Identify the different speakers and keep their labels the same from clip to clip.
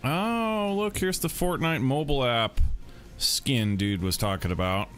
Speaker 1: Oh, look, here's the Fortnite mobile app skin dude was talking about.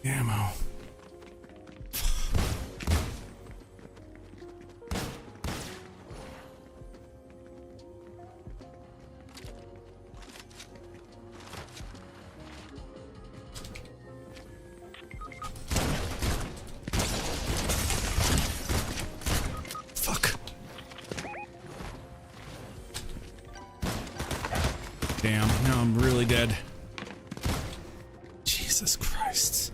Speaker 1: Ammo. Fuck. Damn, now I'm really dead. Jesus Christ.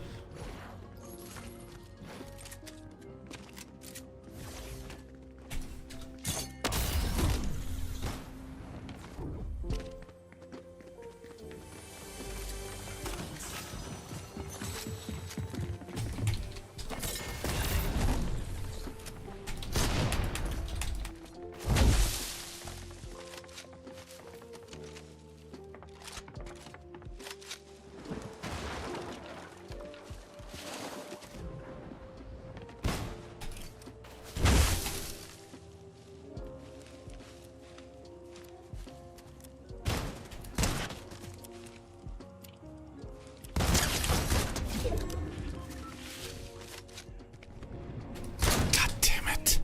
Speaker 1: God damn it.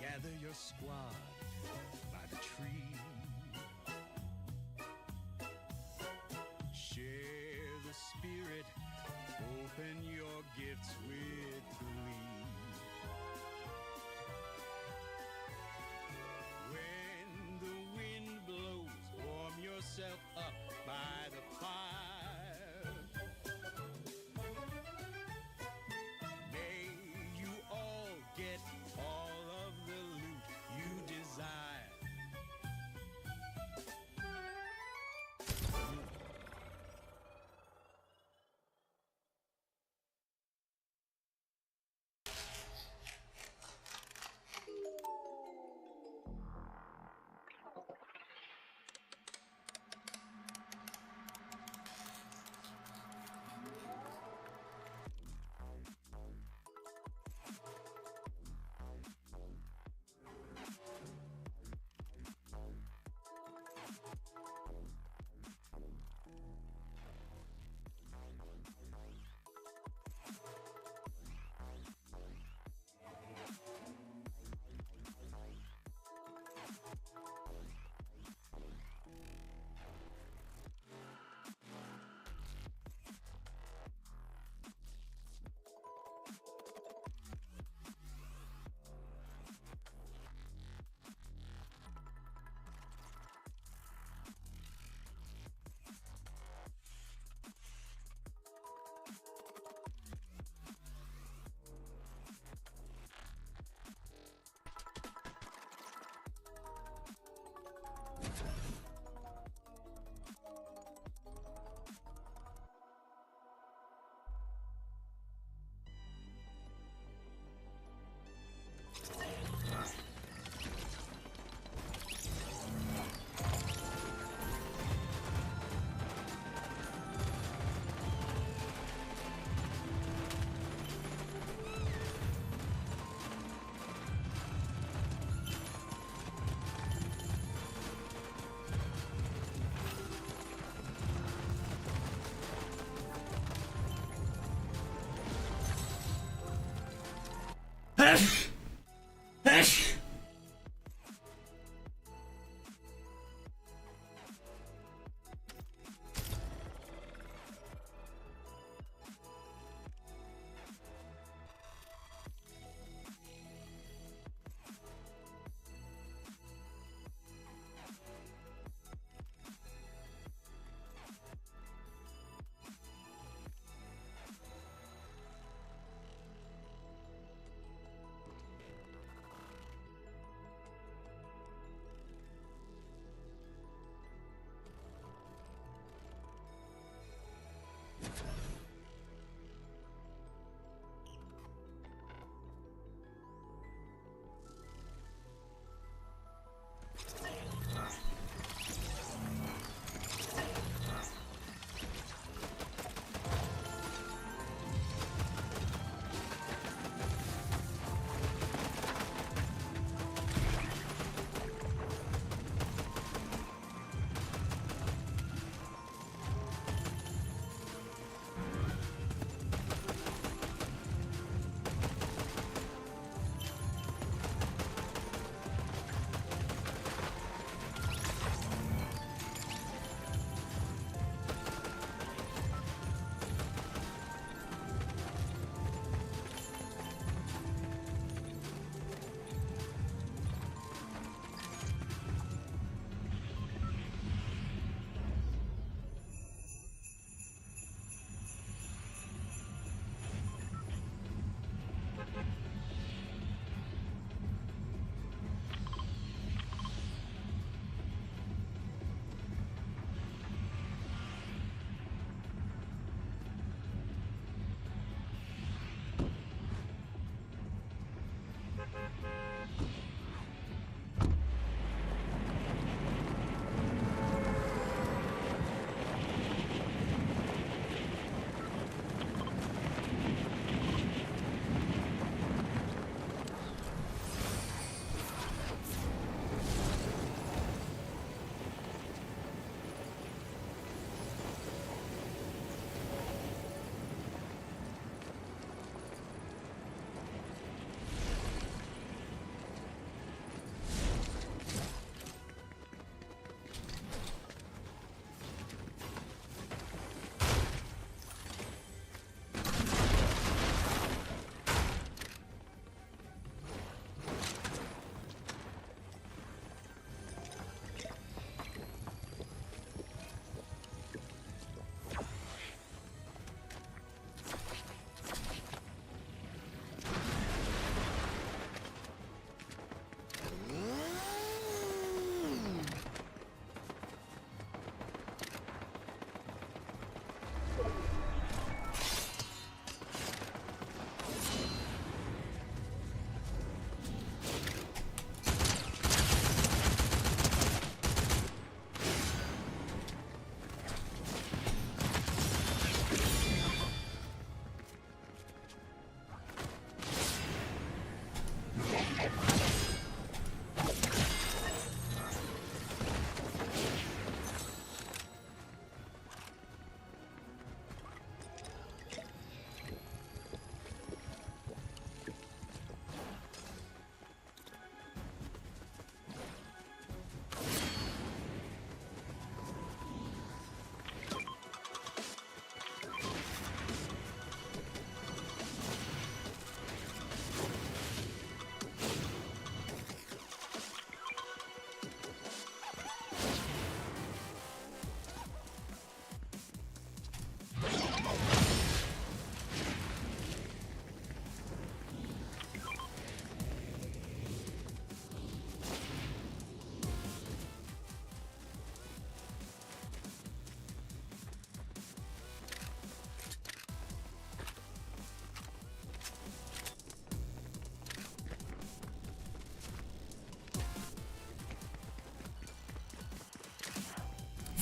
Speaker 2: Gather your squad by the tree. Share the spirit, open your gifts with glee. When the wind blows, warm yourself up by the fire. May you all get all of the loot you desire.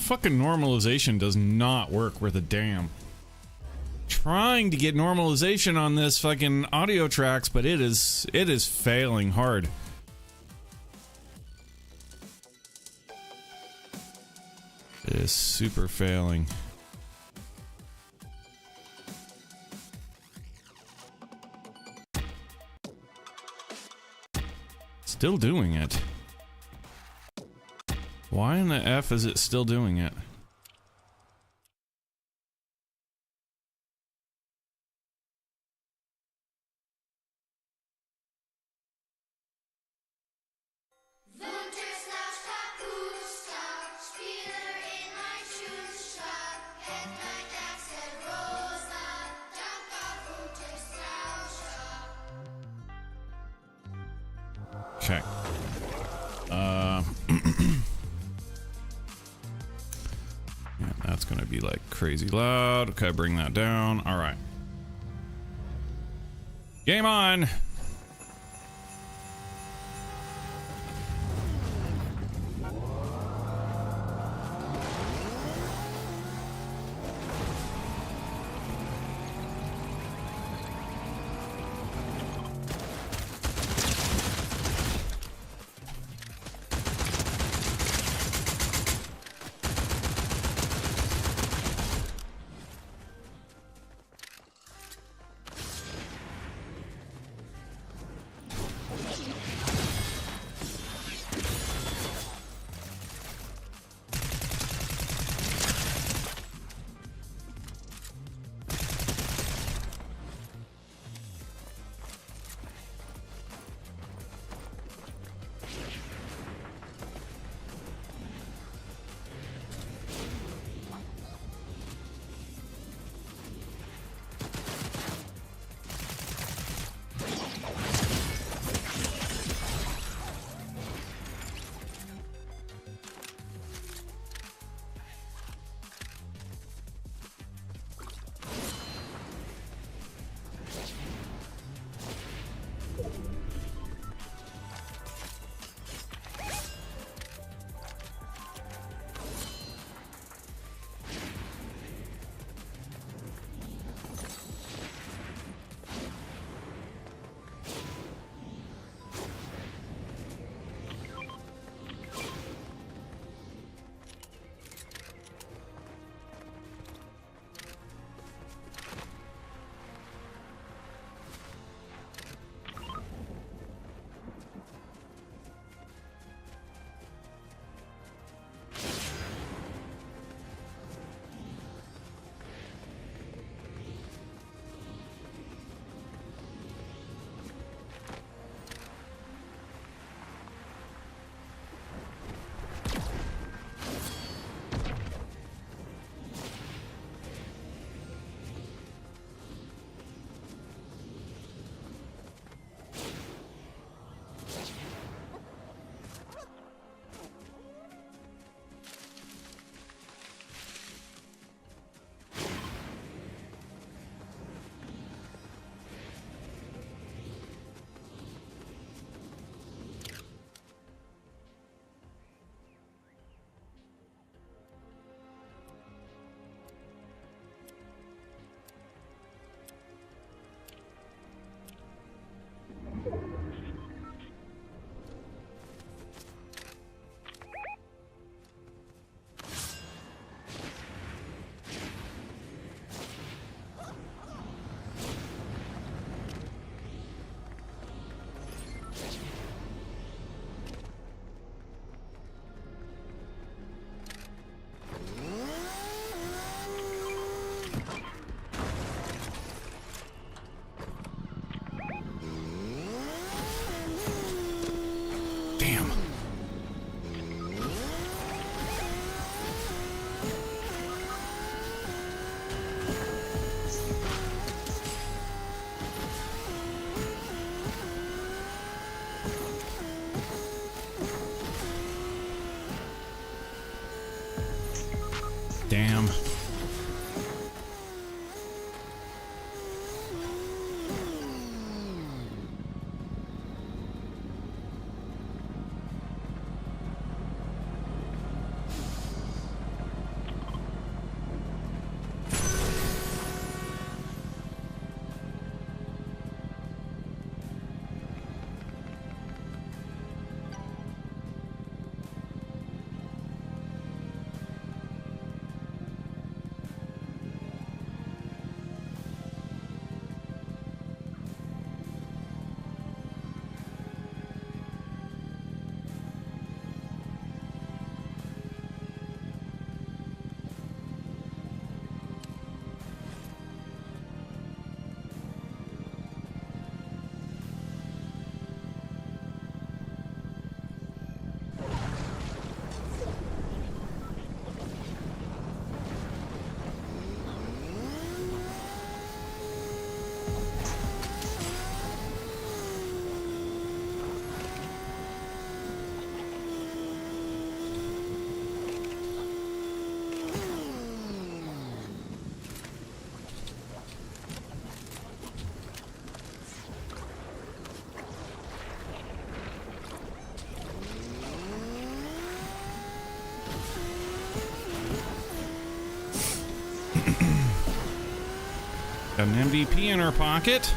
Speaker 1: Fucking normalization does not work worth a damn. Trying to get normalization on this fucking audio tracks, but it is failing hard. It is super failing. Still doing it. Why in the F is it still doing it? Okay. Yeah, that's gonna be like crazy loud. Okay, bring that down. All right. Game on. Damn. Damn. Got an MVP in our pocket.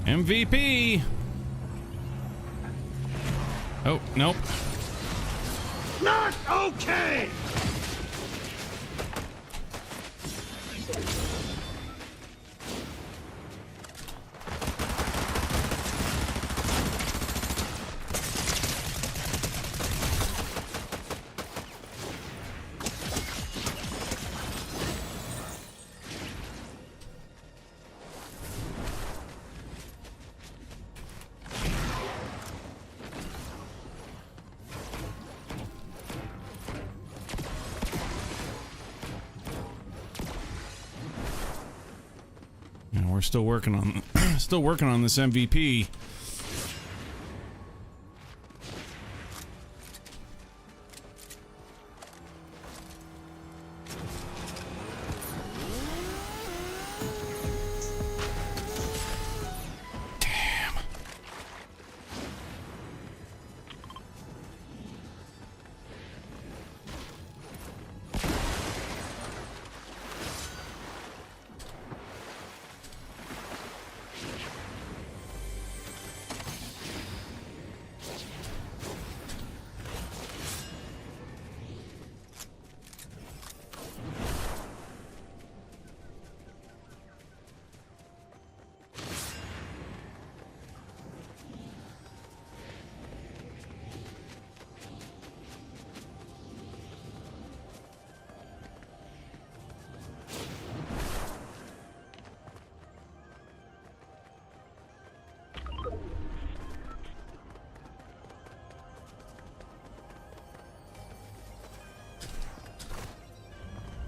Speaker 1: MVP. Oh, nope.
Speaker 2: Not okay!
Speaker 1: We're still working on this MVP.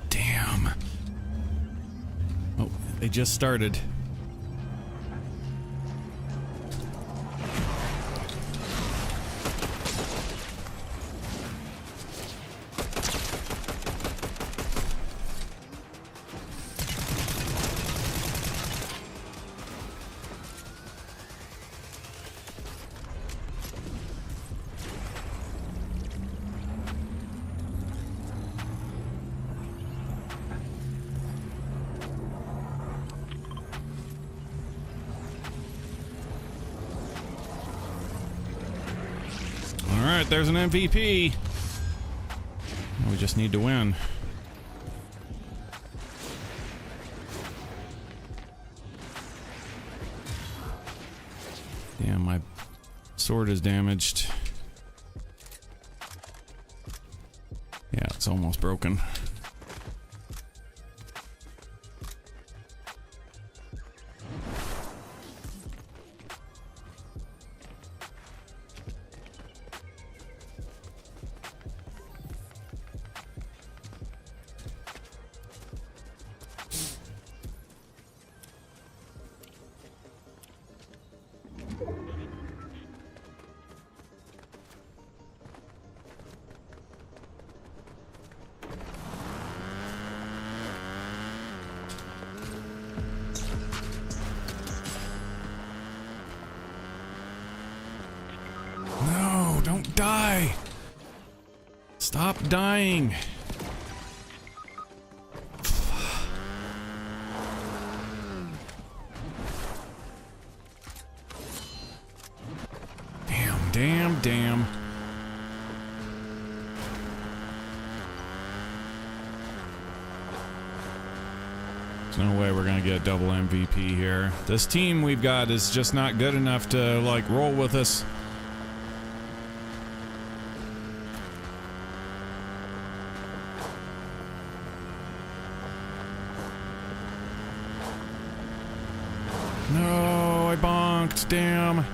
Speaker 1: Damn. They just started. Alright, there's an MVP. We just need to win. Damn, my sword is damaged. Yeah, it's almost broken. Don't die! Stop dying! Damn. There's no way we're gonna get a double MVP here. This team we've got is just not good enough to, like, roll with us. No, I bonked. Damn.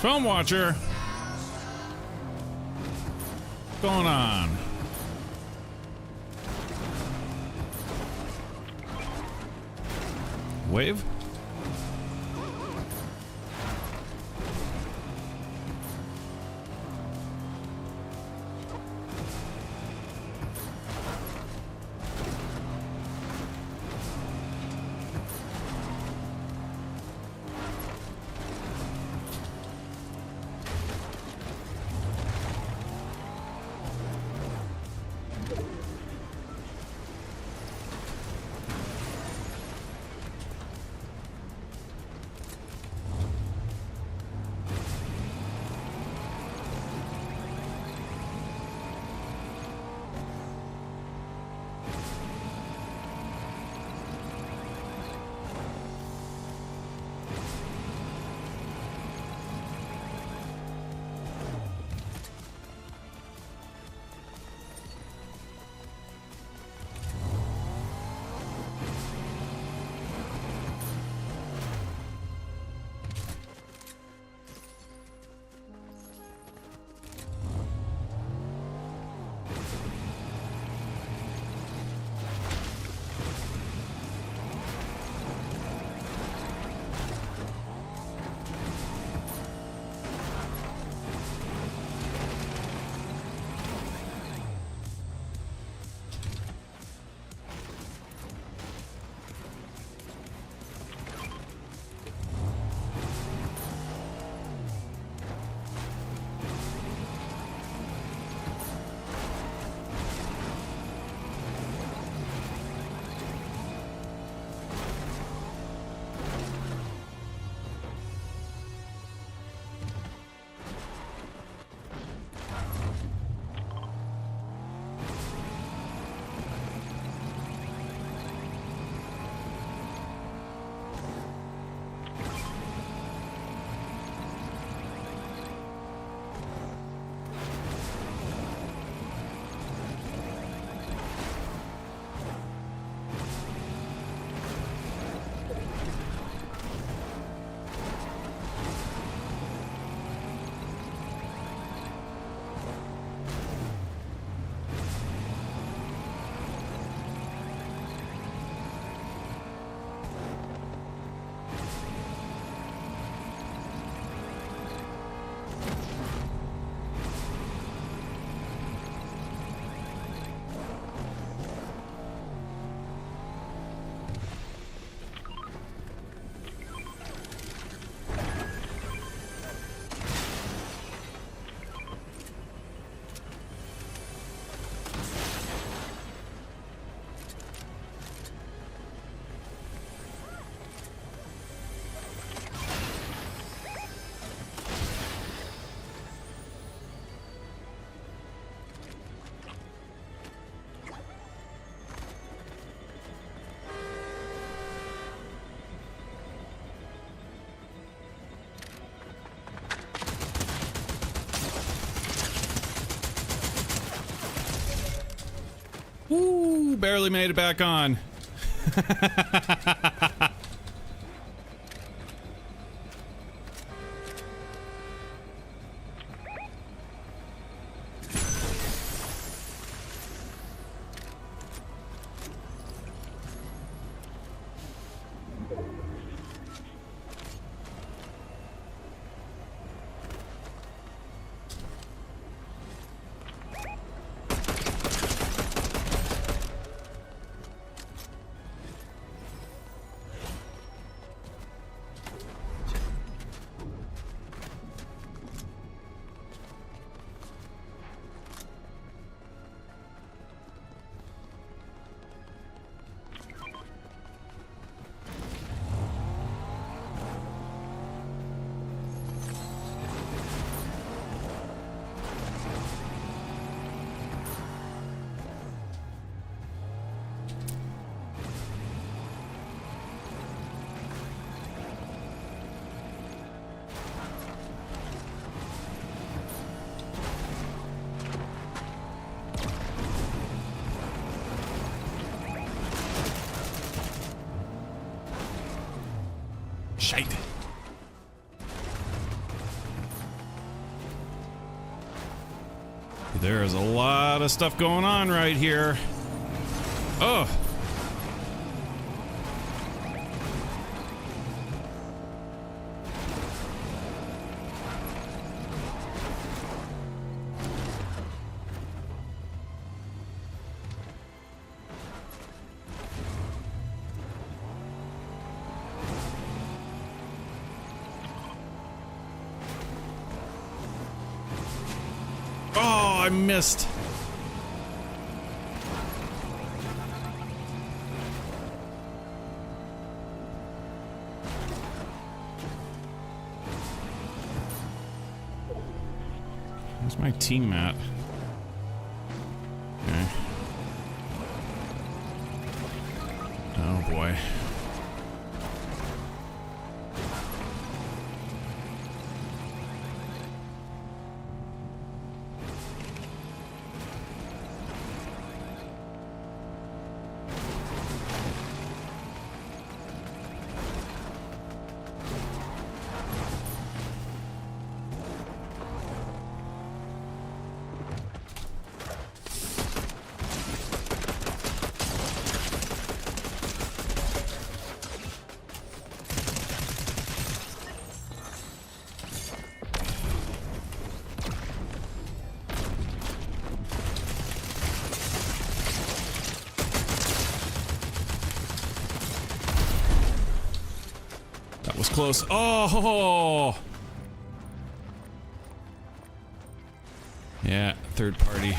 Speaker 1: Film watcher. What's going on? Wave? Woo, barely made it back on. Shite. There is a lot of stuff going on right here. Oh. Oh, I missed. Where's my team at? Okay. Oh boy. That was close. Oh! Yeah, third party.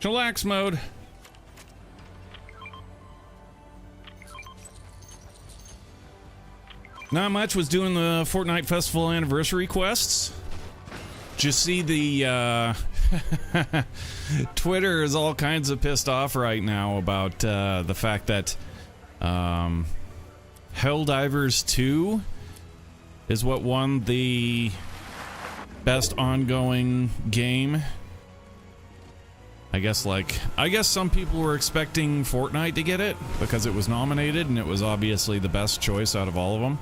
Speaker 1: Chillax mode. Not much. Was doing the Fortnite Festival anniversary quests. Just see the Twitter is all kinds of pissed off right now about the fact that Helldivers 2 is what won the best ongoing game. I guess some people were expecting Fortnite to get it because it was nominated and it was obviously the best choice out of all of them.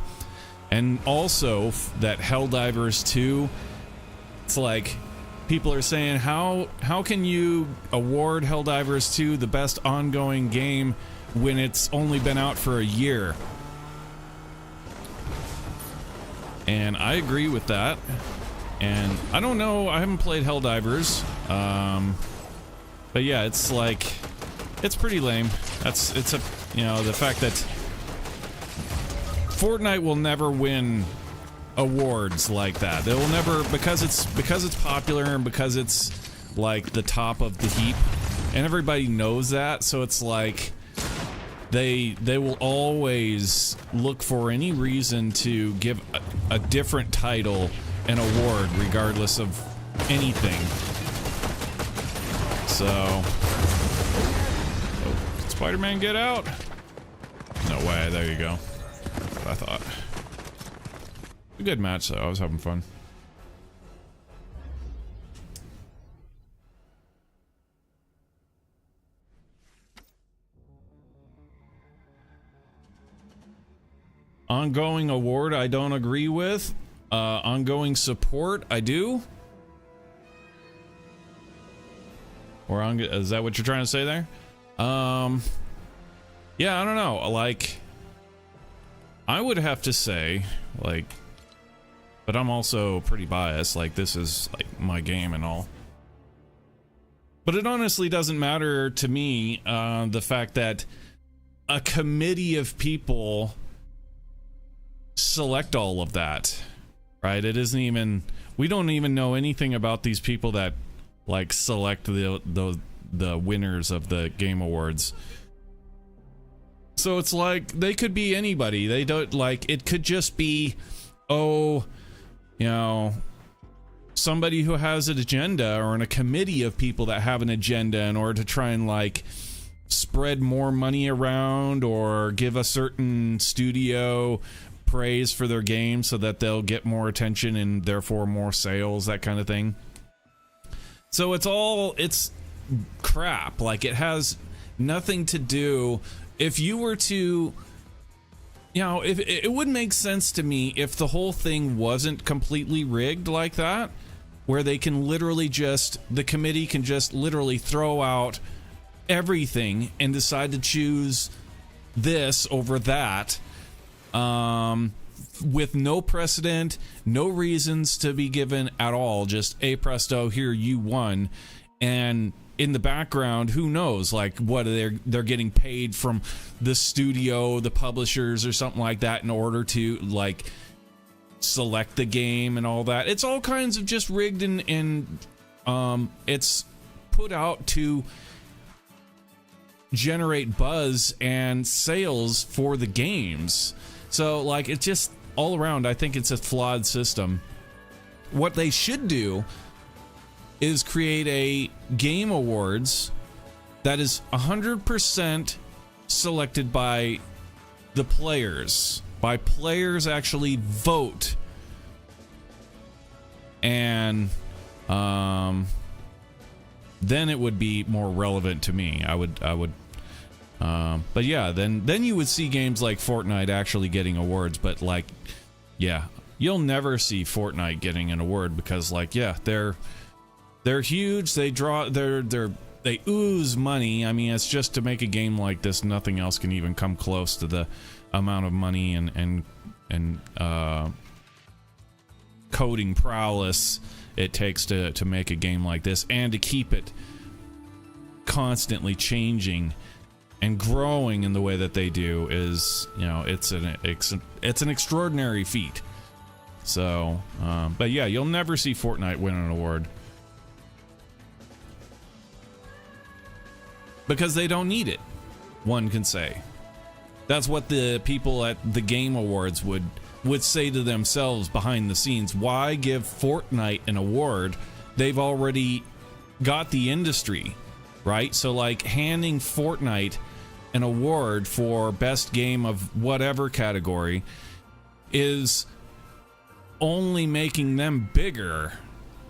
Speaker 1: And also that Helldivers 2, it's like people are saying, how can you award Helldivers 2 the best ongoing game when it's only been out for a year? And I agree with that. And I don't know, I haven't played Helldivers. But yeah, it's like, it's pretty lame. It's a, you know, the fact that Fortnite will never win awards like that. They will never, because it's popular and because it's like the top of the heap, and everybody knows that. So it's like they will always look for any reason to give a different title an award, regardless of anything. So, oh, did Spider-Man get out? No way. There you go. That's what I thought. A good match, though. I was having fun. Ongoing award, I don't agree with. Ongoing support, I do. Or is that what you're trying to say there? Yeah, I don't know. Like, I would have to say, like, but I'm also pretty biased. Like, this is like my game and all. But it honestly doesn't matter to me, the fact that a committee of people select all of that, right? It isn't even, we don't even know anything about these people that like select the winners of the game awards. So it's like they could be anybody. They don't, like, it could just be, oh, you know, somebody who has an agenda, or in a committee of people that have an agenda in order to try and like spread more money around, or give a certain studio praise for their game so that they'll get more attention and therefore more sales, that kind of thing. So it's crap. Like, it has nothing to do. If you were to you know, if it would make sense to me if the whole thing wasn't completely rigged like that, where they can literally just, the committee can just literally throw out everything and decide to choose this over that, with no precedent, no reasons to be given at all, just a presto, here you won. And in the background, who knows, like, what they're getting paid from the studio, the publishers, or something like that in order to, like, select the game and all that. It's all kinds of just rigged, and it's put out to generate buzz and sales for the games. So, like, it's just all around, I think it's a flawed system. What they should do is create a game awards that is 100% selected by the players. By players actually vote. And then it would be more relevant to me. I would but yeah, then you would see games like Fortnite actually getting awards, but like, yeah, you'll never see Fortnite getting an award because, like, yeah, they're huge. They ooze money. I mean, it's just to make a game like this, nothing else can even come close to the amount of money and coding prowess it takes to make a game like this, and to keep it constantly changing and growing in the way that they do is, you know, it's an extraordinary feat. So, but yeah, you'll never see Fortnite win an award because they don't need it. One can say that's what the people at the Game Awards would say to themselves behind the scenes. Why give Fortnite an award? They've already got the industry, right? So, like, handing Fortnite an award for best game of whatever category is only making them bigger.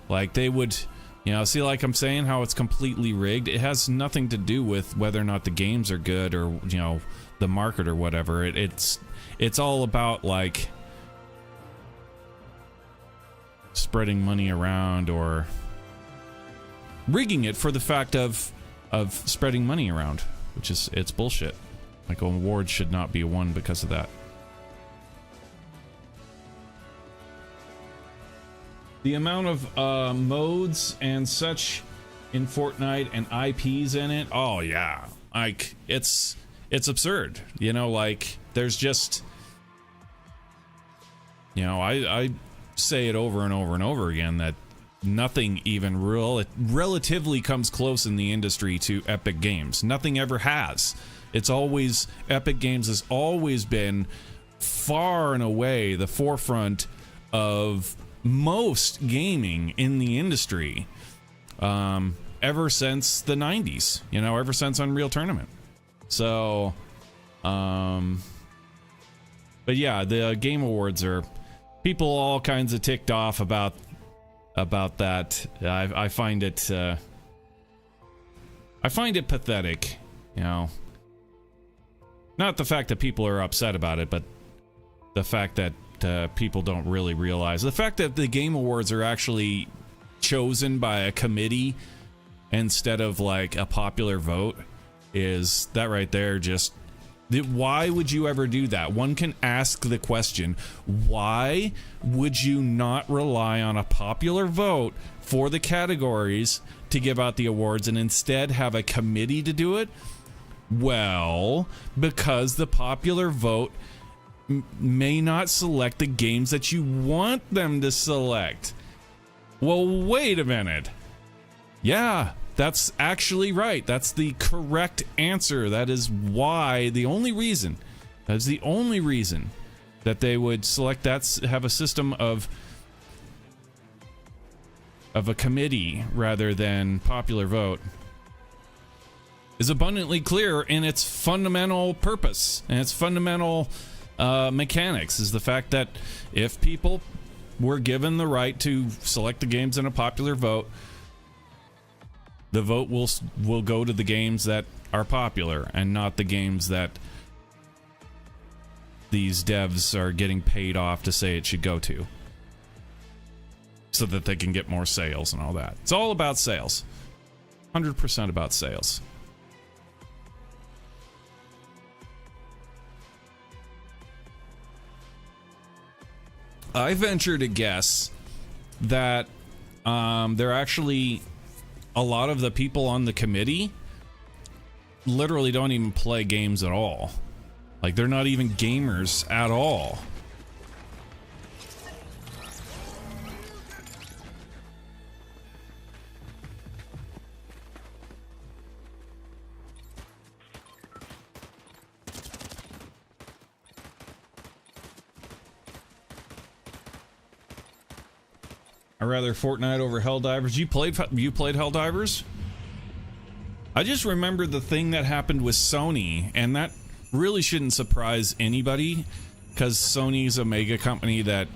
Speaker 1: Like, they would, you know, see, like I'm saying, how it's completely rigged. It has nothing to do with whether or not the games are good or, you know, the market or whatever. It's all about, like, spreading money around or rigging it for the fact of spreading money around, which is, it's bullshit. Like, an award should not be won because of that. The amount of modes and such in Fortnite and IPs in it, oh yeah, like, it's absurd. You know, like, there's just, you know, I say it over and over and over again that nothing even relatively comes close in the industry to Epic Games. Nothing ever has. It's always, Epic Games has always been far and away the forefront of most gaming in the industry, ever since the 90s, you know, ever since Unreal Tournament. So, but yeah, the Game Awards are, people all kinds of ticked off about that. I find it pathetic, you know. Not the fact that people are upset about it, but the fact that people don't really realize the fact that the Game Awards are actually chosen by a committee instead of, like, a popular vote. Is that right there just, why would you ever do that? One can ask the question, why would you not rely on a popular vote for the categories to give out the awards and instead have a committee to do it? Well, because the popular vote may not select the games that you want them to select. Well, wait a minute. Yeah, that's actually right. That's the correct answer. That is why, the only reason that they would select that, have a system of a committee rather than popular vote, is abundantly clear in its fundamental purpose and its fundamental mechanics. Is the fact that if people were given the right to select the games in a popular vote, the vote will go to the games that are popular and not the games that these devs are getting paid off to say it should go to, so that they can get more sales and all that. It's all about sales. 100% about sales. I venture to guess that there are actually a lot of the people on the committee literally don't even play games at all. Like, they're not even gamers at all. I'd rather Fortnite over Helldivers. You played Helldivers? I just remember the thing that happened with Sony, and that really shouldn't surprise anybody, because Sony's a mega company that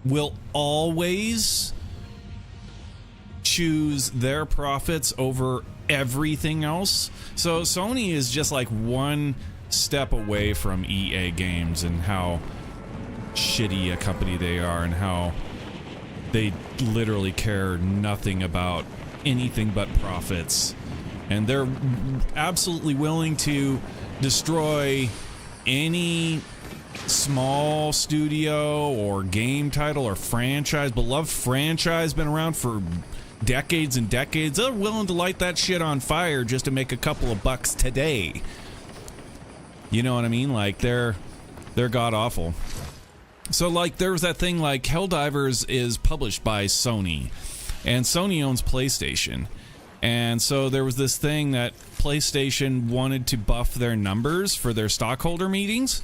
Speaker 1: will always choose their profits over everything else. So Sony is just like one step away from EA Games and how shitty a company they are, and how they literally care nothing about anything but profits. And they're absolutely willing to destroy any small studio or game title or franchise, beloved franchise, been around for decades and decades. They're willing to light that shit on fire just to make a couple of bucks today. You know what I mean? Like, they're god awful. So, like, there was that thing, like, Helldivers is published by Sony, and Sony owns PlayStation. And so there was this thing that PlayStation wanted to buff their numbers for their stockholder meetings,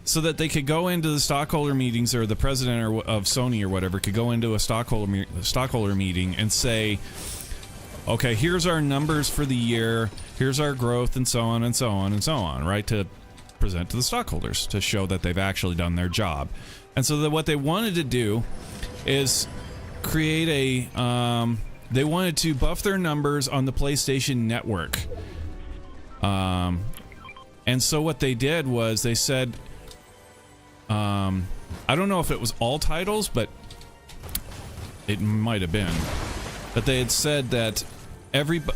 Speaker 1: so that they could go into the stockholder meetings, or the president of Sony or whatever could go into a stockholder meeting and say, okay, here's our numbers for the year, here's our growth, and so on and so on and so on, right? To present to the stockholders to show that they've actually done their job. And so what they wanted to do is create a they wanted to buff their numbers on the PlayStation Network. And so what they did was they said, I don't know if it was all titles, but it might have been, but they had said that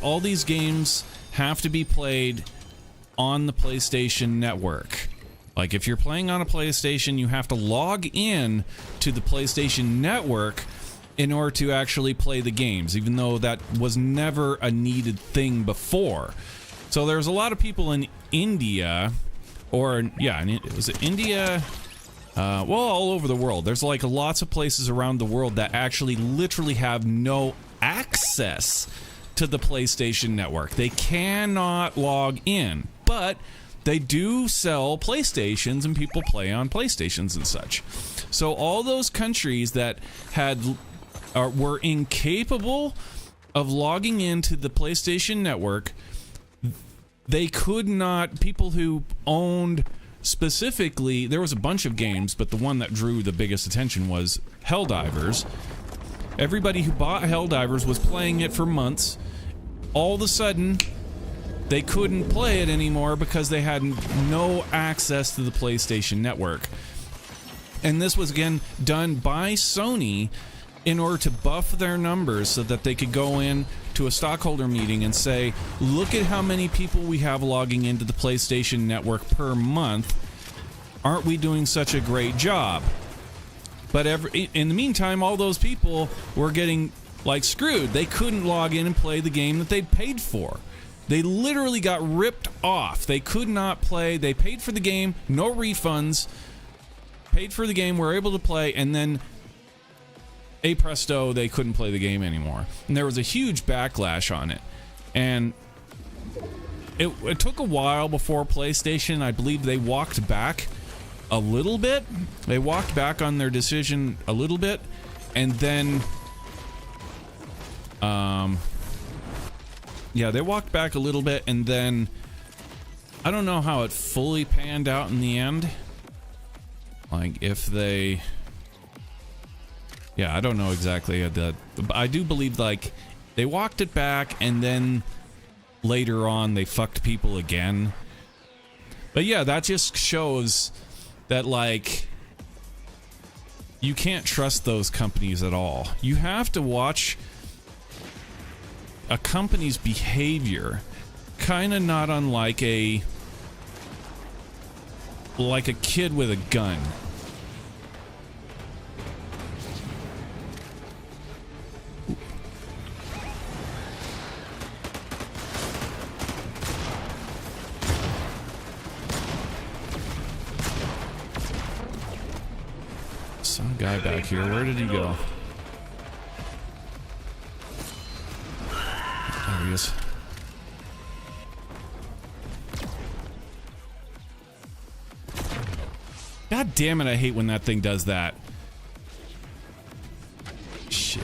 Speaker 1: all these games have to be played on the PlayStation Network. Like, if you're playing on a PlayStation, you have to log in to the PlayStation Network in order to actually play the games, even though that was never a needed thing before. So there's a lot of people in India, or yeah, was it India? Well, all over the world. There's like lots of places around the world that actually literally have no access to the PlayStation Network. They cannot log in, but they do sell PlayStations and people play on PlayStations and such. So all those countries that were incapable of logging into the PlayStation Network, they could not, people who owned specifically, there was a bunch of games, but the one that drew the biggest attention was Helldivers. Everybody who bought Helldivers was playing it for months. All of a sudden, they couldn't play it anymore because they had no access to the PlayStation Network. And this was, again, done by Sony in order to buff their numbers so that they could go in to a stockholder meeting and say, look at how many people we have logging into the PlayStation Network per month. Aren't we doing such a great job? But in the meantime, all those people were getting, like, screwed. They couldn't log in and play the game that they'd paid for. They literally got ripped off. They could not play. They paid for the game, no refunds. Paid for the game, were able to play, and then presto, they couldn't play the game anymore. And there was a huge backlash on it. And it took a while before PlayStation, I believe they walked back a little bit. They walked back on their decision a little bit, and then yeah, they walked back a little bit, and then I don't know how it fully panned out in the end. Like, if they, yeah, I don't know exactly. I do believe, like, they walked it back, and then later on they fucked people again. But yeah, that just shows that, like, you can't trust those companies at all. You have to watch a company's behavior, kind of not unlike a kid with a gun. Some guy back here. Where did he go? There he is. God damn it, I hate when that thing does that. Shit.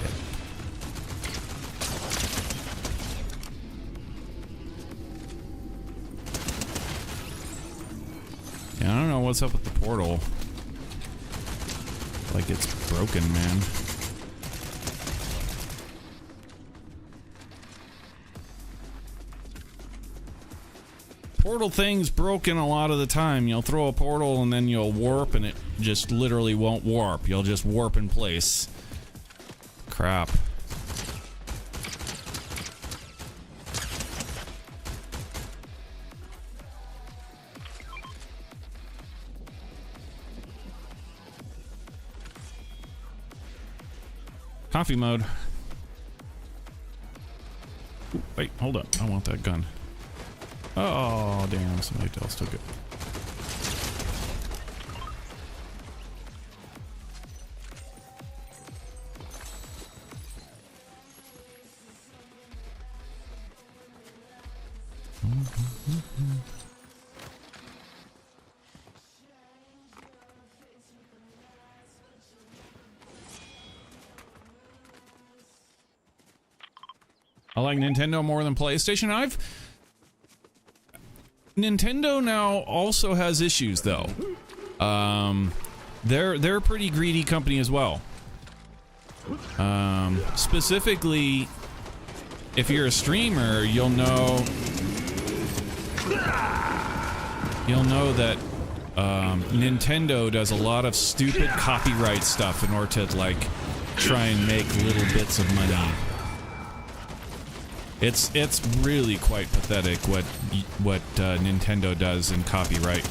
Speaker 1: Yeah, I don't know what's up with the portal. Like it's broken, man. Portal thing's broken a lot of the time. You'll throw a portal and then you'll warp and it just literally won't warp. You'll just warp in place. Crap. Coffee mode. Ooh, wait, hold up. I want that gun. Oh, damn. Somebody else took it. I like Nintendo more than PlayStation. Nintendo now also has issues though. They're a pretty greedy company as well. Specifically, if you're a streamer, you'll know that Nintendo does a lot of stupid copyright stuff in order to like try and make little bits of money. It's really quite pathetic what Nintendo does in copyright.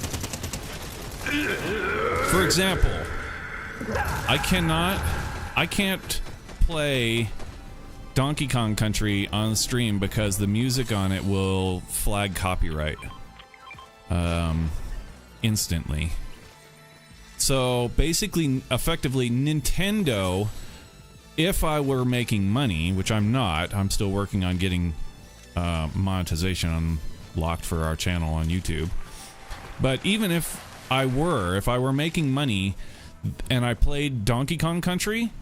Speaker 1: For example, I can't play Donkey Kong Country on stream because the music on it will flag copyright instantly. So basically, effectively, Nintendo, if I were making money, which I'm not, I'm still working on getting monetization unlocked for our channel on YouTube. But even if I were making money and I played Donkey Kong Country,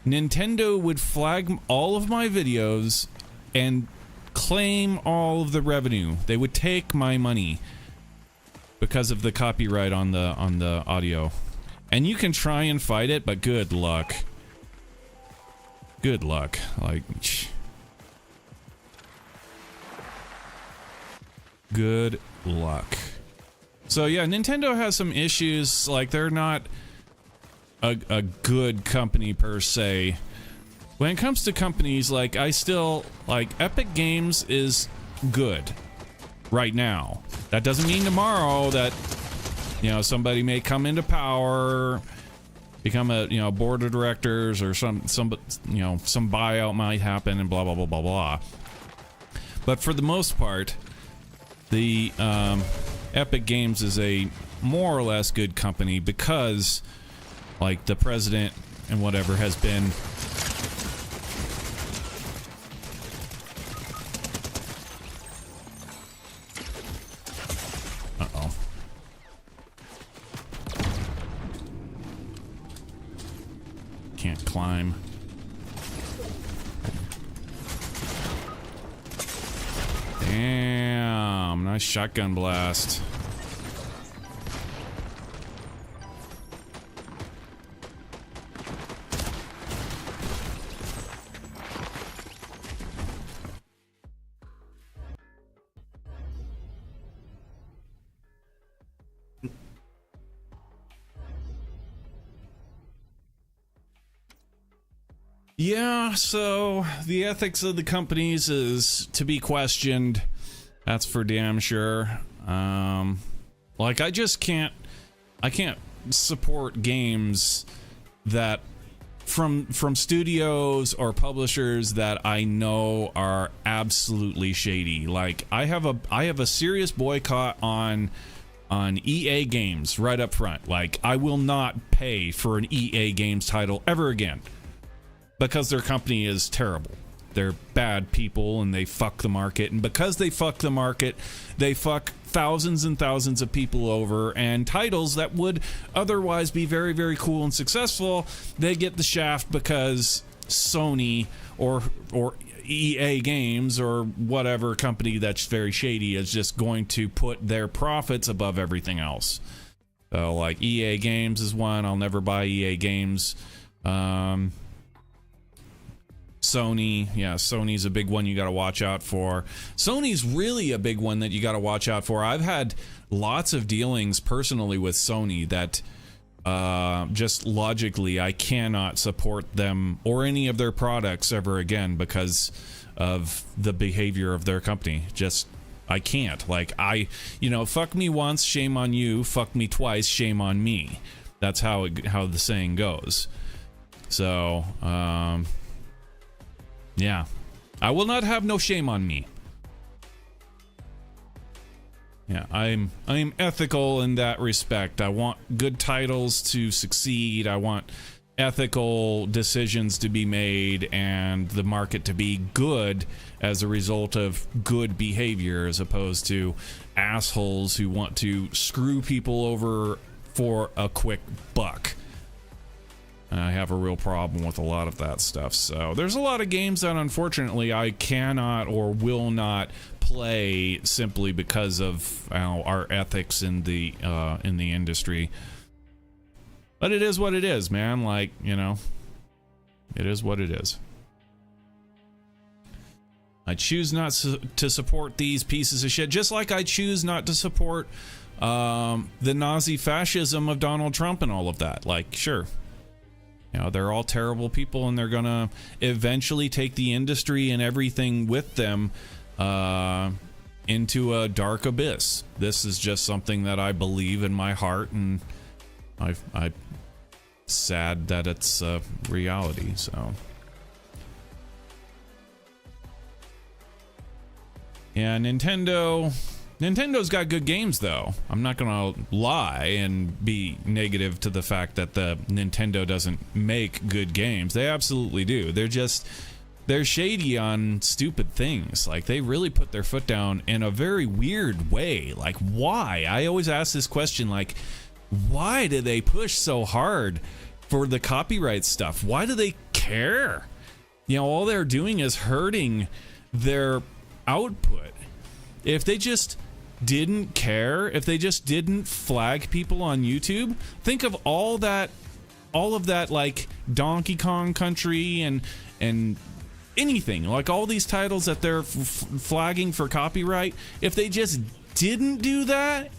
Speaker 1: Nintendo would flag all of my videos and claim all of the revenue. They would take my money because of the copyright on the audio. And you can try and fight it, but good luck. Good luck. Like, good luck. So yeah, Nintendo has some issues. Like, they're not a good company per se. When it comes to companies, like, I still like Epic Games is good right now. That doesn't mean tomorrow that, you know, somebody may come into power, become a, you know, board of directors, or some you know, some buyout might happen and blah blah blah blah blah. But for the most part, the Epic Games is a more or less good company because, like, the president and whatever has been can't climb. Damn, nice shotgun blast. Yeah, so the ethics of the companies is to be questioned. That's for damn sure. Like I can't support games that from studios or publishers that I know are absolutely shady. Like I have a serious boycott on EA games right up front. Like I will not pay for an EA games title ever again because their company is terrible. They're bad people and they fuck the market, and because they fuck the market, they fuck thousands and thousands of people over, and titles that would otherwise be very, very cool and successful, they get the shaft because Sony or EA Games or whatever company that's very shady is just going to put their profits above everything else. So like EA Games is one. I'll never buy EA Games. Sony, yeah, Sony's a big one you got to watch out for. Sony's really a big one that you got to watch out for. I've had lots of dealings personally with Sony that just logically I cannot support them or any of their products ever again because of the behavior of their company. Just I can't. Like fuck me once, shame on you. Fuck me twice, shame on me. That's how the saying goes. So, yeah, I will not have no shame on me. Yeah, I'm ethical in that respect. I want good titles to succeed. I want ethical decisions to be made and the market to be good as a result of good behavior, as opposed to assholes who want to screw people over for a quick buck. I have a real problem with a lot of that stuff. So there's a lot of games that unfortunately I cannot or will not play simply because of our ethics in the industry. But it is what it is, man. Like, it is what it is. I choose not to support these pieces of shit, just like I choose not to support the Nazi fascism of Donald Trump and all of that. Like, sure. They're all terrible people, and they're going to eventually take the industry and everything with them into a dark abyss. This is just something that I believe in my heart, and I'm sad that it's reality, so. Yeah, Nintendo's got good games, though. I'm not gonna lie and be negative to the fact that the Nintendo doesn't make good games. They absolutely do. They're shady on stupid things. Like, they really put their foot down in a very weird way. Like, why? I always ask this question, like, why do they push so hard for the copyright stuff? Why do they care? All they're doing is hurting their output. If they just didn't care, if they just didn't flag people on YouTube, think of all of that like Donkey Kong Country and anything, like all these titles that they're flagging for copyright. If they just didn't do that,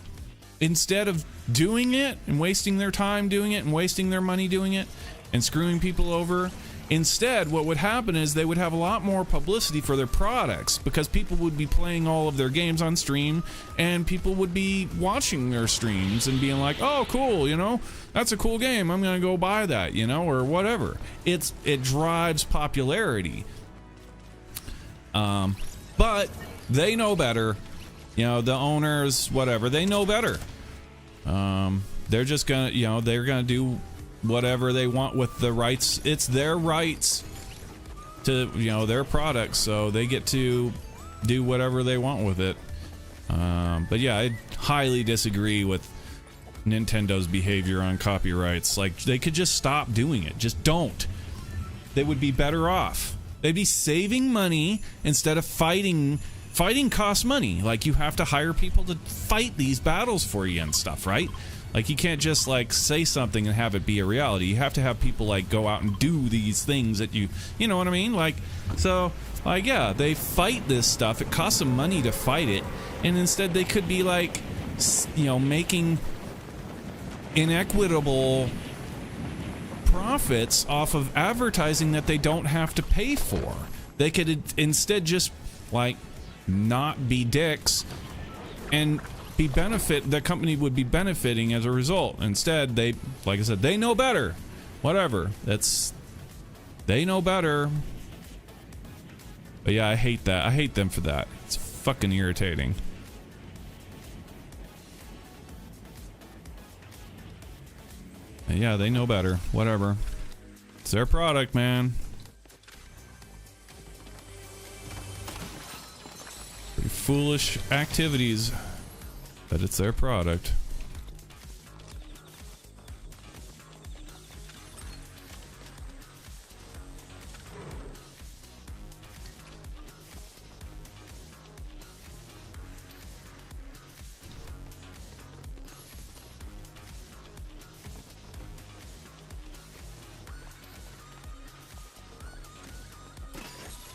Speaker 1: instead of doing it and wasting their time doing it and wasting their money doing it and screwing people over, instead, what would happen is they would have a lot more publicity for their products, because people would be playing all of their games on stream, and people would be watching their streams and being like, oh, cool, that's a cool game, I'm going to go buy that, or whatever. It drives popularity. But they know better. The owners, whatever, they know better. They're just going to, they're going to do whatever they want with the rights. It's their rights to their products, so they get to do whatever they want with it. But yeah, I highly disagree with Nintendo's behavior on copyrights. Like, they could just stop doing it. Just don't. They would be better off. They'd be saving money instead of fighting. Fighting costs money. Like, you have to hire people to fight these battles for you and stuff, right? Like, you can't just, say something and have it be a reality. You have to have people, go out and do these things that you know what I mean? Yeah, they fight this stuff. It costs them money to fight it. And instead they could be, making inequitable profits off of advertising that they don't have to pay for. They could instead just like not be dicks and the company would be benefiting as a result. Instead, they, like I said, they know better. Whatever. They know better. But yeah, I hate that. I hate them for that. It's fucking irritating. And yeah, they know better. Whatever. It's their product, man. Pretty foolish activities, but it's their product.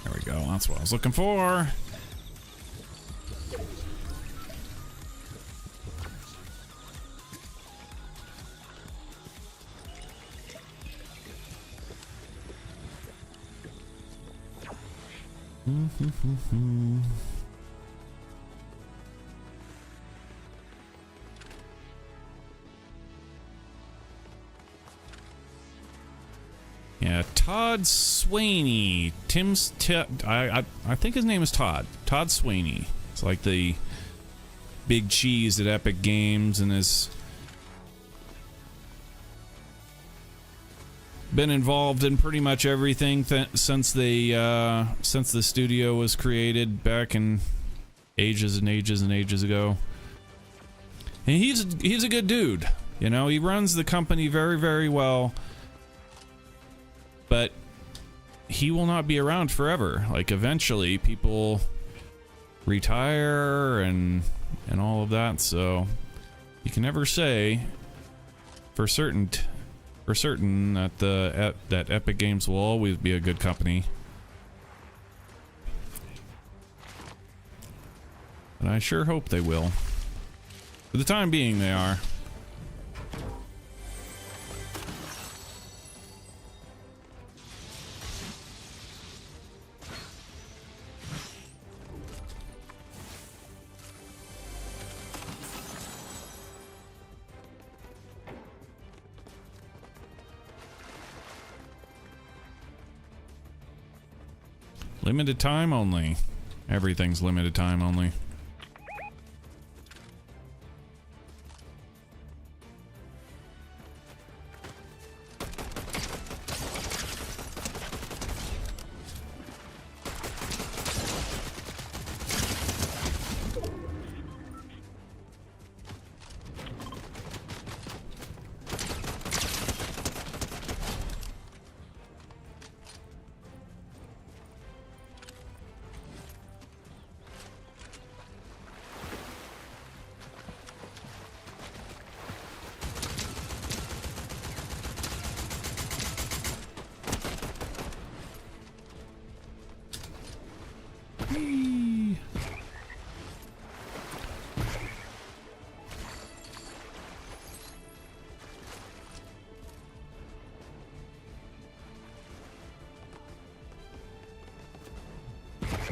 Speaker 1: There we go. That's what I was looking for. Yeah, Todd Swaney. I think his name is Todd. Todd Swaney. It's like the big cheese at Epic Games, and has been involved in pretty much everything since the studio was created back in ages and ages and ages ago. And he's a good dude. You know, he runs the company very, very well. But he will not be around forever. Like, eventually people retire and all of that, so you can never say for certain that that Epic Games will always be a good company. And I sure hope they will. For the time being, they are. Limited time only. Everything's limited time only.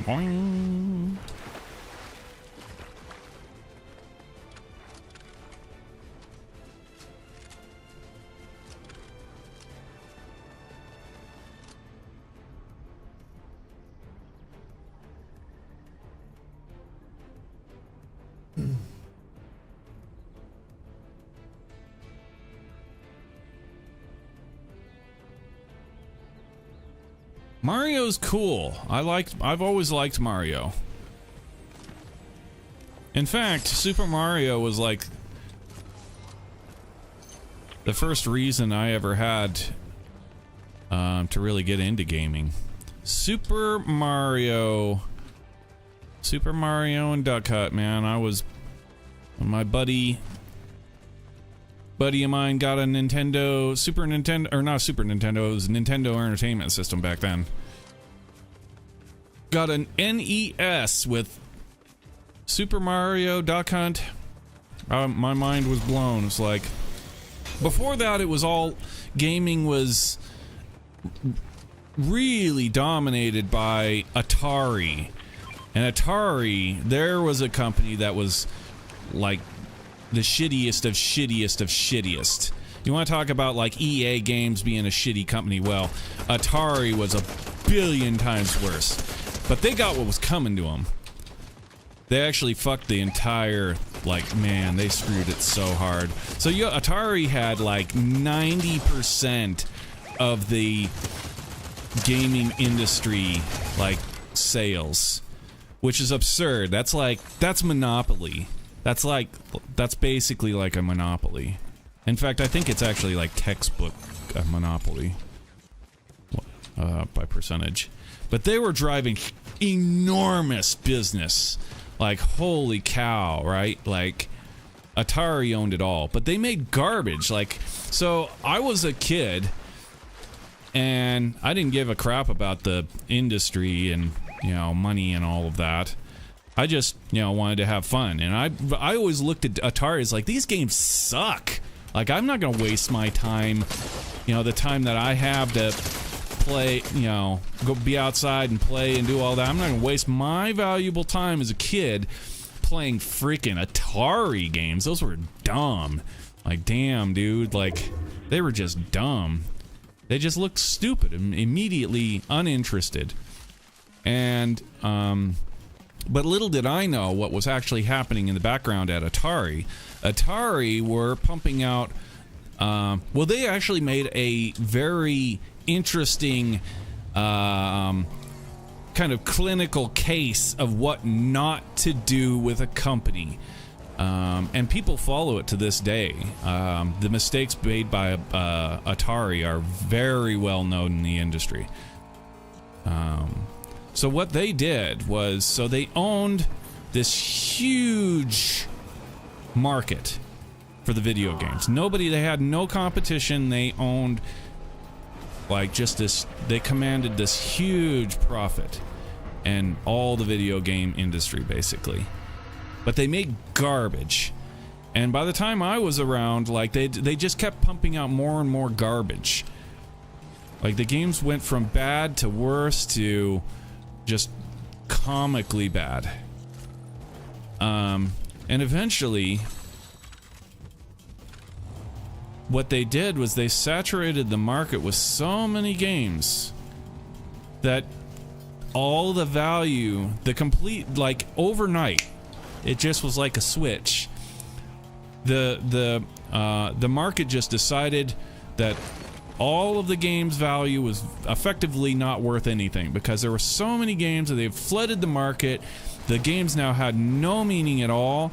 Speaker 1: Boing. Mario's cool. I've always liked Mario. In fact, Super Mario was like the first reason I ever had to really get into gaming. Super Mario and Duck Hunt, man. When my buddy of mine got a Nintendo, or not Super Nintendo, it was a Nintendo Entertainment System back then. Got an NES with Super Mario, Duck Hunt. My mind was blown. It's like, Before that, it was all gaming was really dominated by Atari. And Atari, there was a company that was like the shittiest of shittiest of shittiest. You want to talk about like EA Games being a shitty company? Well, Atari was a billion times worse. But they got what was coming to them. They actually fucked the entire, like, man, they screwed it so hard. So Atari had like 90% of the gaming industry, like, sales, which is absurd. That's monopoly. That's basically like a monopoly. In fact, I think it's actually like textbook monopoly by percentage. But they were driving enormous business. Like, holy cow, right? Like, Atari owned it all. But they made garbage. Like, so I was a kid, and I didn't give a crap about the industry and, you know, money and all of that. I just, you know, wanted to have fun. And I always looked at Atari as like, these games suck. Like, I'm not going to waste my time, you know, the time that I have to play, you know, go be outside and play and do all that. I'm not going to waste my valuable time as a kid playing freaking Atari games. Those were dumb. Like, damn, dude. Like, they were just dumb. They just looked stupid and immediately uninterested. And, but little did I know what was actually happening in the background at Atari. Atari were pumping out, well, they actually made a very interesting kind of clinical case of what not to do with a company. And people follow it to this day. The mistakes made by Atari are very well known in the industry. So what they did was, so they owned this huge market for the video games. They had no competition. They owned like just this, they commanded this huge profit and all the video game industry basically. But they made garbage. And by the time I was around, like they just kept pumping out more and more garbage. Like the games went from bad to worse to just comically bad. And eventually what they did was they saturated the market with so many games that all the value, the complete, like overnight, it just was like a switch. The market just decided that all of the game's value was effectively not worth anything because there were so many games that they've flooded the market. The games now had no meaning at all,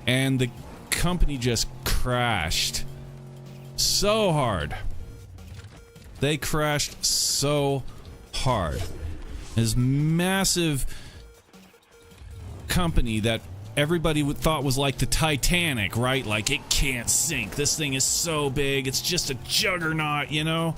Speaker 1: and the company just crashed so hard. They crashed so hard. This massive company that everybody thought was like the Titanic, right? Like, it can't sink. This thing is so big. It's just a juggernaut, you know?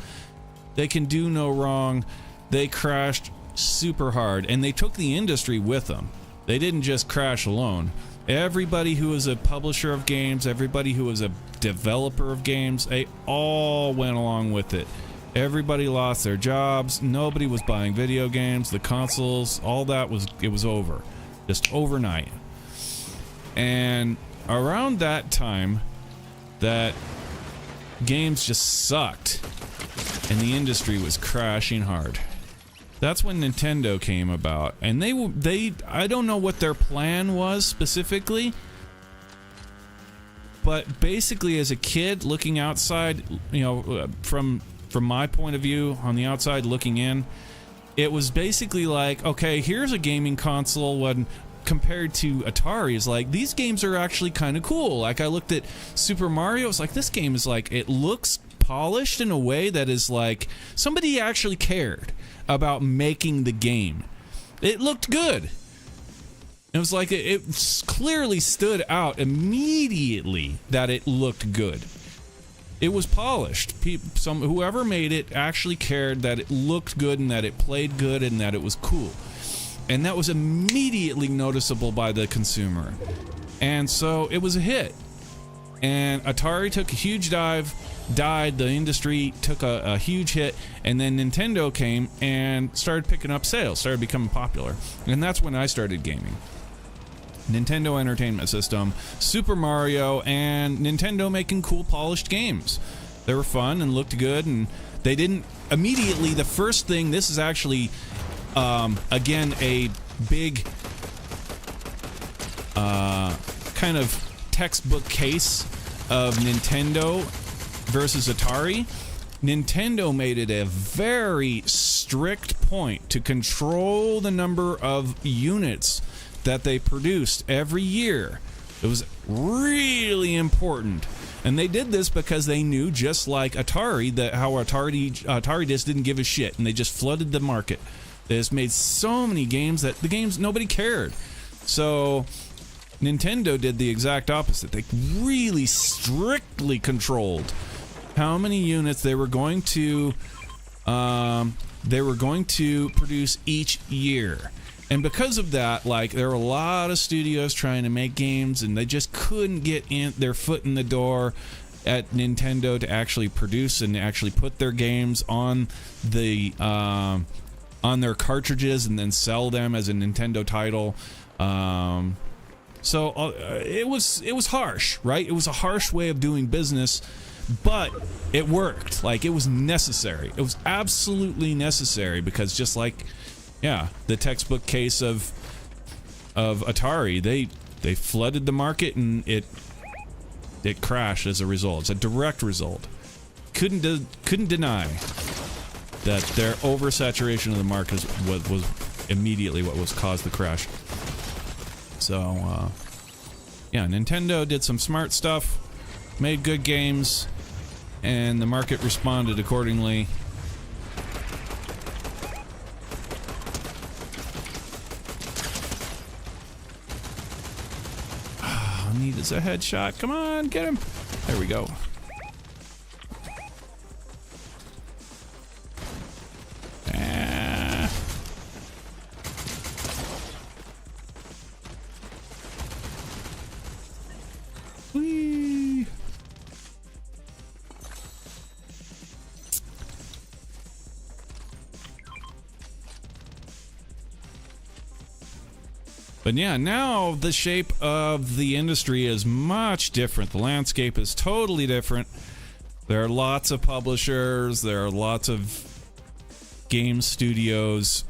Speaker 1: They can do no wrong. They crashed super hard, and they took the industry with them. They didn't just crash alone. Everybody who was a publisher of games, everybody who was a developer of games, they all went along with it. Everybody lost their jobs. Nobody was buying video games. The consoles, all that it was over. Just overnight. And around that time, that games just sucked and the industry was crashing hard. That's when Nintendo came about, and they I don't know what their plan was specifically, but basically as a kid looking outside, you know, from my point of view on the outside looking in, it was basically like, okay, here's a gaming console when compared to Atari is like, these games are actually kind of cool. Like, I looked at Super Mario, it's like, this game is like, it looks polished in a way that is like, somebody actually cared about making the game. It looked good. It was like, it clearly stood out immediately that it looked good. It was polished. Whoever made it actually cared that it looked good and that it played good and that it was cool. And that was immediately noticeable by the consumer. And so it was a hit. and Atari took a huge dive, died. The industry took a huge hit, and then Nintendo came and started picking up sales, started becoming popular, and that's when I started gaming. Nintendo Entertainment System, Super Mario, and Nintendo making cool, polished games. They were fun and looked good, and they didn't immediately. The first thing, this is actually, again, a big kind of textbook case of Nintendo versus Atari. Nintendo made it a very strict point to control the number of units that they produced every year. It was really important. And they did this because they knew, just like Atari, that how Atari just didn't give a shit, and they just flooded the market. They just made so many games that the games nobody cared. So Nintendo did the exact opposite. They really strictly controlled how many units they were going to produce each year. And because of that, like, there were a lot of studios trying to make games, and they just couldn't get their foot in the door at Nintendo to actually produce and actually put their games on the on their cartridges and then sell them as a Nintendo title. So it was harsh, right? It was a harsh way of doing business, but it worked. Like, it was necessary. It was absolutely necessary, because just like, yeah, the textbook case of Atari, they flooded the market, and it crashed as a result. It's a direct result. Couldn't deny that their oversaturation of the market was immediately what caused the crash. So yeah, Nintendo did some smart stuff, made good games, and the market responded accordingly. Need is a headshot. Come on, get him. There we go. Whee. But yeah, now the shape of the industry is much different. The landscape is totally different. There are lots of publishers. There are lots of game studios.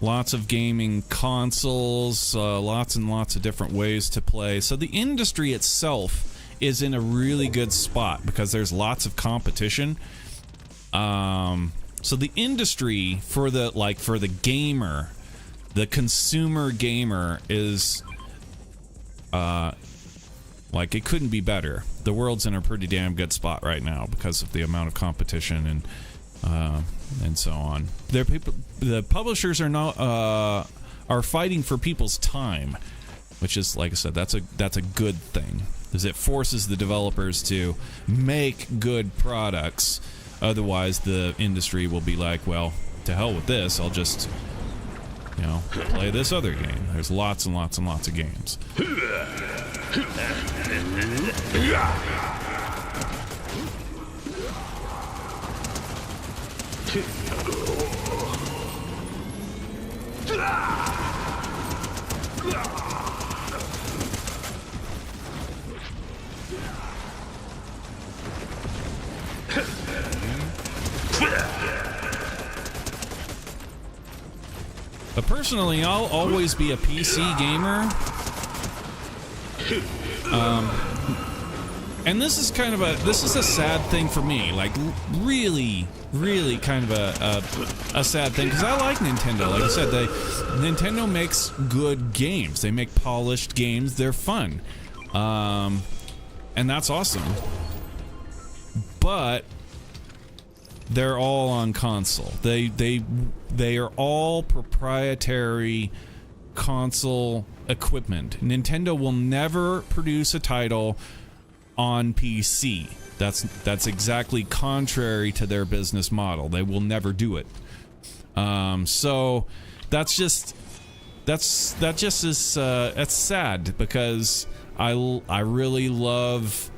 Speaker 1: Lots of gaming consoles. Lots and lots of different ways to play. So the industry itself is in a really good spot because there's lots of competition. So the industry for the gamer, the consumer gamer, is like, it couldn't be better. The world's in a pretty damn good spot right now because of the amount of competition and so on. The publishers are fighting for people's time, which is, like I said, that's a good thing, because it forces the developers to make good products. Otherwise, the industry will be like, well, to hell with this. I'll just, play this other game. There's lots and lots and lots of games. But personally, I'll always be a PC gamer. And this is a sad thing for me. Like, really, really kind of a sad thing, because I like Nintendo. Like I said, Nintendo makes good games. They make polished games. They're fun. And that's awesome. But they're all on console. They are all proprietary console equipment. Nintendo will never produce a title on PC. That's exactly contrary to their business model. They will never do it. So that's sad, because I really love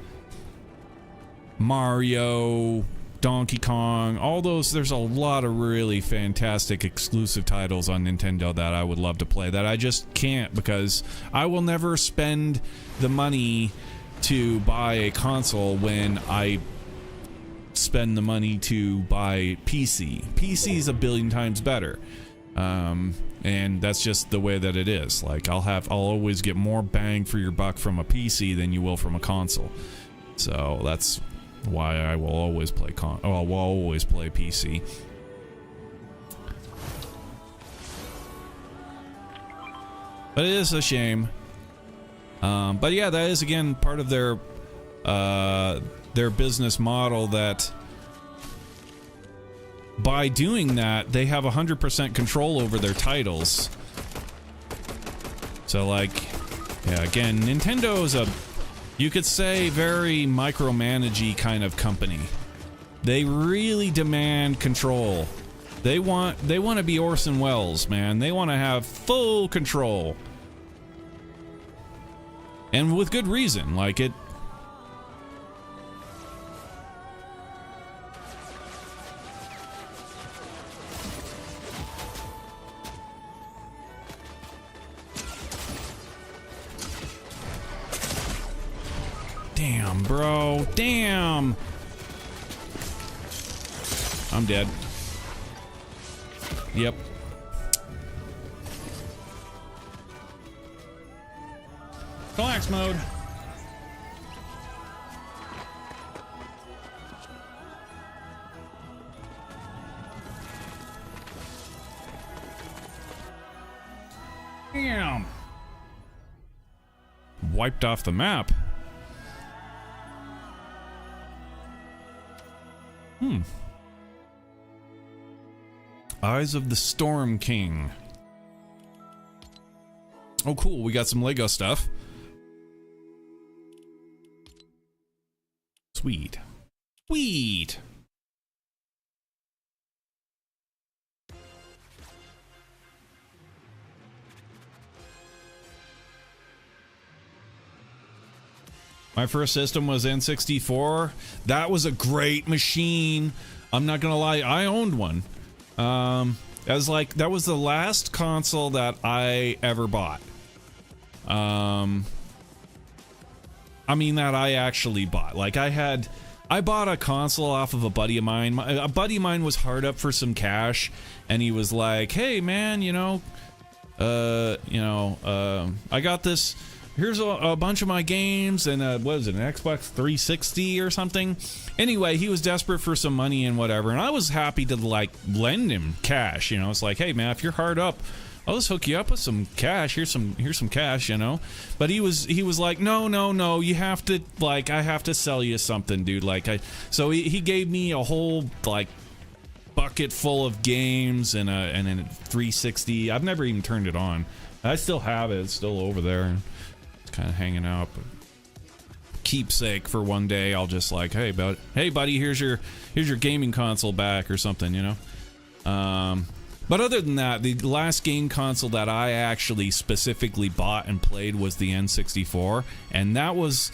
Speaker 1: Mario, Donkey Kong, all those. There's a lot of really fantastic exclusive titles on Nintendo that I would love to play that I just can't, because I will never spend the money to buy a console when I spend the money to buy PC. PC is a billion times better. And that's just the way that it is. Like, I'll always get more bang for your buck from a PC than you will from a console. So that's why I will always play will always play PC. But it is a shame. But yeah, that is again part of their business model, that by doing that, they have 100% control over their titles. So, like, yeah, again, Nintendo is you could say, very micromanagey kind of company. They really demand control. They want to be Orson Welles, man. They want to have full control. And with good reason. Like, it... Damn, bro. Damn. I'm dead. Yep. Relax mode. Damn. Wiped off the map. Eyes of the Storm King. Oh, cool. We got some Lego stuff. Sweet. Sweet. My first system was N64. That was a great machine. I'm not gonna lie, I owned one. That was the last console that I ever bought. I mean, that I actually bought. Like, I bought a console off of a buddy of mine. A buddy of mine was hard up for some cash, and he was like, "Hey, man, I got this. Here's a bunch of my games, and what is it, an Xbox 360 or something?" Anyway, he was desperate for some money and whatever, and I was happy to, like, lend him cash. It's like, "Hey, man, if you're hard up, I'll just hook you up with some cash. Here's some cash, But he was like, no, you have to, like, I have to sell you something, dude. So he gave me a whole, like, bucket full of games and a 360. I've never even turned it on. I still have it. It's still over there. Kind of hanging out, but keepsake for one day. I'll just like, hey buddy, here's your gaming console back or something, But other than that, the last game console that I actually specifically bought and played was the N64, and the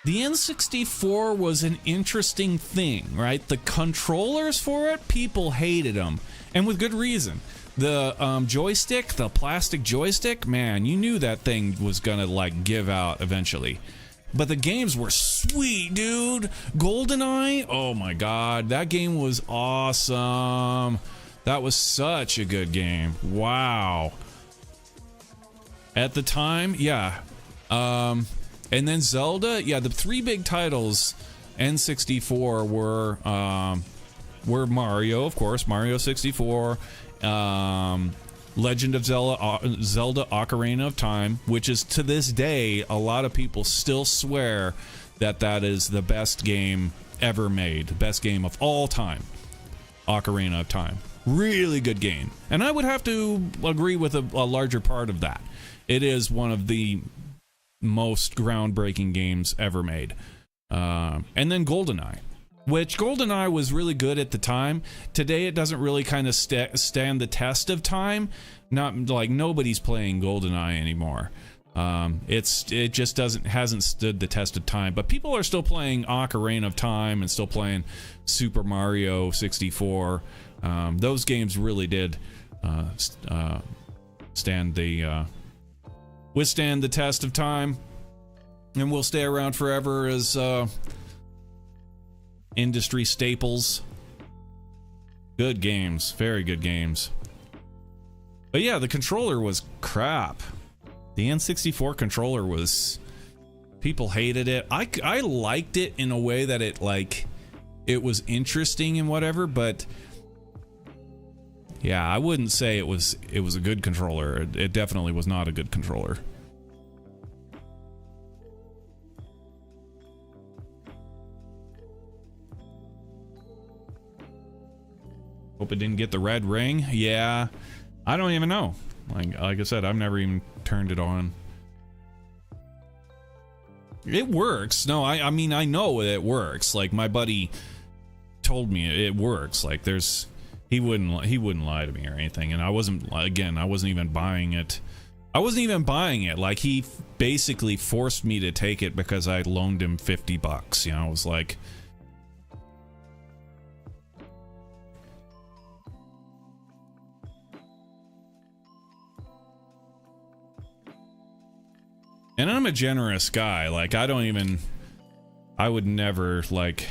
Speaker 1: N64 was an interesting thing, right? The controllers for it, people hated them, and with good reason. The joystick, the plastic joystick, man, you knew that thing was gonna, like, give out eventually. But the games were sweet, dude. GoldenEye, oh my god, that game was awesome. That was such a good game. Wow. At the time, yeah. And then Zelda, yeah, the three big titles N64 were Mario, of course, Mario 64, Legend of Zelda Ocarina of Time, which is, to this day, a lot of people still swear that is the best game ever made, the best game of all time. Ocarina of Time, really good game, and I would have to agree with a larger part of that. It is one of the most groundbreaking games ever made. And then GoldenEye, which GoldenEye was really good at the time. Today it doesn't really kind of stand the test of time. Not like nobody's playing GoldenEye anymore. It just hasn't stood the test of time. But people are still playing Ocarina of Time and still playing Super Mario 64. Those games really did withstand the test of time, and will stay around forever as industry staples. Good games, very good games. But yeah, the controller was crap. The N64 controller was... People hated it. I liked it in a way that it was interesting and whatever, but... Yeah, I wouldn't say it was a good controller. It definitely was not a good controller. Hope it didn't get the red ring. Yeah, I don't even know. Like I said, I've never even turned it on. It works. No, I mean, I know it works. Like, my buddy told me it works. Like, he wouldn't lie to me or anything. And I wasn't even buying it. Like, he basically forced me to take it because I loaned him $50. You know, I was like... And I'm a generous guy. Like, I would never, like,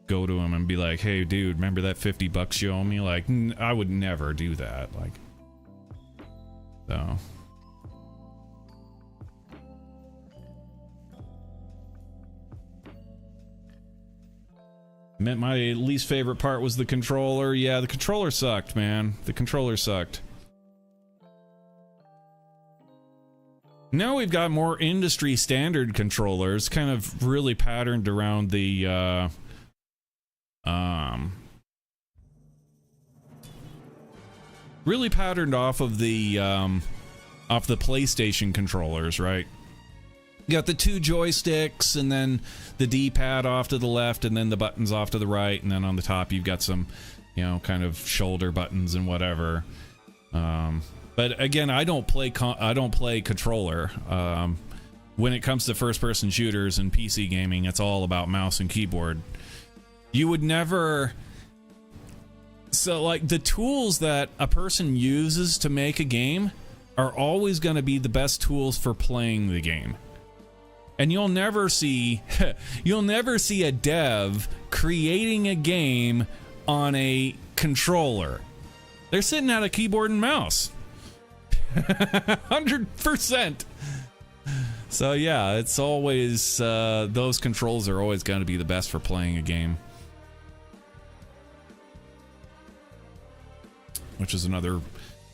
Speaker 1: go to him and be like, hey, dude, remember that $50 you owe me? Like, I would never do that. Like, so. My least favorite part was the controller. Yeah, the controller sucked, man. The controller sucked. Now we've got more industry standard controllers, kind of really patterned around the really patterned off of the PlayStation controllers, right? You got the two joysticks, and then the D-pad off to the left, and then the buttons off to the right, and then on the top you've got some, you know, kind of shoulder buttons and whatever. But again, I don't play controller. When it comes to first-person shooters and PC gaming, it's all about mouse and keyboard. You would never... So, like, the tools that a person uses to make a game are always going to be the best tools for playing the game. And you'll never see a dev creating a game on a controller. They're sitting at a keyboard and mouse. 100%. So yeah, it's always those controls are always going to be the best for playing a game, which is another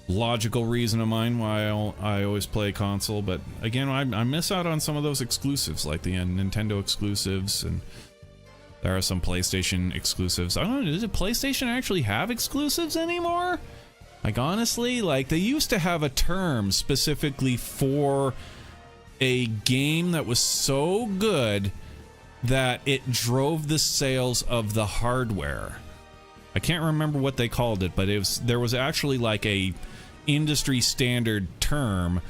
Speaker 1: logical reason of mine why I always play console. But again, I miss out on some of those exclusives, like the Nintendo exclusives, and there are some PlayStation exclusives. I don't know, does PlayStation actually have exclusives anymore? Like, honestly, like, they used to have a term specifically for a game that was so good that it drove the sales of the hardware. I can't remember what they called it, but there was actually like a industry standard term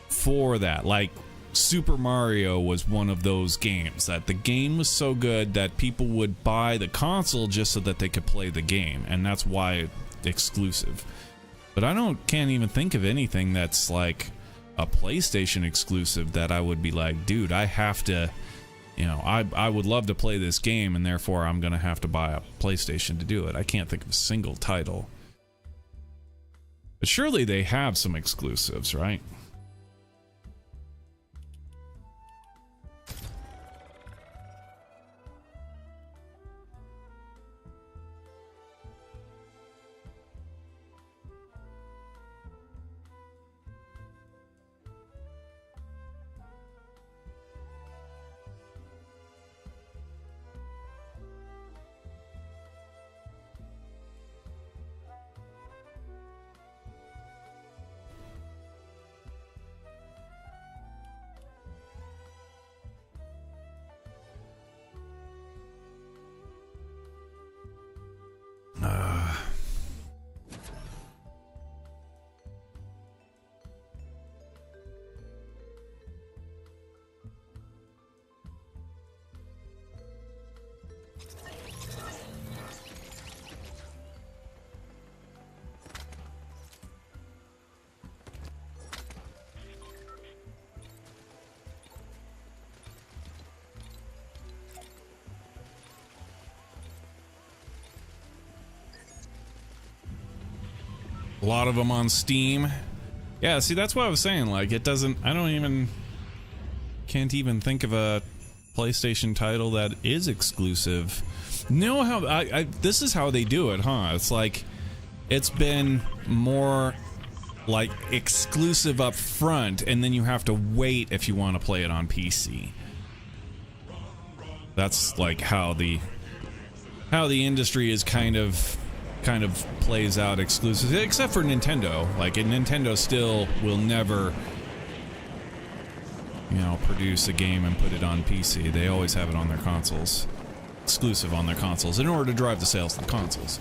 Speaker 1: for that. Like, Super Mario was one of those games that the game was so good that people would buy the console just so that they could play the game, and that's why it's exclusive. But I can't even think of anything that's like a PlayStation exclusive that I would be like, dude, I have to, you know, I would love to play this game, and therefore I'm going to have to buy a PlayStation to do it. I can't think of a single title. But surely they have some exclusives, right? A lot of them on Steam. Yeah, see, that's what I was saying. Like, it doesn't. Can't even think of a PlayStation title that is exclusive. Know how this is how they do it, huh? It's like it's been more like exclusive up front, and then you have to wait if you want to play it on PC. That's like how the industry is kind of plays out exclusive, except for Nintendo. Like, Nintendo still will never, produce a game and put it on PC. They always have it on their consoles, exclusive on their consoles, in order to drive the sales of the consoles.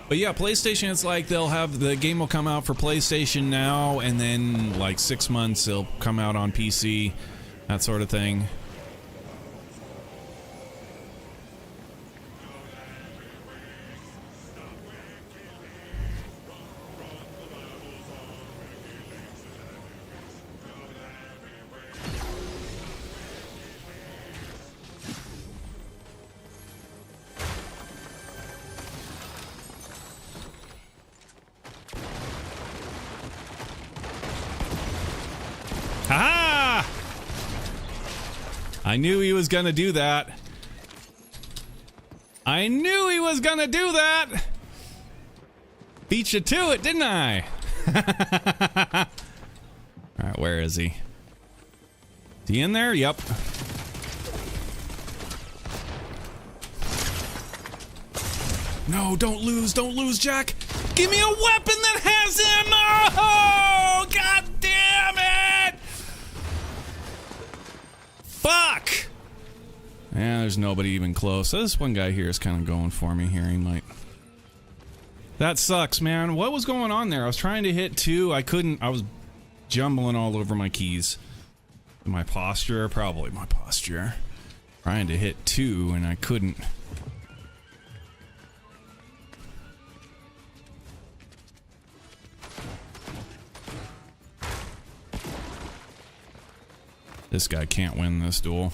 Speaker 1: But yeah, PlayStation, it's like they'll have the game will come out for PlayStation now, and then like 6 months it'll come out on PC, that sort of thing. Ha! I knew he was gonna do that. I knew he was gonna do that. Beat you to it, didn't I? Alright, where is he? Is he in there? Yep. No, don't lose, Jack. Give me a weapon that has him! Oh, god damn it! Fuck! Yeah, there's nobody even close. This one guy here is kind of going for me here. He might. That sucks, man. What was going on there? I was trying to hit 2. I couldn't. I was jumbling all over my keys. My posture? Probably my posture. Trying to hit 2 and I couldn't. This guy can't win this duel.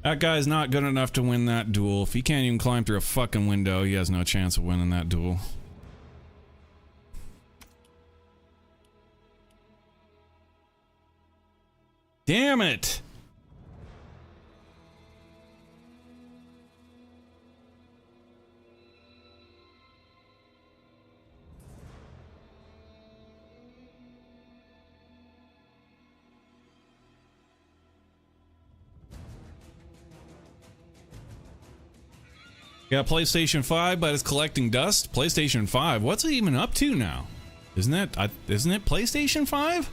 Speaker 1: That guy's not good enough to win that duel. If he can't even climb through a fucking window, he has no chance of winning that duel. Damn it! Got PlayStation 5, but it's collecting dust. PlayStation 5, what's it even up to now? Isn't it PlayStation 5?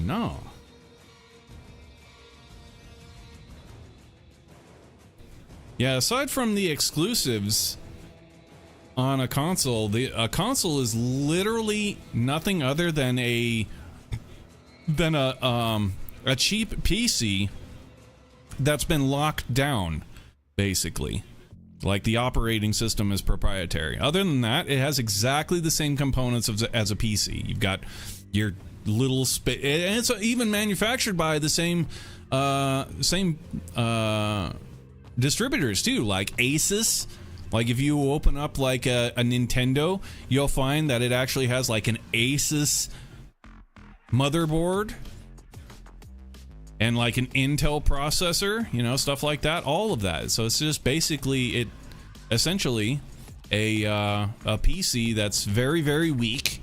Speaker 1: No. Yeah, aside from the exclusives on a console, a console is literally nothing other than a cheap PC that's been locked down. Basically, like the operating system is proprietary. Other than that, it has exactly the same components as a PC. You've got your little and it's even manufactured by the same distributors too, like Asus. Like if you open up like a Nintendo, you'll find that it actually has like an Asus motherboard and like an Intel processor, stuff like that, all of that. So it's just basically essentially a PC that's very, very weak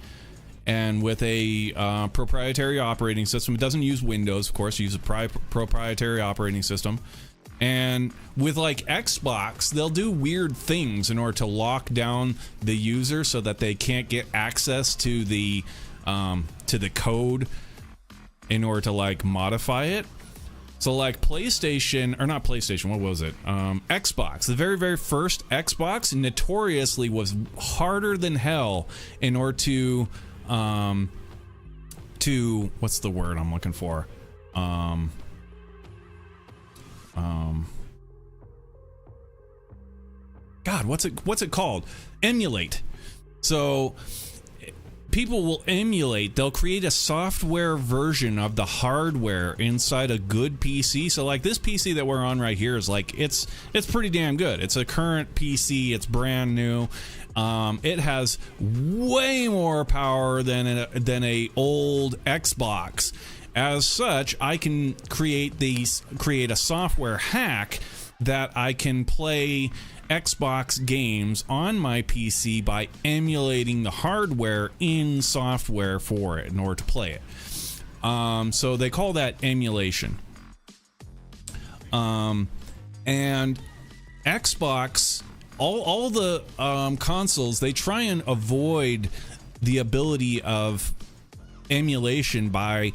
Speaker 1: and with a proprietary operating system. It doesn't use Windows, of course. It uses a proprietary operating system. And with like Xbox, they'll do weird things in order to lock down the user so that they can't get access to the code in order to like modify it. So like PlayStation, or not PlayStation, what was it? Xbox, the very, very first Xbox notoriously was harder than hell in order to what's the word I'm looking for? God, what's it called? Emulate. So people will emulate, they'll create a software version of the hardware inside a good PC. So like this PC that we're on right here is like, it's pretty damn good. It's a current PC, it's brand new. It has way more power than a old Xbox. As such, I can create a software hack that I can play Xbox games on my PC by emulating the hardware in software for it in order to play it. So they call that emulation. And Xbox, all the consoles, they try and avoid the ability of emulation by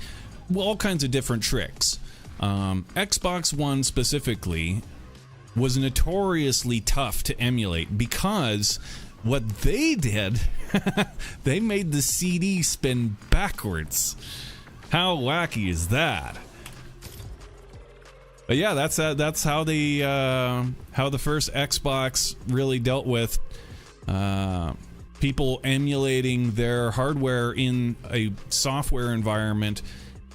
Speaker 1: all kinds of different tricks. Xbox One specifically was notoriously tough to emulate because what they did, they made the CD spin backwards. How wacky is that? But yeah, that's how the first Xbox really dealt with people emulating their hardware in a software environment,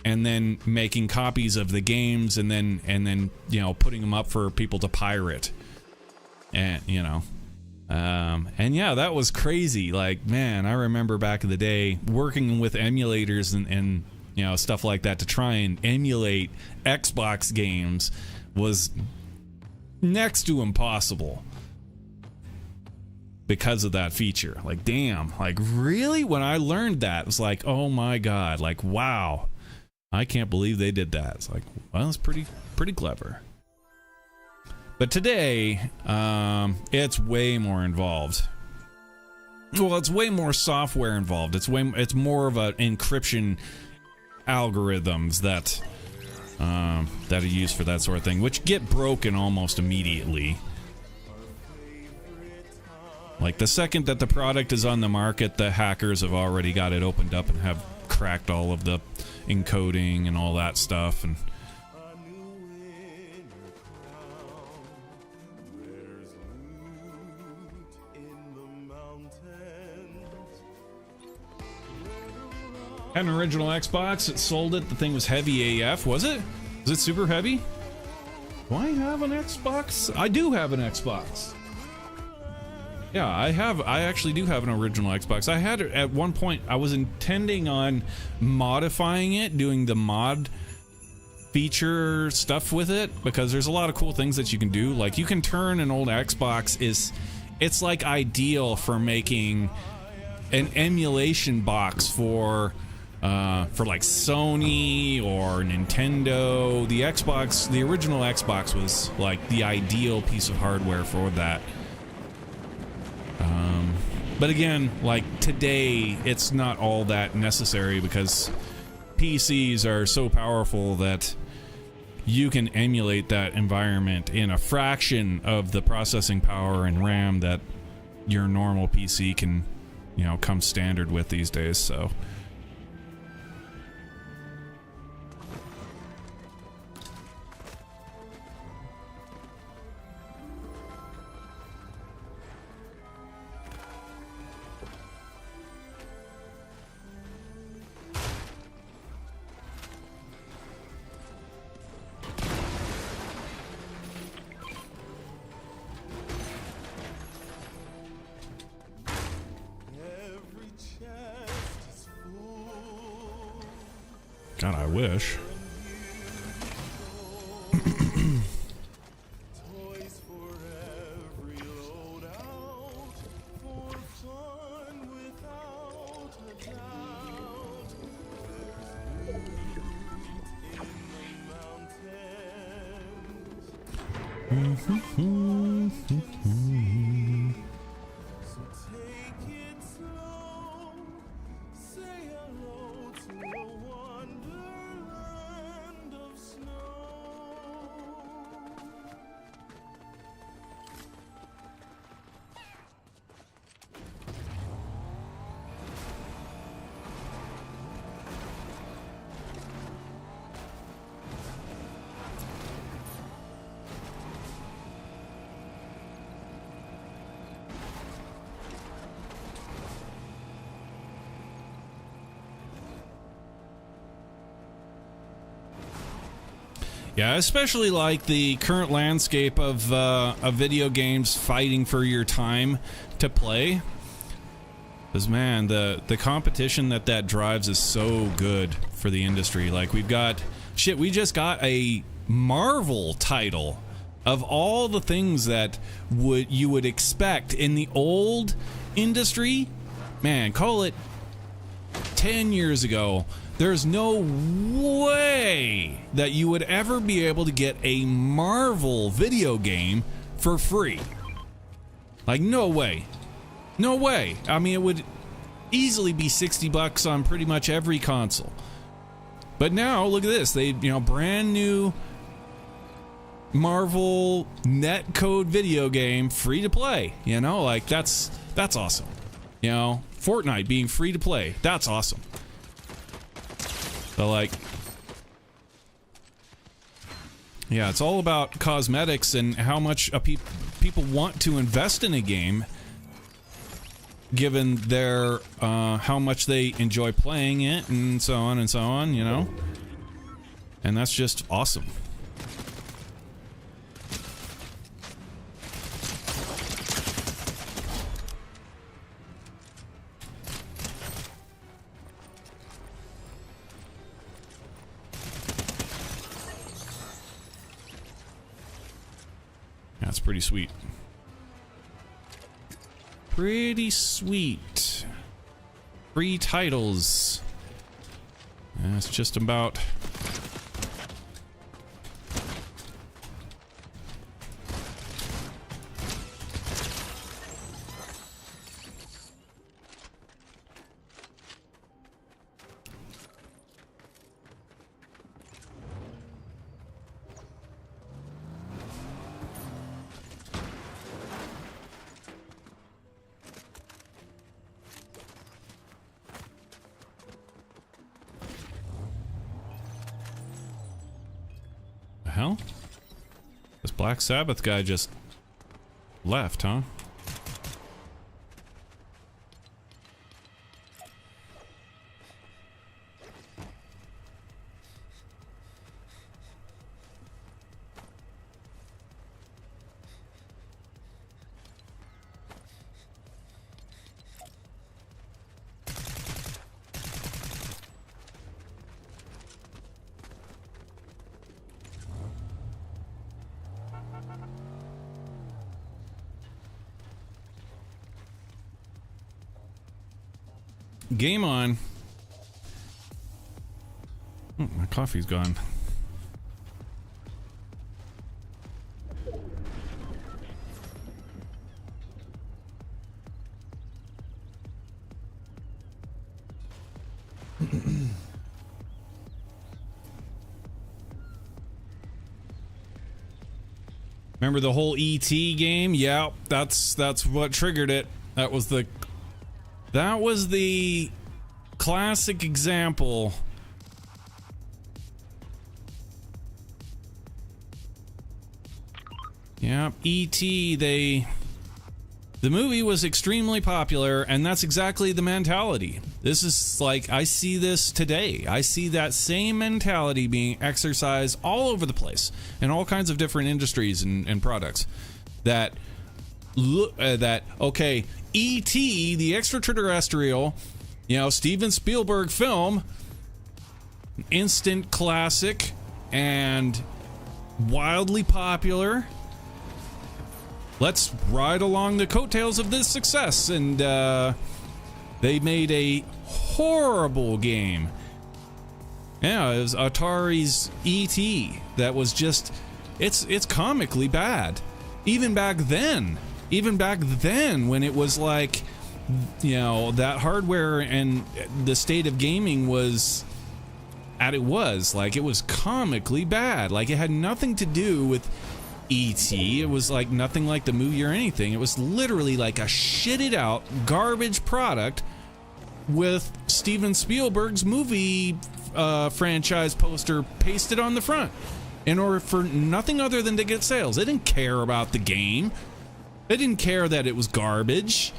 Speaker 1: and then making copies of the games, and then putting them up for people to pirate, and and yeah, that was crazy. Like, man, I remember back in the day working with emulators and stuff like that to try and emulate Xbox games was next to impossible because of that feature. Like, damn, like really? When I learned that, it was like, oh my god, like wow. I can't believe they did that. It's like, well, it's pretty clever. But today, it's way more involved. Well, it's way more software involved. It's more of an encryption algorithms that are used for that sort of thing, which get broken almost immediately. Like the second that the product is on the market, the hackers have already got it opened up and have cracked all of the encoding and all that stuff. And had an original Xbox, it sold it, the thing was heavy AF. Was it super heavy? Do I have an Xbox? I do have an Xbox. Yeah, I actually do have an original Xbox. I had it at one point. I was intending on modifying it, doing the mod feature stuff with it, because there's a lot of cool things that you can do. Like, you can turn an old Xbox, it's like ideal for making an emulation box for like Sony or Nintendo. The Xbox, the original Xbox was like the ideal piece of hardware for that. But again, like today, it's not all that necessary because PCs are so powerful that you can emulate that environment in a fraction of the processing power and RAM that your normal PC can, come standard with these days. So God, I wish. Yeah, especially like the current landscape of video games fighting for your time to play. Because, man, the competition that drives is so good for the industry. Like, we've got... Shit, we just got a Marvel title of all the things that you would expect in the old industry. Man, call it 10 years ago. There's no way that you would ever be able to get a Marvel video game for free. Like, no way. No way. I mean, it would easily be $60 on pretty much every console. But now, look at this. They, brand new Marvel netcode video game, free to play. Like, that's awesome. Fortnite being free to play. That's awesome. So, like, yeah, it's all about cosmetics and how much people want to invest in a game, given their how much they enjoy playing it, and so on and so on. And that's just awesome. That's pretty sweet. Pretty sweet. Free titles. That's just about... hell? This Black Sabbath guy just left, huh? Game on. Oh, my coffee's gone. Remember the whole E.T. game? Yeah, that's what triggered it. That was the classic example. Yeah, E.T. The movie was extremely popular, and that's exactly the mentality. This is like, I see this today. I see that same mentality being exercised all over the place in all kinds of different industries and products. That okay, E.T., the extraterrestrial, Steven Spielberg film, instant classic and wildly popular. Let's ride along the coattails of this success. And they made a horrible game. Yeah, it was Atari's E.T. that was just, it's comically bad. Even back then when it was like, that hardware and the state of gaming was it was comically bad. Like, it had nothing to do with E.T. It was like nothing like the movie or anything. It was literally like a shitted out garbage product with Steven Spielberg's movie franchise poster pasted on the front in order for nothing other than to get sales. They didn't care about the game. They didn't care that it was garbage.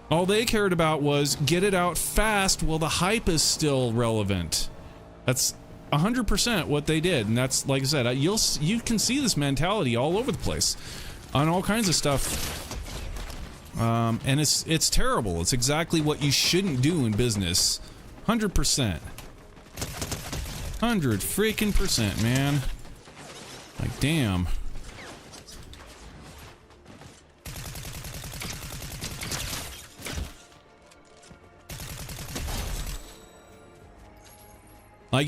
Speaker 1: All they cared about was get it out fast while the hype is still relevant. That's 100% what they did, and that's, like I said, you can see this mentality all over the place on all kinds of stuff. And it's terrible. It's exactly what you shouldn't do in business. 100%. 100 freaking percent, man. Like, damn. Like,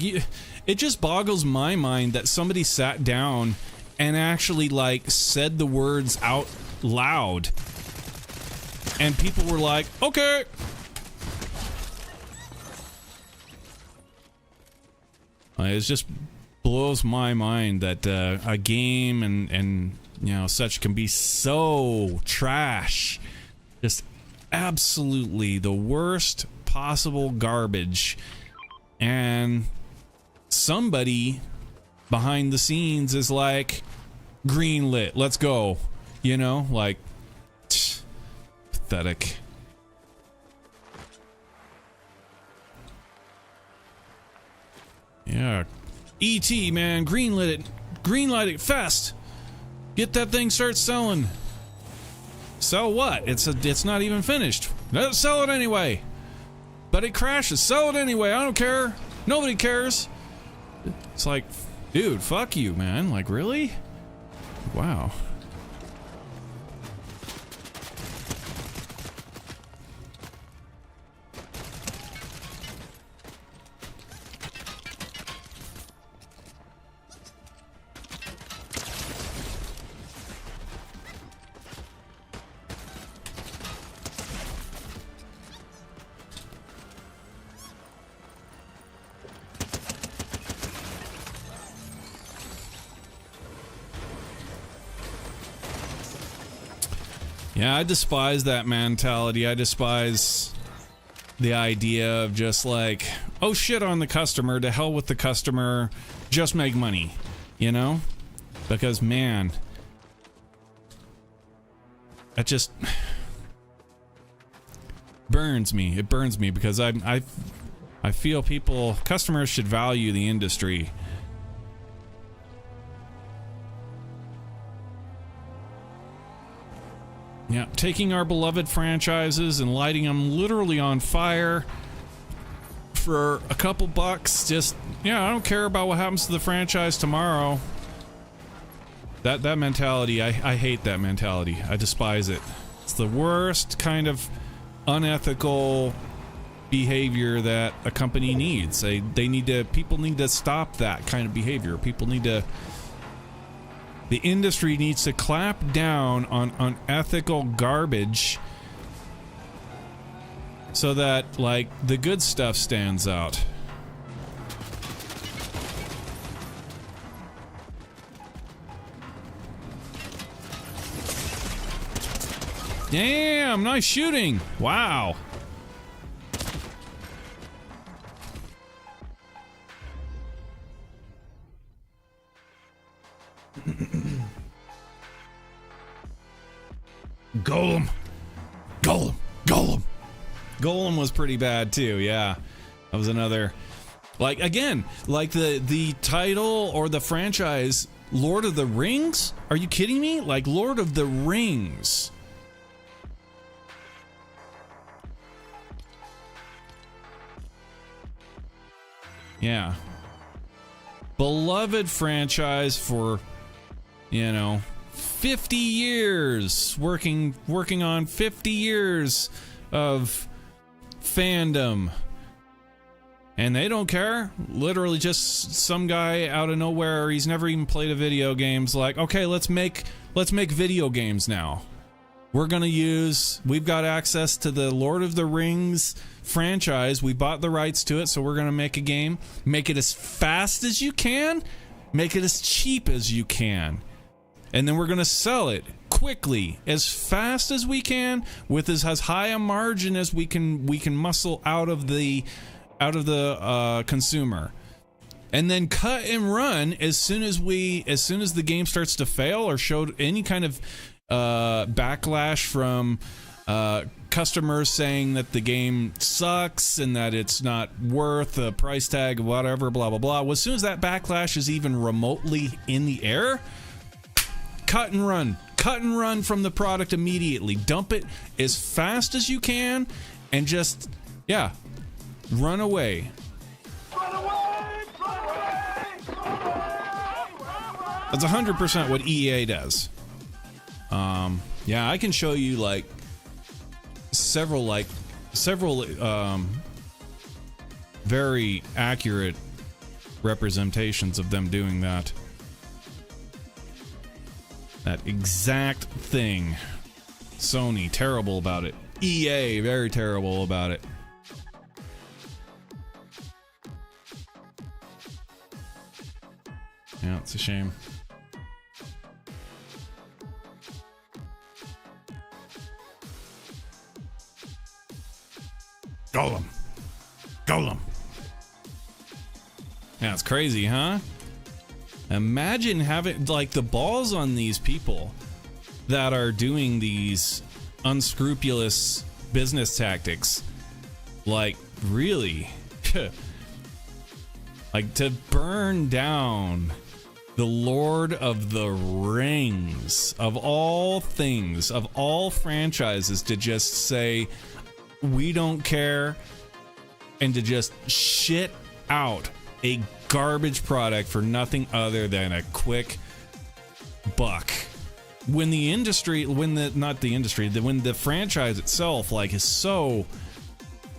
Speaker 1: it just boggles my mind that somebody sat down and actually, like, said the words out loud. And people were like, okay. It just blows my mind that a game and you know, such can be so trash. Just absolutely the worst possible garbage. And somebody behind the scenes is like, greenlit, let's go. You know, like, pathetic. Yeah. E.T., man, greenlit it. Greenlight it fast. Get that thing, start selling. Sell what? It's not even finished. Let's sell it anyway. But it crashes. Sell it anyway. I don't care. Nobody cares. It's like, dude, fuck you, man. Like, really? Wow. Yeah, I despise that mentality. I despise the idea of just like, oh shit on the customer, to hell with the customer, just make money, you know? Because, man, that just burns me. It burns me because I feel customers should value the industry. Yeah, taking our beloved franchises and lighting them literally on fire for a couple bucks. Just, yeah, I don't care about what happens to the franchise tomorrow. That mentality, I hate that mentality. I despise it. It's the worst kind of unethical behavior that a company needs. People need to stop that kind of behavior. The industry needs to clamp down on unethical garbage so that, like, the good stuff stands out. Damn, nice shooting. Wow. Golem was pretty bad too. Yeah, that was another, like, again, like the title or the franchise Lord of the Rings. Are you kidding me? Like, Lord of the Rings. Yeah, beloved franchise for, you know, 50 years, working on 50 years of fandom, and they don't care. Literally just some guy out of nowhere, he's never even played a video game's like, okay, let's make video games now. We've got access to the Lord of the Rings franchise. We bought the rights to it, so we're gonna make a game. Make it as fast as you can, make it as cheap as you can, and then we're gonna sell it quickly, as fast as we can, with as high a margin as we can muscle out of the consumer, and then cut and run as soon as the game starts to fail or showed any kind of backlash from customers saying that the game sucks and that it's not worth the price tag, whatever, blah, blah, blah. Well, as soon as that backlash is even remotely in the air, cut and run. Cut and run from the product immediately. Dump it as fast as you can and just, yeah, run away.
Speaker 2: Run away! Run away! Run away!
Speaker 1: That's 100% what EA does. Yeah, I can show you like several very accurate representations of them doing that. That exact thing. Sony, terrible about it. EA, very terrible about it. Yeah, it's a shame. Golem. Golem. Yeah, it's crazy, huh? Imagine having, like, the balls on these people that are doing these unscrupulous business tactics. Like, really? Like, to burn down the Lord of the Rings, of all things, of all franchises, to just say, we don't care, and to just shit out a garbage product for nothing other than a quick buck. When the industry, when the franchise itself, like, is so,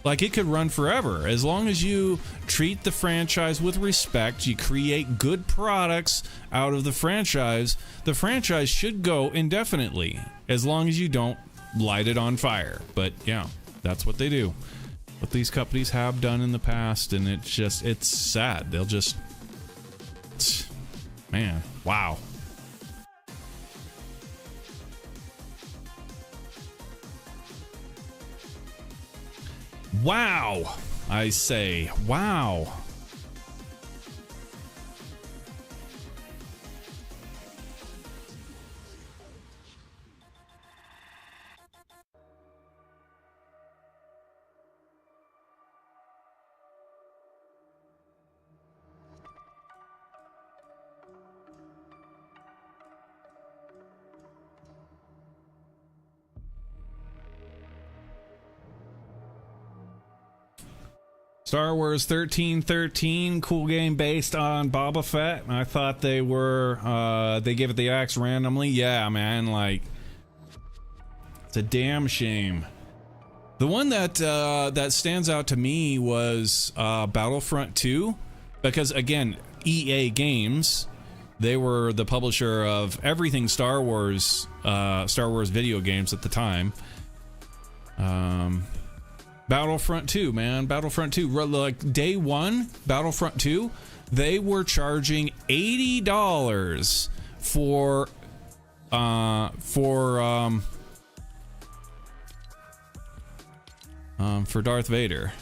Speaker 1: like, it could run forever. As long as you treat the franchise with respect, you create good products out of the franchise should go indefinitely, as long as you don't light it on fire. But yeah, that's what they do. What these companies have done in the past, and it's sad. They'll just, man, wow. Wow, I say, wow. Star Wars 1313, cool game based on Boba Fett. I thought they were, they gave it the axe randomly. Yeah, man, like, it's a damn shame. The one that that stands out to me was Battlefront 2, because again, EA Games, they were the publisher of everything Star Wars video games at the time. Battlefront 2, man. Battlefront 2. Like, day one, Battlefront 2, they were charging $80 for Darth Vader.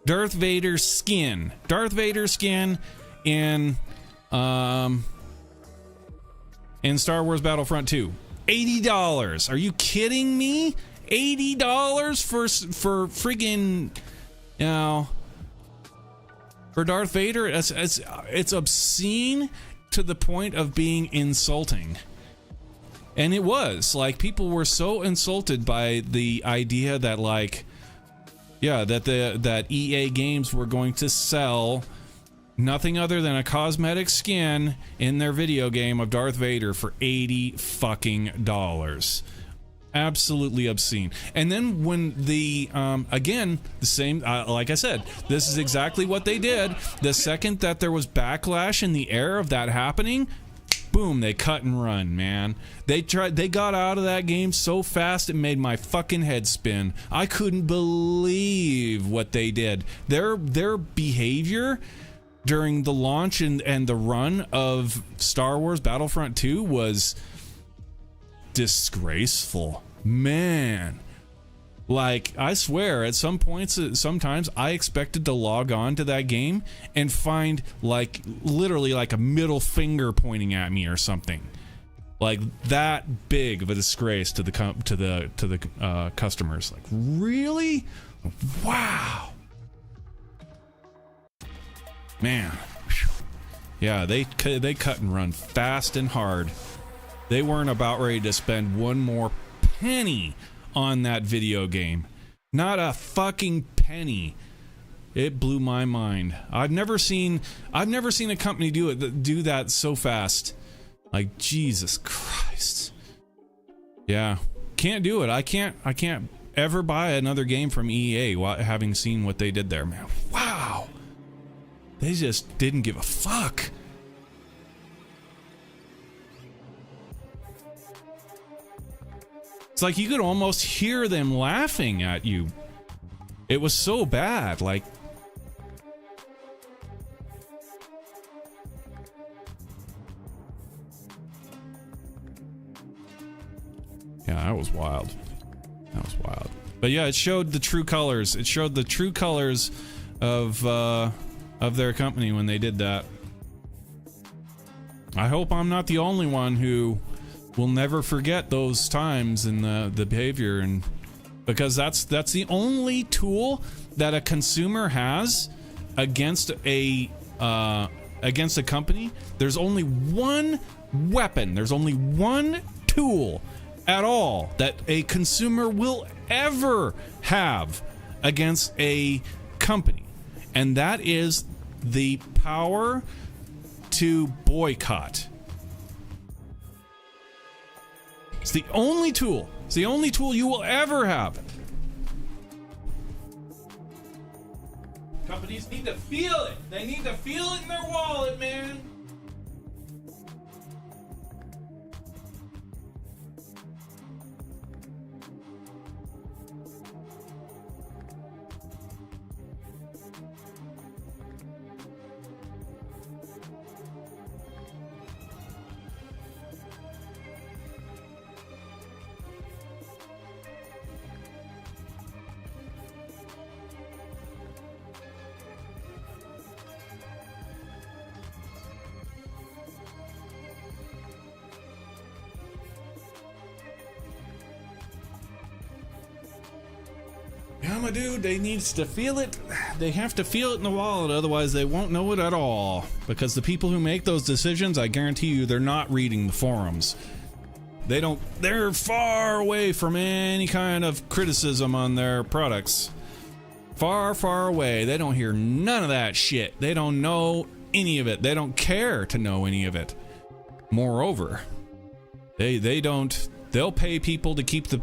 Speaker 1: Darth Vader's skin. Darth Vader's skin in Star Wars Battlefront 2. $80. Are you kidding me? $80 for friggin', you know, for Darth Vader? It's obscene to the point of being insulting. And it was, like, people were so insulted by the idea that, like, yeah, that EA Games were going to sell nothing other than a cosmetic skin in their video game of Darth Vader for $80 fucking dollars. Absolutely obscene. And then when the again, the same, like I said, this is exactly what they did. The second that there was backlash in the air of that happening, boom, they cut and run, man. They got out of that game so fast it made my fucking head spin. I couldn't believe what they did. Their behavior during the launch and the run of Star Wars Battlefront 2 was disgraceful, man. Like, I swear, at some points, sometimes I expected to log on to that game and find, like, literally like a middle finger pointing at me or something. Like that big of a disgrace to the customers. Like, really? Wow. Man. Yeah, they cut and run fast and hard. They weren't about ready to spend one more penny on that video game. Not a fucking penny. It blew my mind. I've never seen a company do that so fast. Like, Jesus Christ. Yeah. Can't do it. I can't ever buy another game from EA while having seen what they did there, man. Wow. They just didn't give a fuck. It's like you could almost hear them laughing at you. It was so bad. Like, yeah, that was wild. That was wild. But yeah, it showed the true colors. It showed the true colors of their company when they did that. I hope I'm not the only one who will never forget those times and the behavior, and because that's the only tool that a consumer has against a company. There's only one weapon. There's only one tool at all that a consumer will ever have against a company, and that is the power to boycott. It's the only tool. It's the only tool you will ever have. Companies need to feel it. They need to feel it in their wallet, man. Yeah, my dude, they needs to feel it. They have to feel it in the wallet, otherwise they won't know it at all. Because the people who make those decisions, I guarantee you, they're not reading the forums. They're far away from any kind of criticism on their products. Far, far away. They don't hear none of that shit. They don't know any of it. They don't care to know any of it. Moreover, they'll pay people to keep the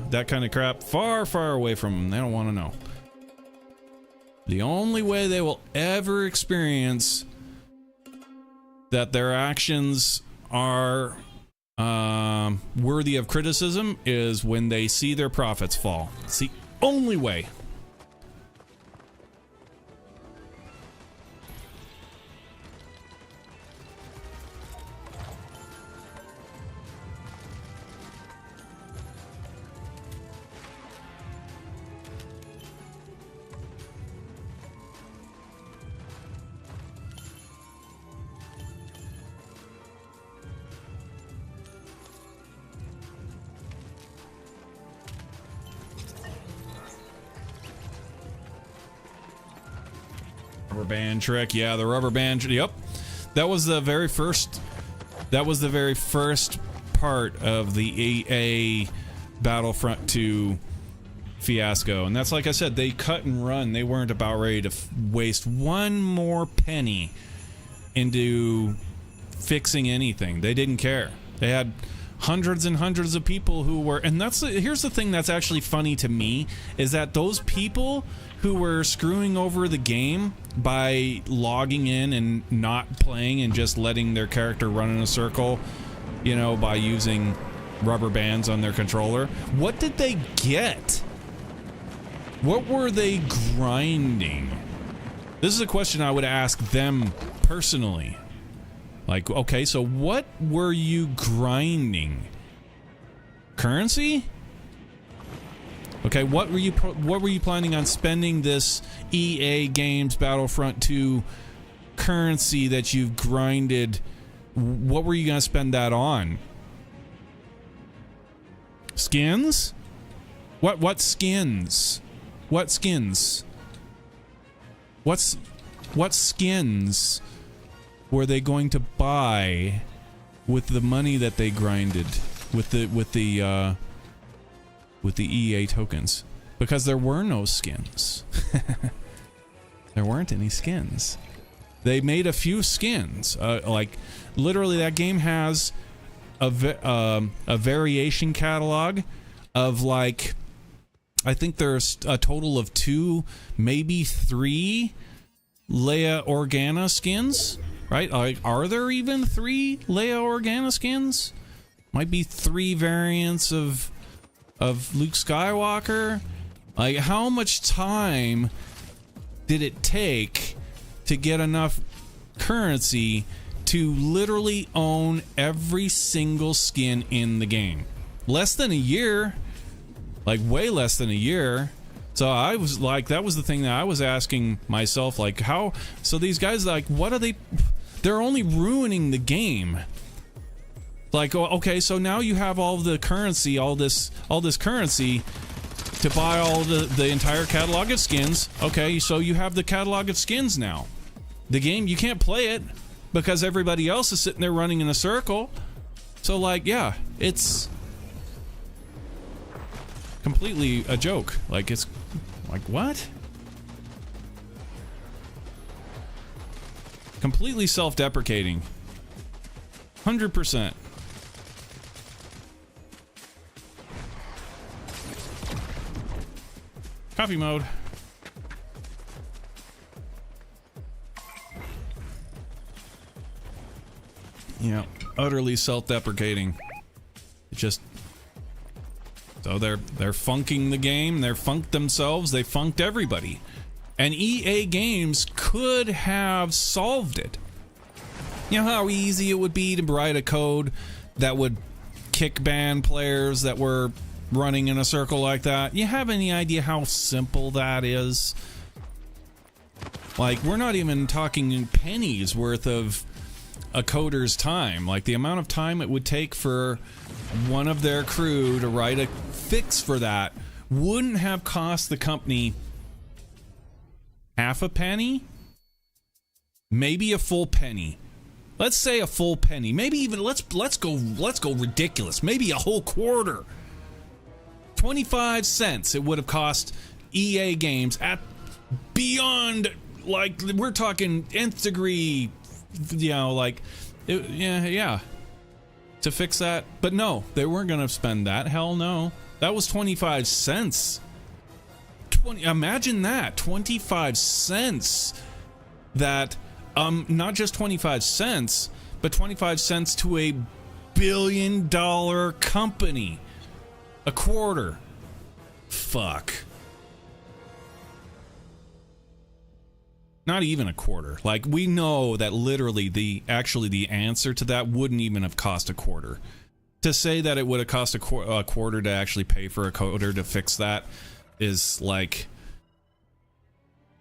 Speaker 1: that kind of crap far, far away from them. They don't want to know. The only way they will ever experience that their actions are worthy of criticism is when they see their profits fall. It's the only way. Rubber band trick, yeah, the rubber band. Yep, that was the very first. That was the very first part of the EA Battlefront 2 fiasco, and that's like I said. They cut and run. They weren't about ready to waste one more penny into fixing anything. They didn't care. They had hundreds and hundreds of people who were, and here's the thing that's actually funny to me, is that those people who were screwing over the game by logging in and not playing and just letting their character run in a circle, you know, by using rubber bands on their controller, what did they get? What were they grinding? This is a question I would ask them personally. Like, okay, so what were you grinding? Currency? Okay, what were you planning on spending this EA Games Battlefront 2 currency that you've grinded What were you gonna spend that on? Skins? What skins? What skins? What skins were they going to buy with the money that they grinded with the EA tokens? Because there were no skins. There weren't any skins. They made a few skins. Like literally, that game has a variation catalog of like, I think there's a total of 2, maybe 3 Leia Organa skins, right? Like, are there even 3 Leia Organa skins? Might be 3 variants of Luke Skywalker. Like, how much time did it take to get enough currency to literally own every single skin in the game? Less than a year. Like, way less than a year. So I was like, that was the thing that I was asking myself, like, how? So these guys, like, what are they? They're only ruining the game. Like, okay, so now you have all the currency, all this currency to buy all the entire catalog of skins. Okay, so you have the catalog of skins now. The game, you can't play it because everybody else is sitting there running in a circle. So, like, yeah, it's completely a joke. Like, it's like, what? Completely self-deprecating. 100%. Coffee mode. Yeah, utterly self-deprecating. It just, so they're funking the game. They're funked themselves. They funked everybody. And EA Games could have solved it. You know how easy it would be to write a code that would kick ban players that were running in a circle like that? You have any idea how simple that is? Like, we're not even talking pennies worth of a coder's time. Like, the amount of time it would take for one of their crew to write a fix for that wouldn't have cost the company half a penny, maybe a full penny. Let's say a full penny. Maybe even let's go ridiculous. Maybe a whole quarter. 25 cents it would have cost EA Games at beyond, like, we're talking nth degree, you know, like, yeah, to fix that. But no, they weren't gonna spend that. Hell no. That was 25 cents. Imagine that, 25 cents. That, not just 25 cents, but 25 cents to a billion-dollar company. A quarter. Fuck. Not even a quarter. Like, we know that literally the answer to that wouldn't even have cost a quarter. To say that it would have cost a quarter to actually pay for a coder to fix that is like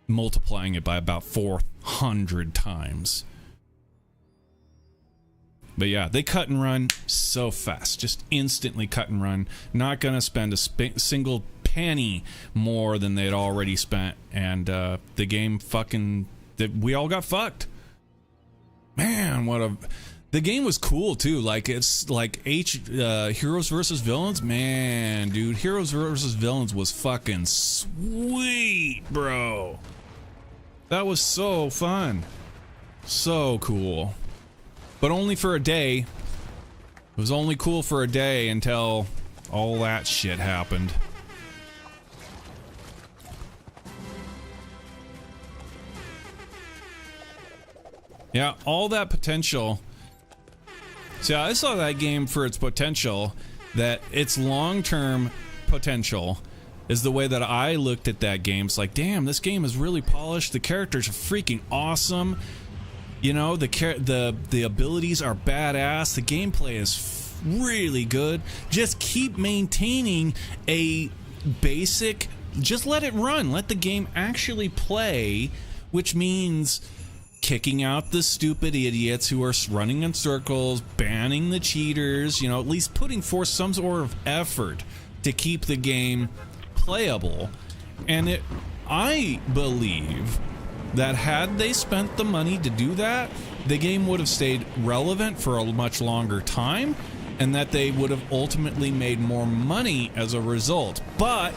Speaker 1: multiplying it by about 400 times. But yeah, they cut and run so fast. Just instantly cut and run. Not gonna spend a single penny more than they'd already spent. And the game fucking... we all got fucked. Man, what a... The game was cool too. Like, it's like Heroes versus Villains. Man, dude, Heroes versus Villains was fucking sweet, bro. That was so fun. So cool. But only for a day. It was only cool for a day until all that shit happened. Yeah, all that potential. See, I saw that game for its potential, that its long-term potential is the way that I looked at that game. It's like, damn, this game is really polished. The characters are freaking awesome. You know, the abilities are badass. The gameplay is really good. Just keep maintaining a basic... Just let it run. Let the game actually play, which means kicking out the stupid idiots who are running in circles, banning the cheaters, you know, at least putting forth some sort of effort to keep the game playable. And I believe that had they spent the money to do that, the game would have stayed relevant for a much longer time, and that they would have ultimately made more money as a result. But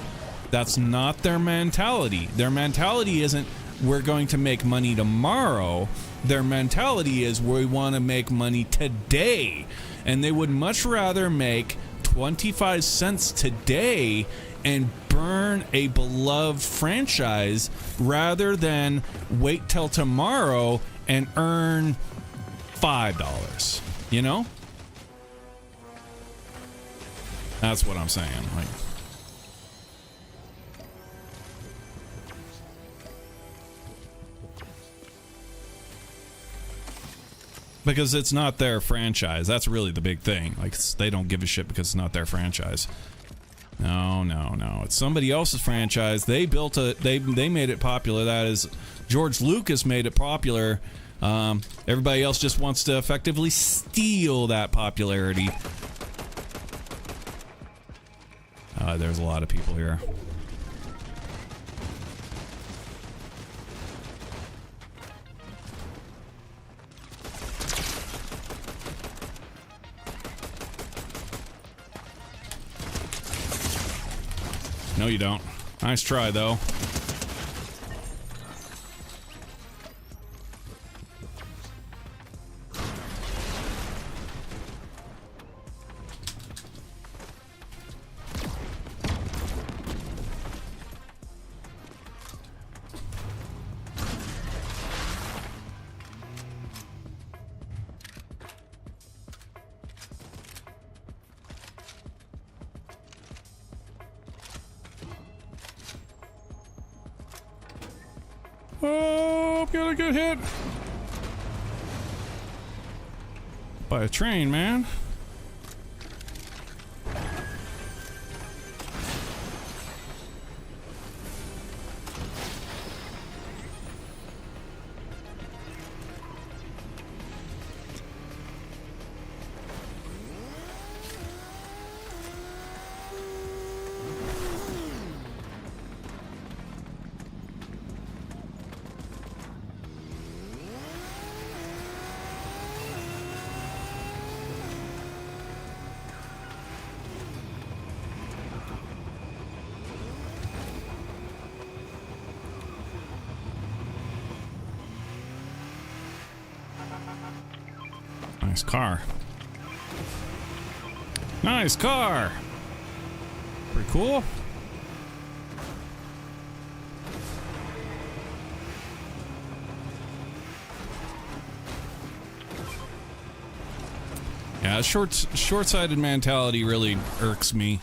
Speaker 1: that's not their mentality. Their mentality isn't, we're going to make money tomorrow. Their mentality is, we want to make money today. And they would much rather make 25 cents today and burn a beloved franchise rather than wait till tomorrow and earn $5, you know? That's what I'm saying. Like, because it's not their franchise. That's really the big thing. Like, they don't give a shit because it's not their franchise. No. It's somebody else's franchise. They built they made it popular. That is, George Lucas made it popular. Everybody else just wants to effectively steal that popularity. There's a lot of people here. No, you don't. Nice try, though. Oh, I'm gonna get hit by a train, man. Nice car. Nice car. Pretty cool. Yeah, short-sighted mentality really irks me.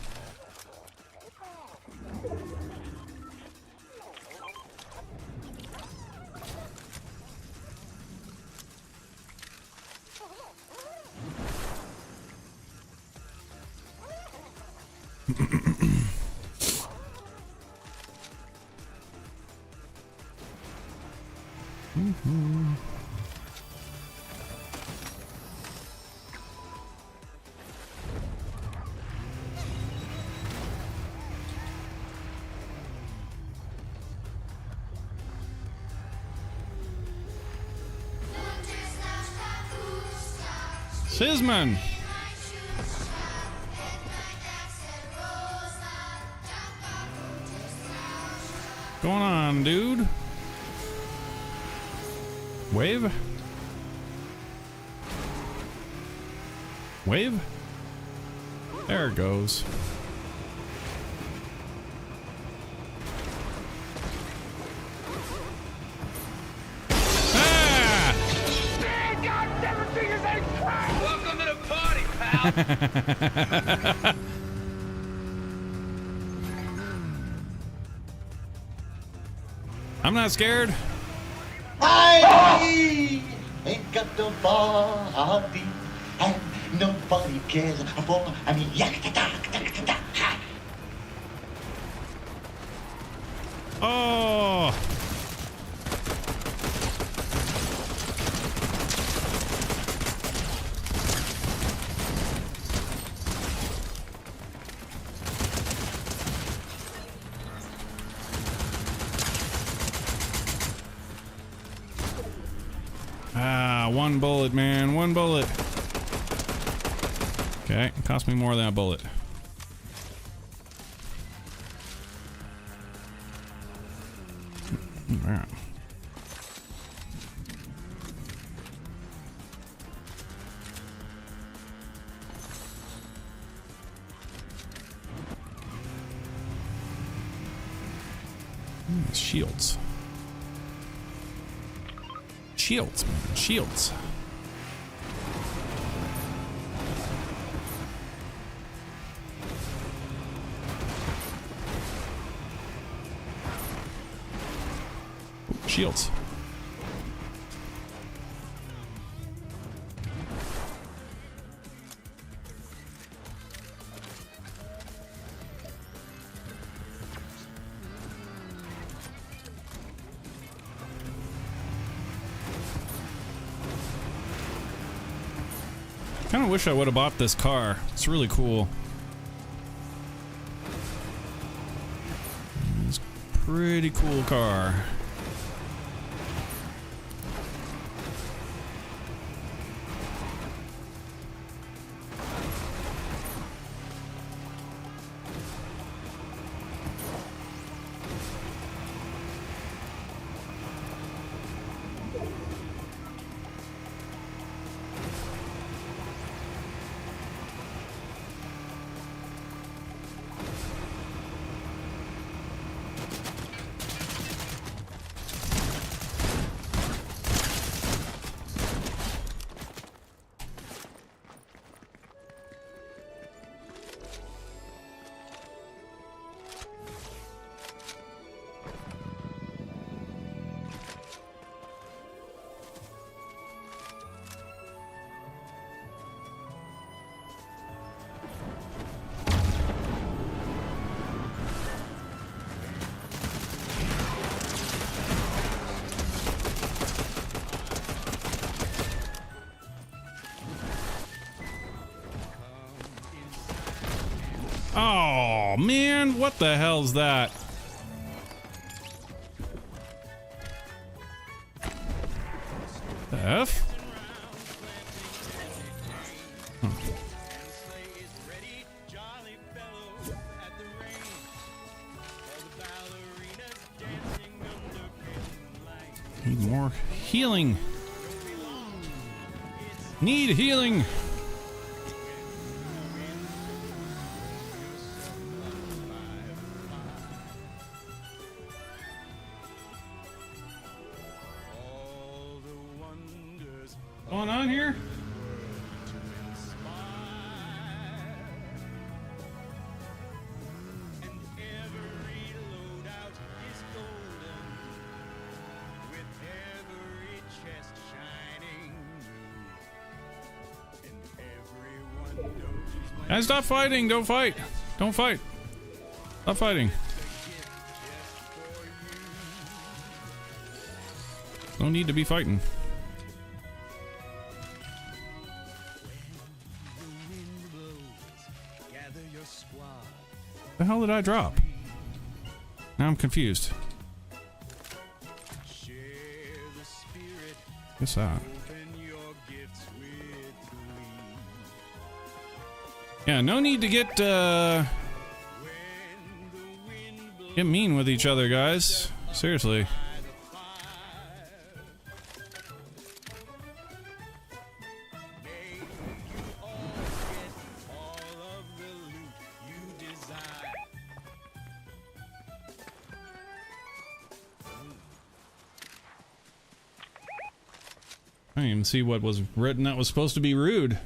Speaker 1: Sisman. Going on, dude? Wave? Wave? There it goes. Ah!
Speaker 2: Welcome to the party, pal.
Speaker 1: I'm not scared.
Speaker 3: I ain't got no body, and nobody cares for me.
Speaker 1: Oh. Ah, one bullet, man. One bullet. Okay, cost me more than a bullet. Alright. Shields. Shields, man. Shields. Shields. Kind of wish I would have bought this car. It's really cool. It's a pretty cool car. Oh, man, what the hell's that? The F? Huh. Need more healing. Need healing. Going on here? Guys, stop fighting! Don't fight! Don't fight! Stop fighting! No need to be fighting. The hell did I drop? Now I'm confused. What's that? Yeah, no need to get mean with each other, guys. Seriously. I didn't even see what was written that was supposed to be rude.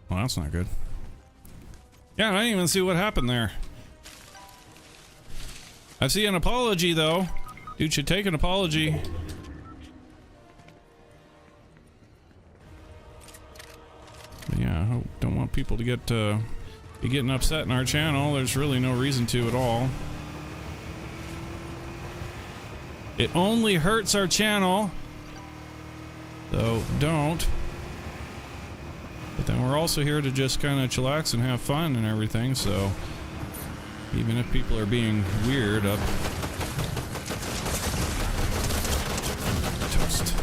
Speaker 1: Well, that's not good. Yeah, I didn't even see what happened there. I see an apology, though. Dude should take an apology. But yeah, I don't want want people to get be getting upset in our channel. There's really no reason to at all. It only hurts our channel, so don't. But then we're also here to just kind of chillax and have fun and everything, so even if people are being weird up. Toast.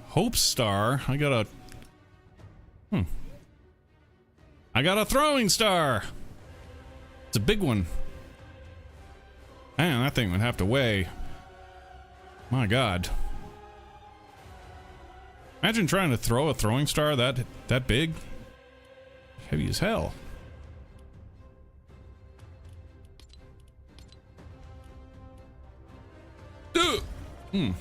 Speaker 1: Hope Star. I got a throwing star. It's a big one. Man, that thing would have to weigh. My God. Imagine trying to throw a throwing star that big. Heavy as hell. Hmm.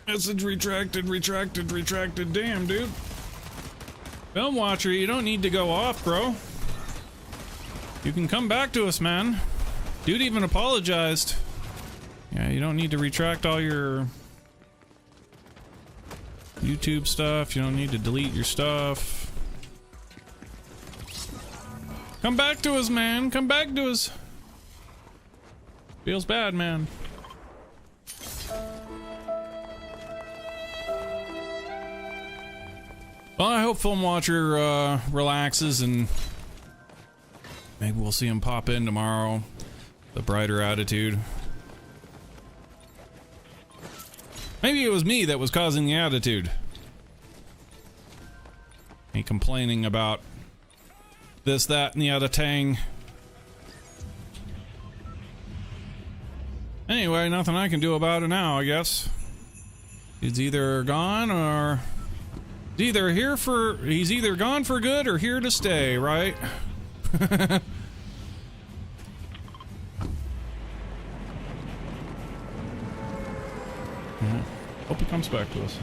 Speaker 1: Message retracted. Damn, dude. Film Watcher, you don't need to go off, bro. You can come back to us, man. Dude even apologized. Yeah, you don't need to retract all your YouTube stuff. You don't need to delete your stuff. Come back to us, man. Come back to us. Feels bad, man. Well, I hope Film Watcher relaxes and maybe we'll see him pop in tomorrow. The brighter attitude. Maybe it was me that was causing the attitude. Me complaining about this, that, and the other thing. Anyway, nothing I can do about it now, I guess. He's either gone or... He's either gone for good or here to stay, right? Hope he comes back to us.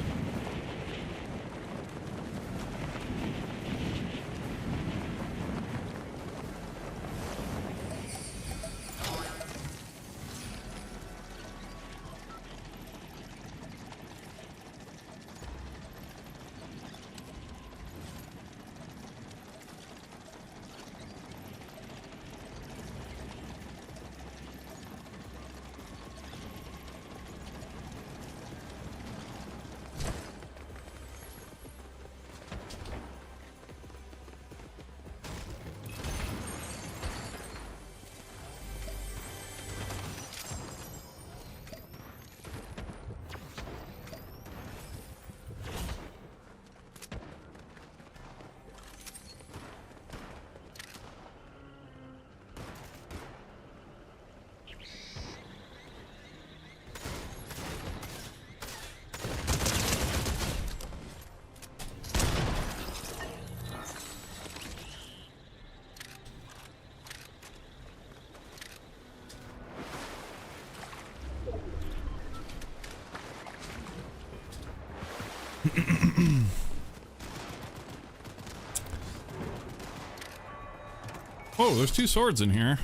Speaker 1: Oh, there's 2 swords in here.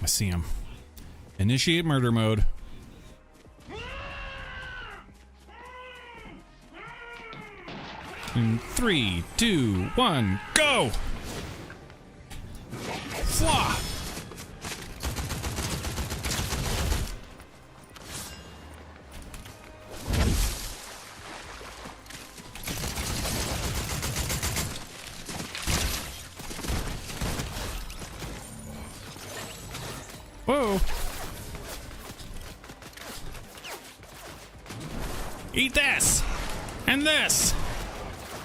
Speaker 1: I see him. Initiate murder mode. In 3, 2, 1, go! Flah! Whoa! Eat this! And this!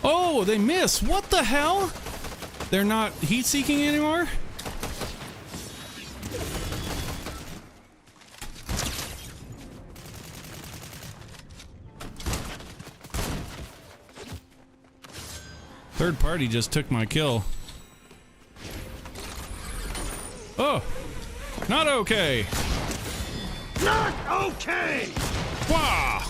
Speaker 1: Oh, they miss! What the hell? They're not heat-seeking anymore? Third party just took my kill. Oh! Not okay!
Speaker 2: Not okay!
Speaker 1: Wah!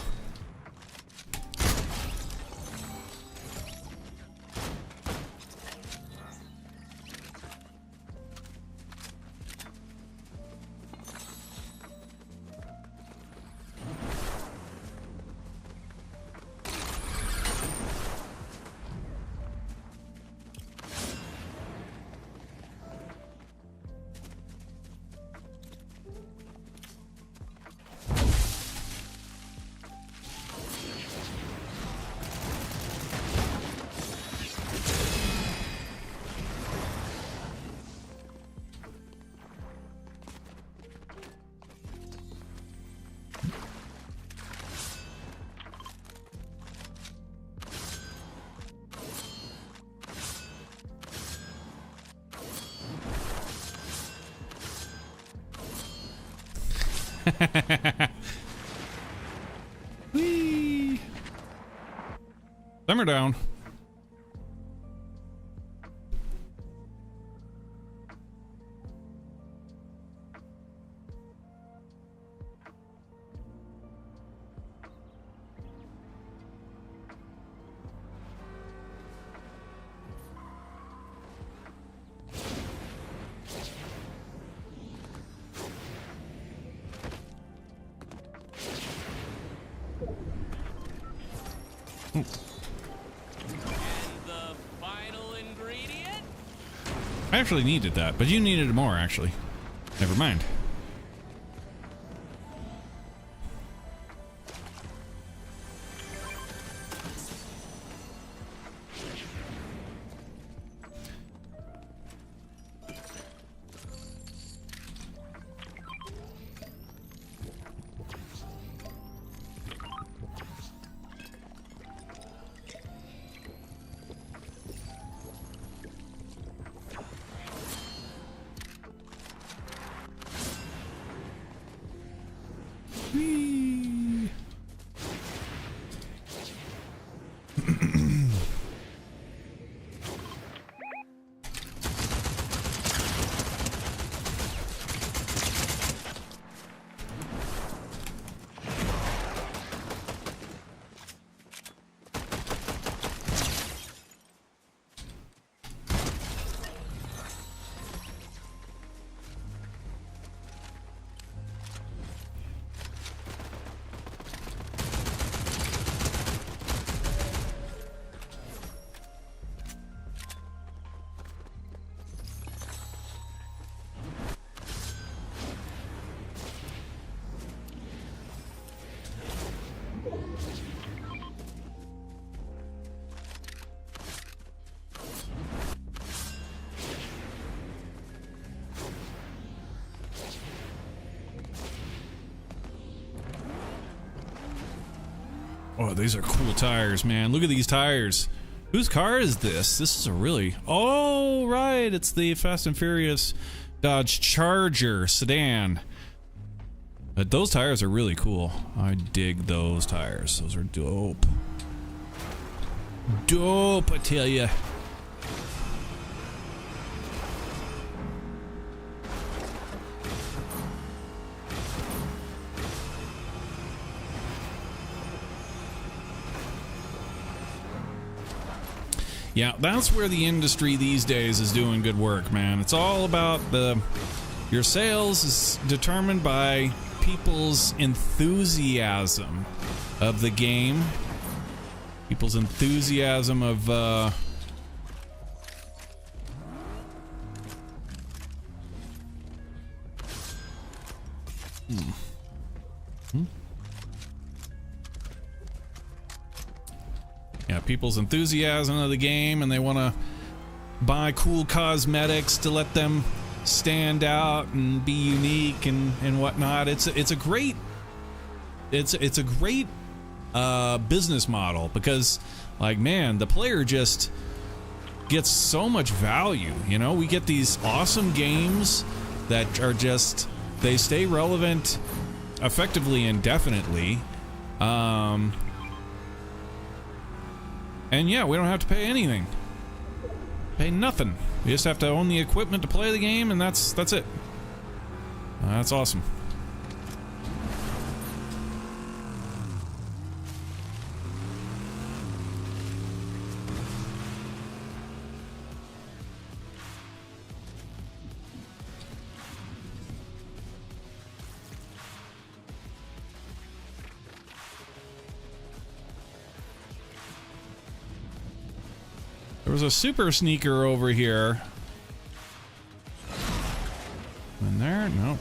Speaker 1: Whee! Simmer down.
Speaker 2: And the final ingredient?
Speaker 1: I actually needed that, but you needed more, actually. Never mind. Oh, these are cool tires, man. Look at these tires. Whose car is this? This is a really... Oh, right. It's the Fast and Furious Dodge Charger sedan. But those tires are really cool. I dig those tires. Those are dope. Dope, I tell ya. Yeah, that's where the industry these days is doing good work, man. It's all about your sales is determined by people's enthusiasm of the game. People's enthusiasm of Yeah, people's enthusiasm of the game, and they want to buy cool cosmetics to let them stand out and be unique and whatnot. It's a great business model because, like, man, the player just gets so much value. You know, we get these awesome games that are just, they stay relevant effectively indefinitely. And yeah, we don't have to pay anything. Pay nothing. We just have to own the equipment to play the game, and that's it. That's awesome. There was a super sneaker over here. In there? Nope.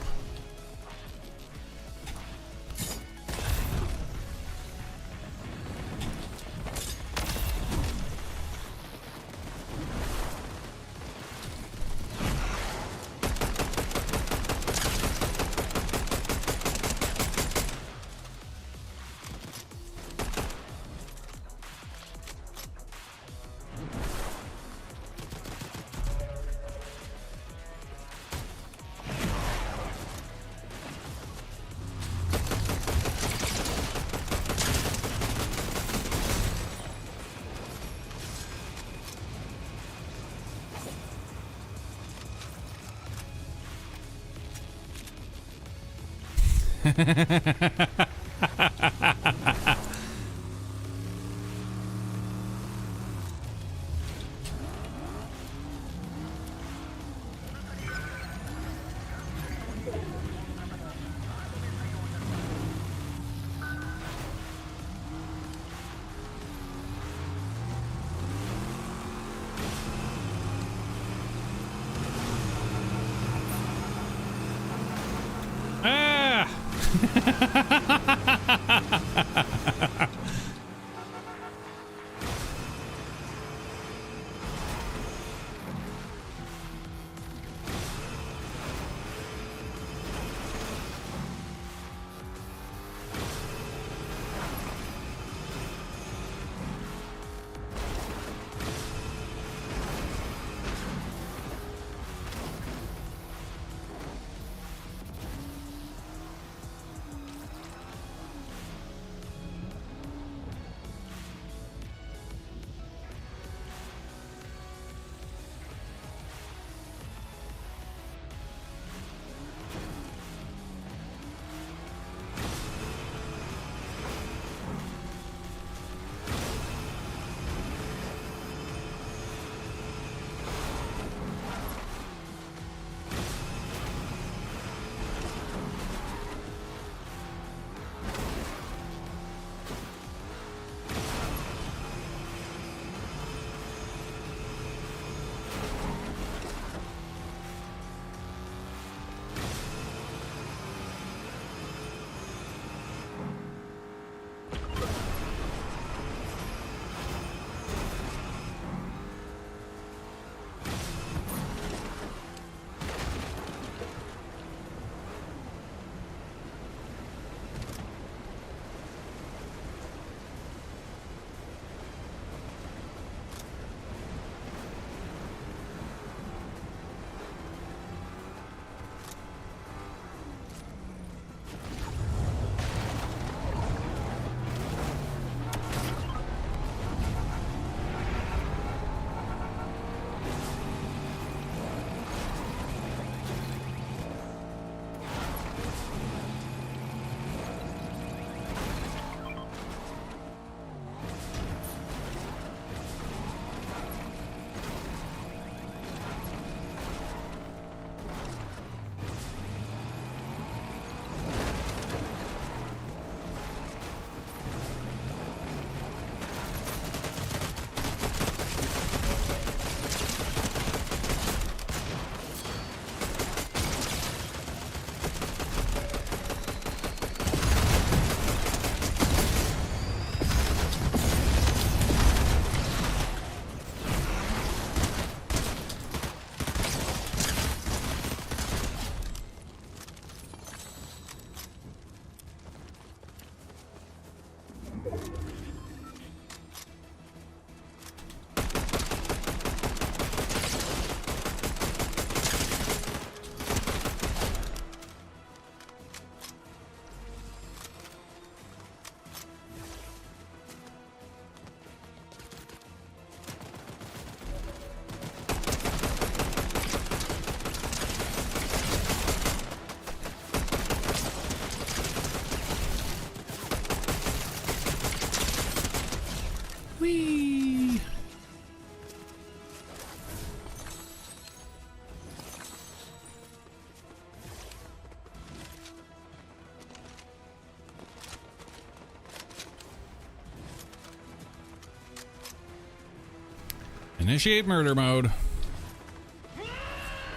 Speaker 1: Initiate murder mode.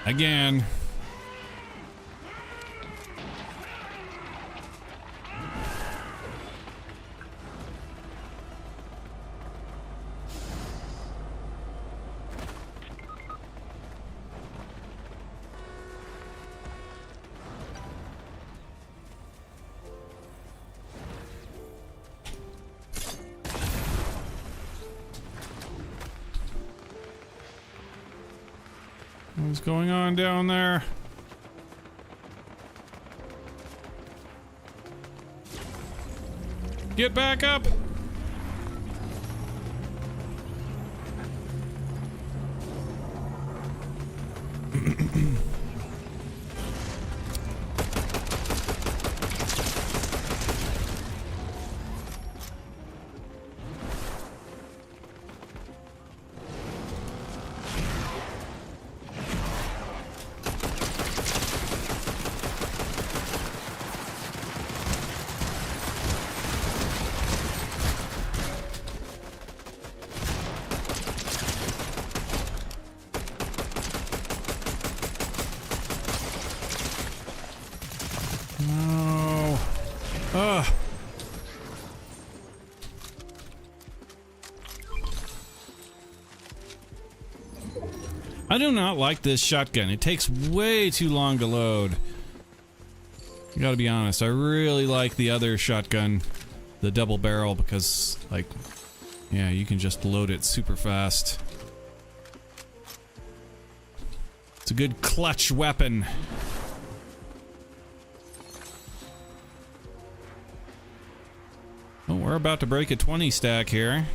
Speaker 1: Again. What's going on down there? Get back up! No. Ugh. I do not like this shotgun. It takes way too long to load. I gotta be honest, I really like the other shotgun, the double barrel, because, like, yeah, you can just load it super fast. It's a good clutch weapon. Oh, we're about to break a 20 stack here.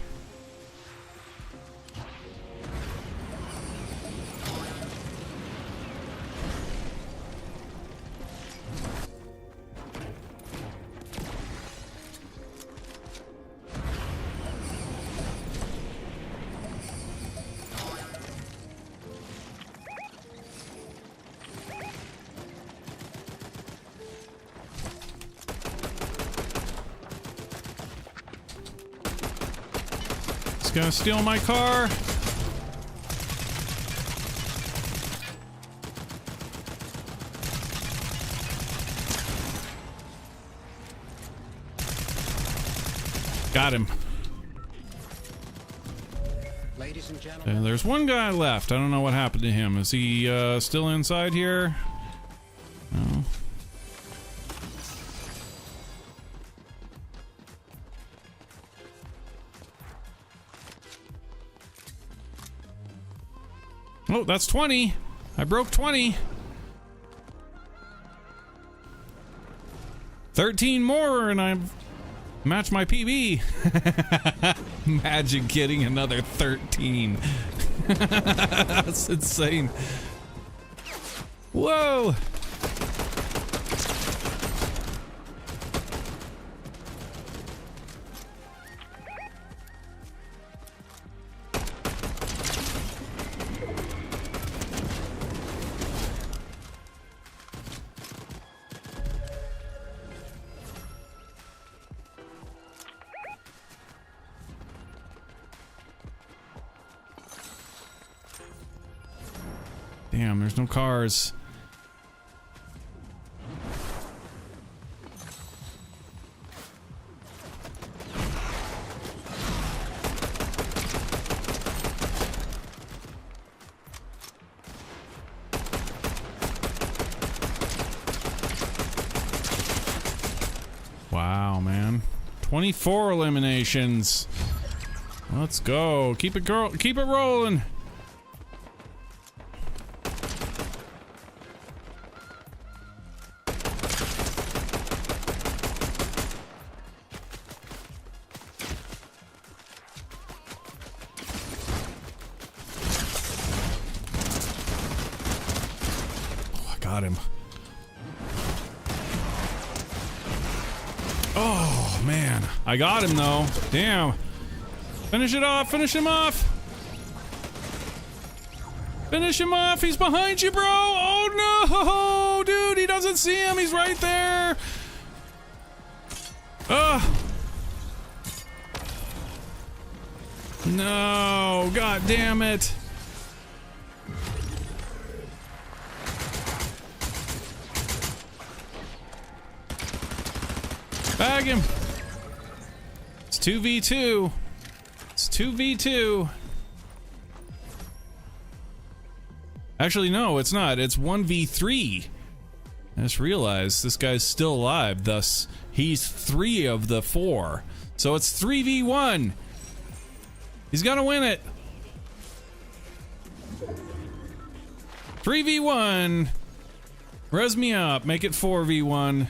Speaker 1: Gonna steal my car. Got him.
Speaker 2: Ladies and gentlemen.
Speaker 1: And there's one guy left. I don't know what happened to him. Is he still inside here? No. Oh, that's 20. I broke 20. 13 more and I've matched my PB. Imagine getting another 13. That's insane. Whoa. Damn, there's no cars. Wow, man. 24 eliminations. Let's go. Keep it rolling. Got him. Oh, man. I got him, though. Damn. Finish it off. Finish him off. Finish him off. He's behind you, bro. Oh, no. Dude, he doesn't see him. He's right there. Ugh. No, god damn it. Bag him. It's 2v2. It's 2v2. Actually, no, it's not. It's 1v3. I just realized this guy's still alive, thus he's 3 of the 4. So it's 3v1. He's gonna win it. 3v1. Res me up. Make it 4v1.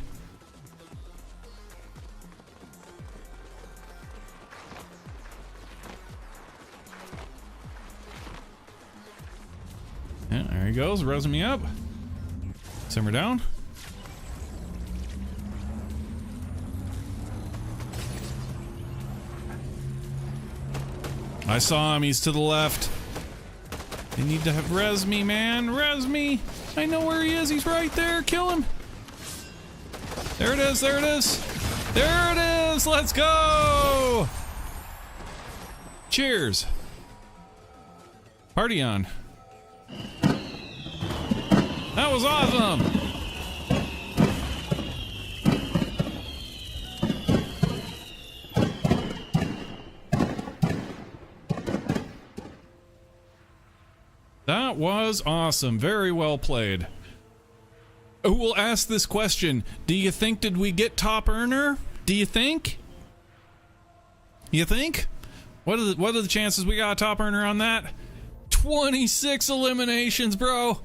Speaker 1: Yeah, there he goes. Res me up. Simmer down. I saw him. He's to the left. You need to have res me, man. Res me. I know where he is. He's right there. Kill him. There it is. There it is. There it is. Let's go. Cheers. Party on. That was awesome. That was awesome. Very well played. Who will ask this question? Do you think, did we get top earner? Do you think? You think? What are the chances we got a top earner on that? 26 eliminations, bro.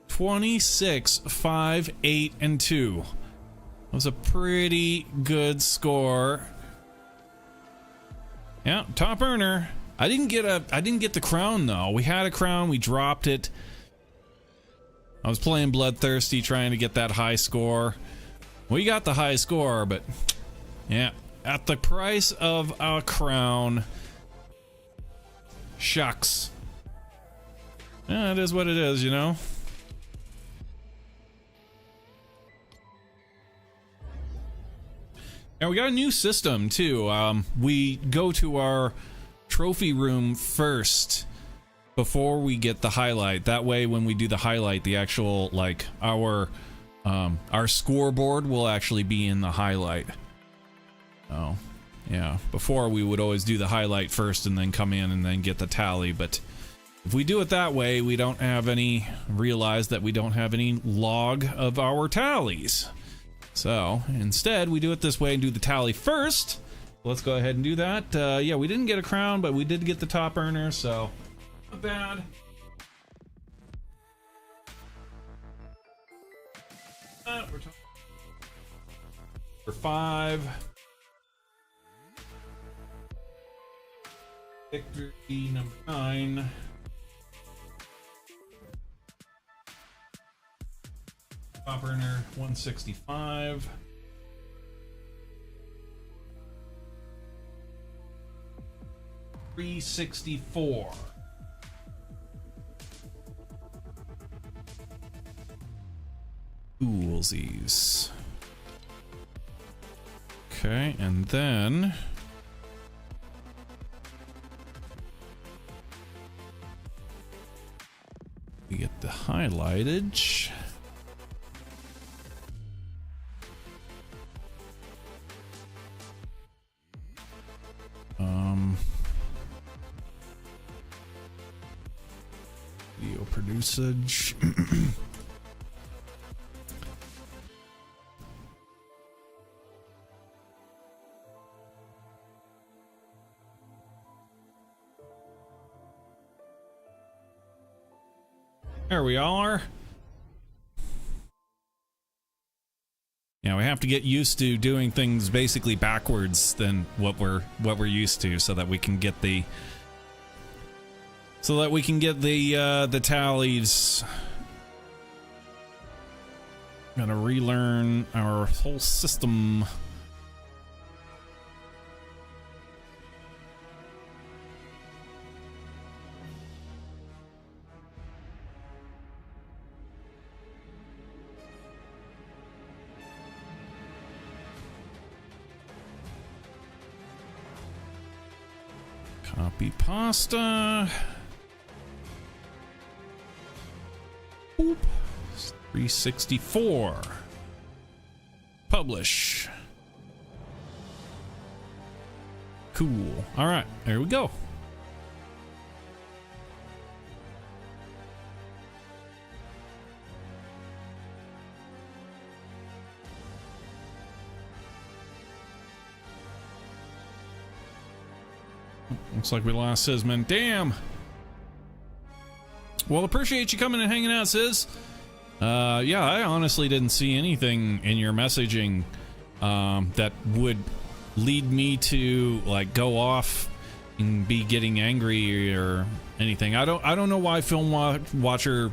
Speaker 1: 26, 5, 8, and 2. That was a pretty good score. Yeah, top earner. I didn't get the crown though. We had a crown, we dropped it. I was playing bloodthirsty, trying to get that high score. We got the high score, but yeah, at the price of a crown. Shucks. Yeah, it is what it is, you know. And we got a new system too. We go to our trophy room first before we get the highlight. That way when we do the highlight, the actual, like, our scoreboard will actually be in the highlight. Oh yeah, before we would always do the highlight first and then come in and then get the tally, but if we do it that way, we don't have any, realize that we don't have any log of our tallies. So instead we do it this way and do the tally first. Let's go ahead and do that. Yeah, we didn't get a crown, but we did get the top earner, so not bad. We're for 5. Victory number 9. Top earner 165. $364. Coolsies. Okay, and then we get the highlightage. Video producage. There we are. Yeah, we have to get used to doing things basically backwards than what we're used to, so that we can get the the tallies. Gotta relearn our whole system. Copy pasta. Boop. 364. Publish. Cool. All right, there we go. Looks like we lost Sisman. Damn. Well, appreciate you coming and hanging out, Sis. Yeah, I honestly didn't see anything in your messaging that would lead me to like go off and be getting angry or anything. I don't know why Film Watcher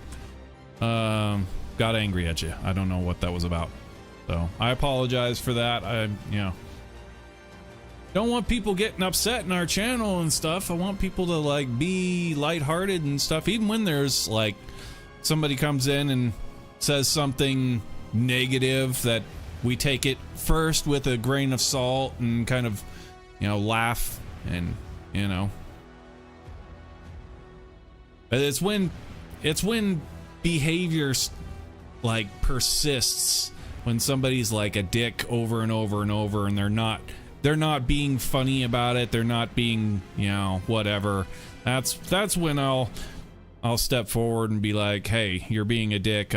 Speaker 1: got angry at you. I don't know what that was about. So I apologize for that. Don't want people getting upset in our channel and stuff. I want people to like be lighthearted and stuff, even when there's like somebody comes in and says something negative, that we take it first with a grain of salt and kind of, laugh and, But it's when behavior like persists, when somebody's like a dick over and over and over, and they're not being funny about it, they're not being, whatever. That's when I'll step forward and be like, hey, you're being a dick,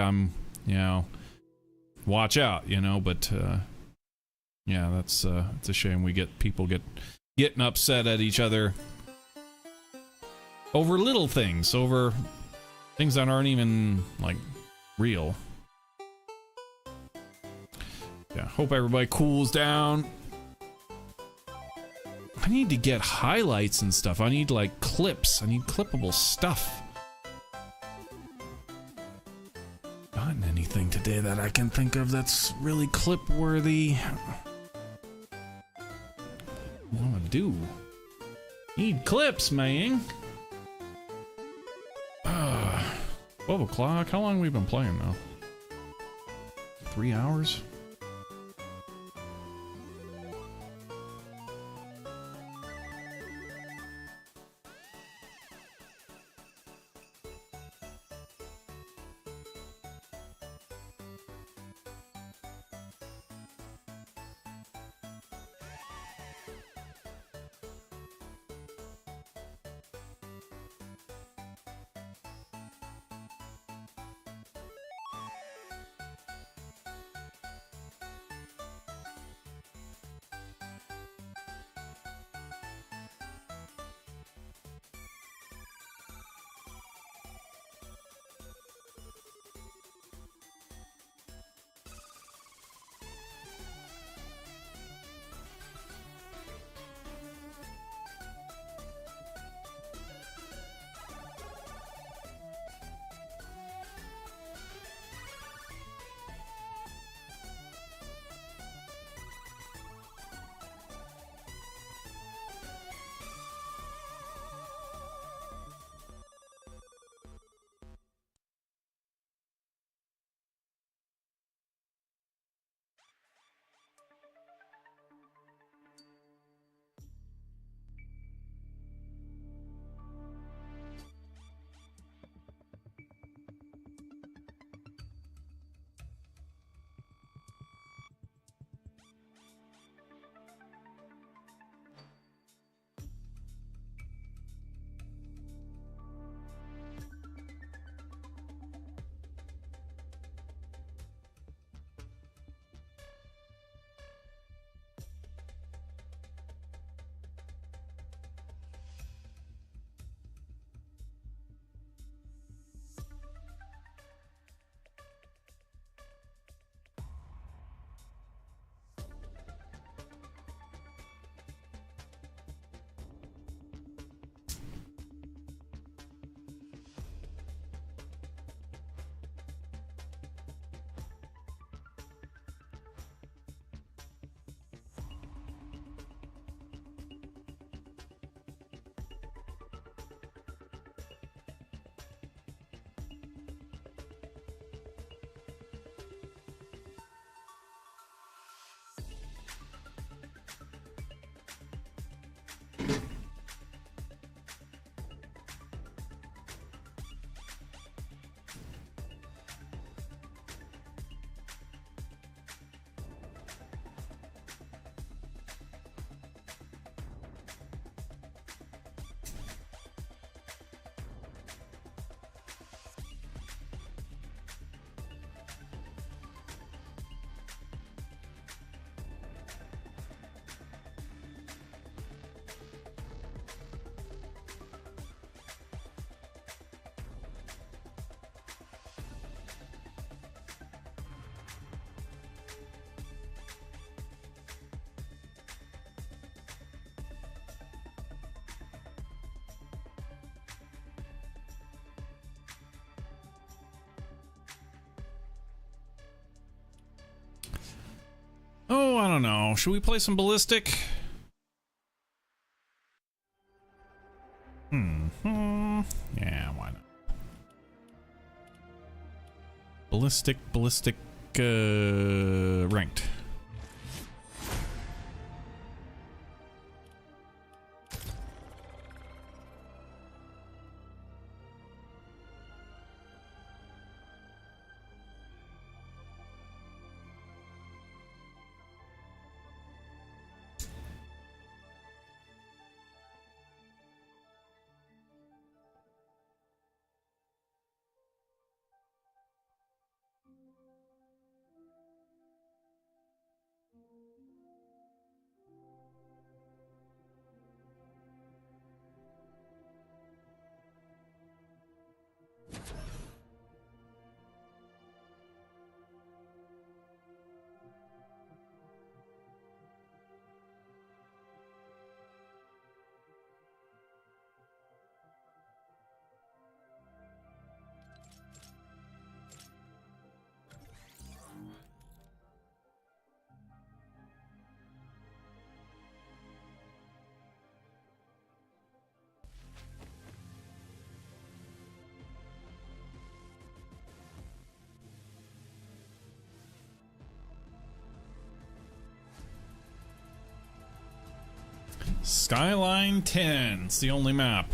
Speaker 1: watch out, but yeah, it's a shame we get people getting upset at each other over little things, over things that aren't even like real. Yeah, hope everybody cools down. I need to get highlights and stuff. I need like clips. I need clippable stuff. Gotten anything today that I can think of that's really clip worthy? What do I do? Need clips, man. 12 o'clock. How long have we been playing now? 3 hours? Oh, I don't know. Should we play some Ballistic? Yeah, why not? Ballistic, ranked. Skyline 10. It's the only map.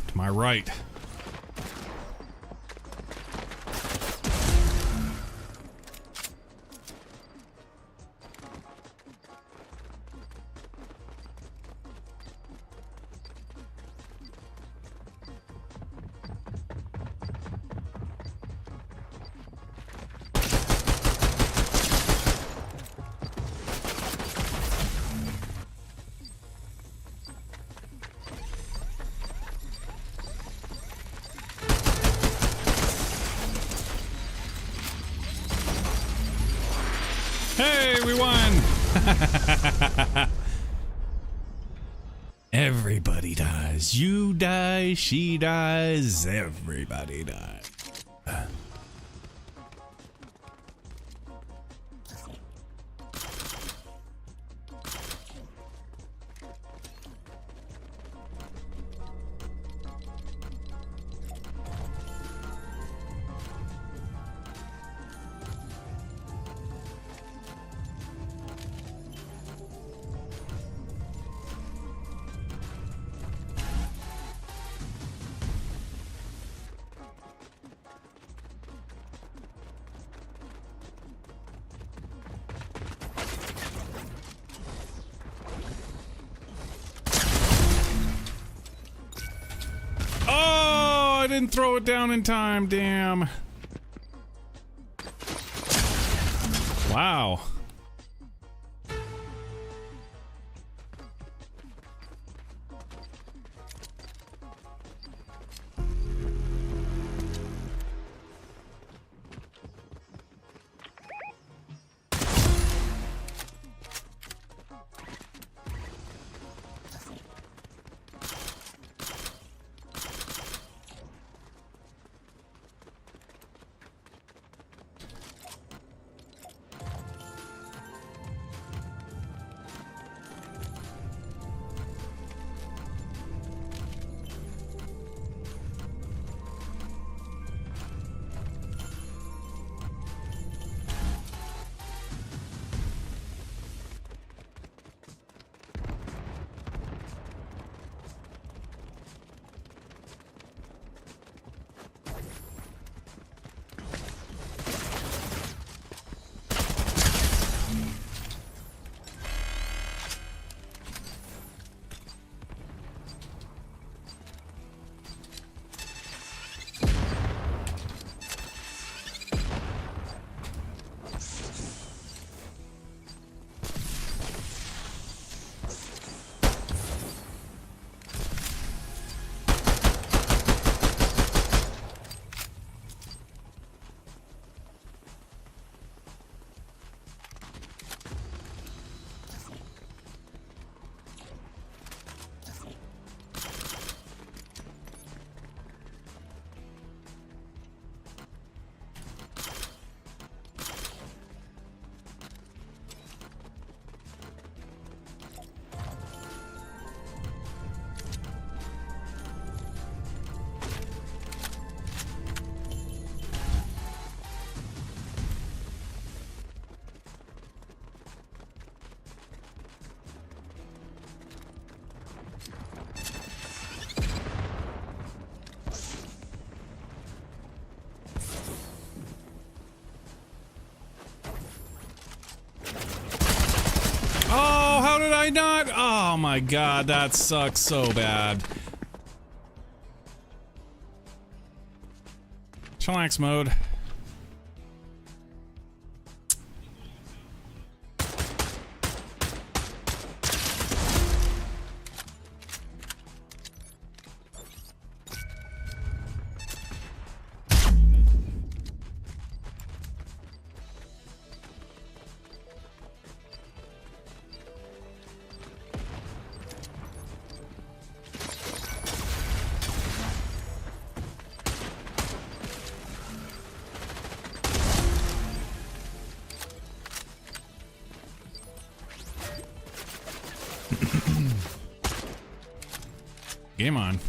Speaker 1: To my right. Hey, we won! Everybody dies. You die, she dies, everybody dies. didn't throw it down in time, damn. Wow. Oh, how did I not? Oh my god, that sucks so bad. Chillax mode. Game on.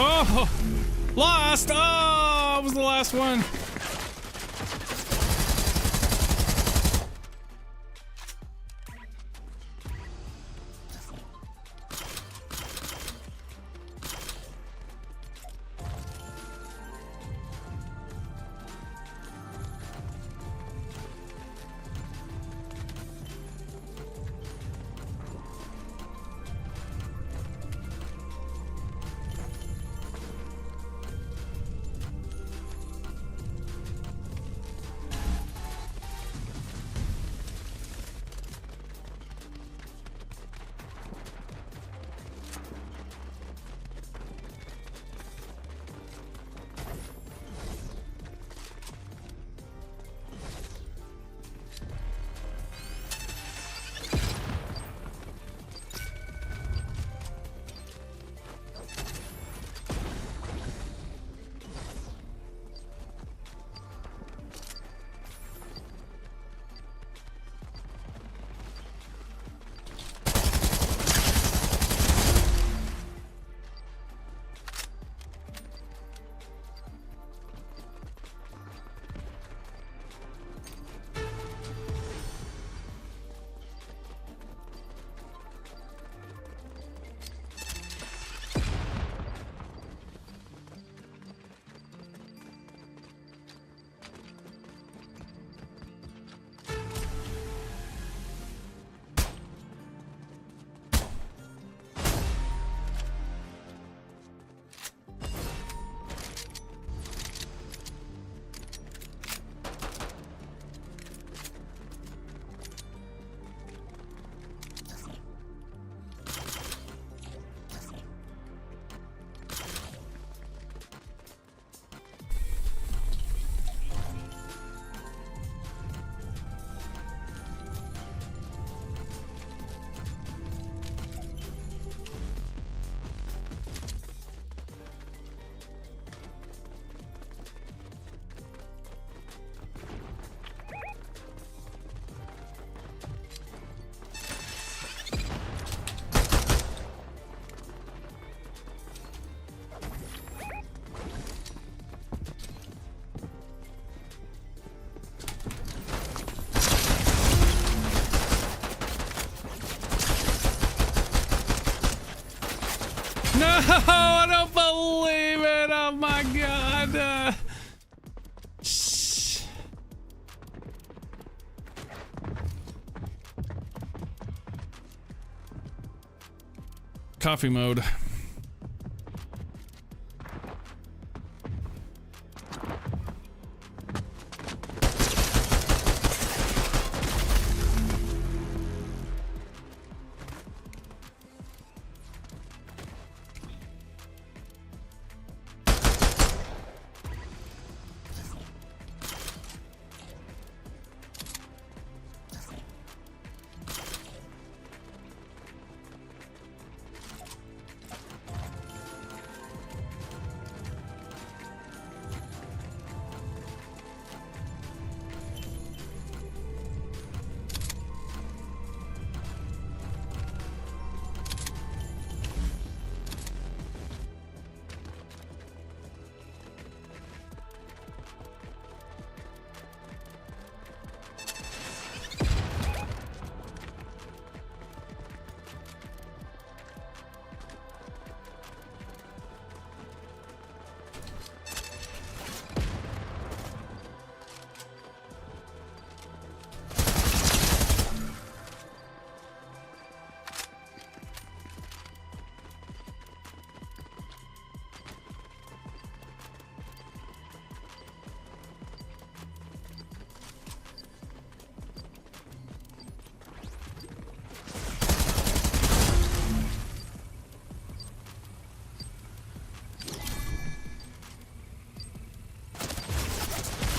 Speaker 1: Oh, lost. Oh, it was the last one. No, I don't believe it. Oh my god. Coffee mode.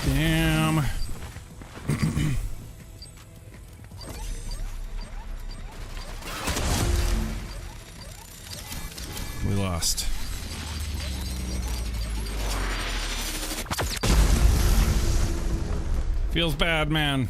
Speaker 1: Damn. We lost. Feels bad, man.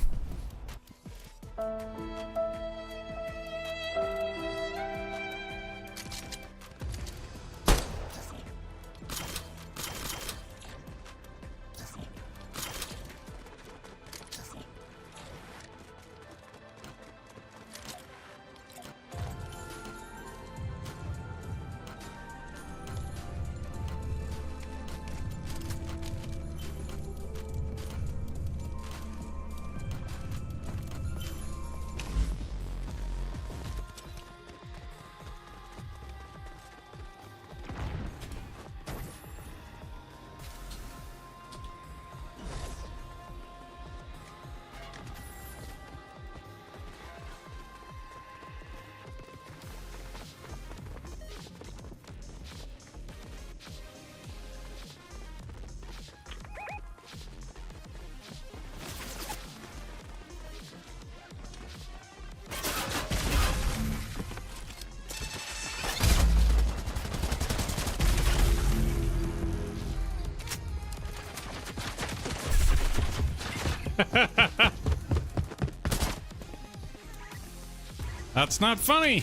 Speaker 1: That's not funny.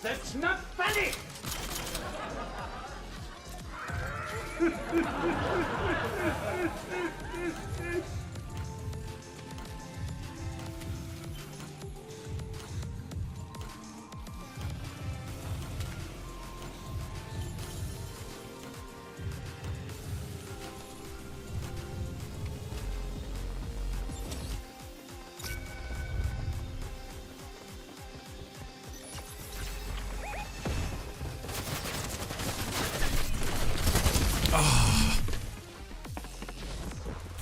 Speaker 2: That's not funny!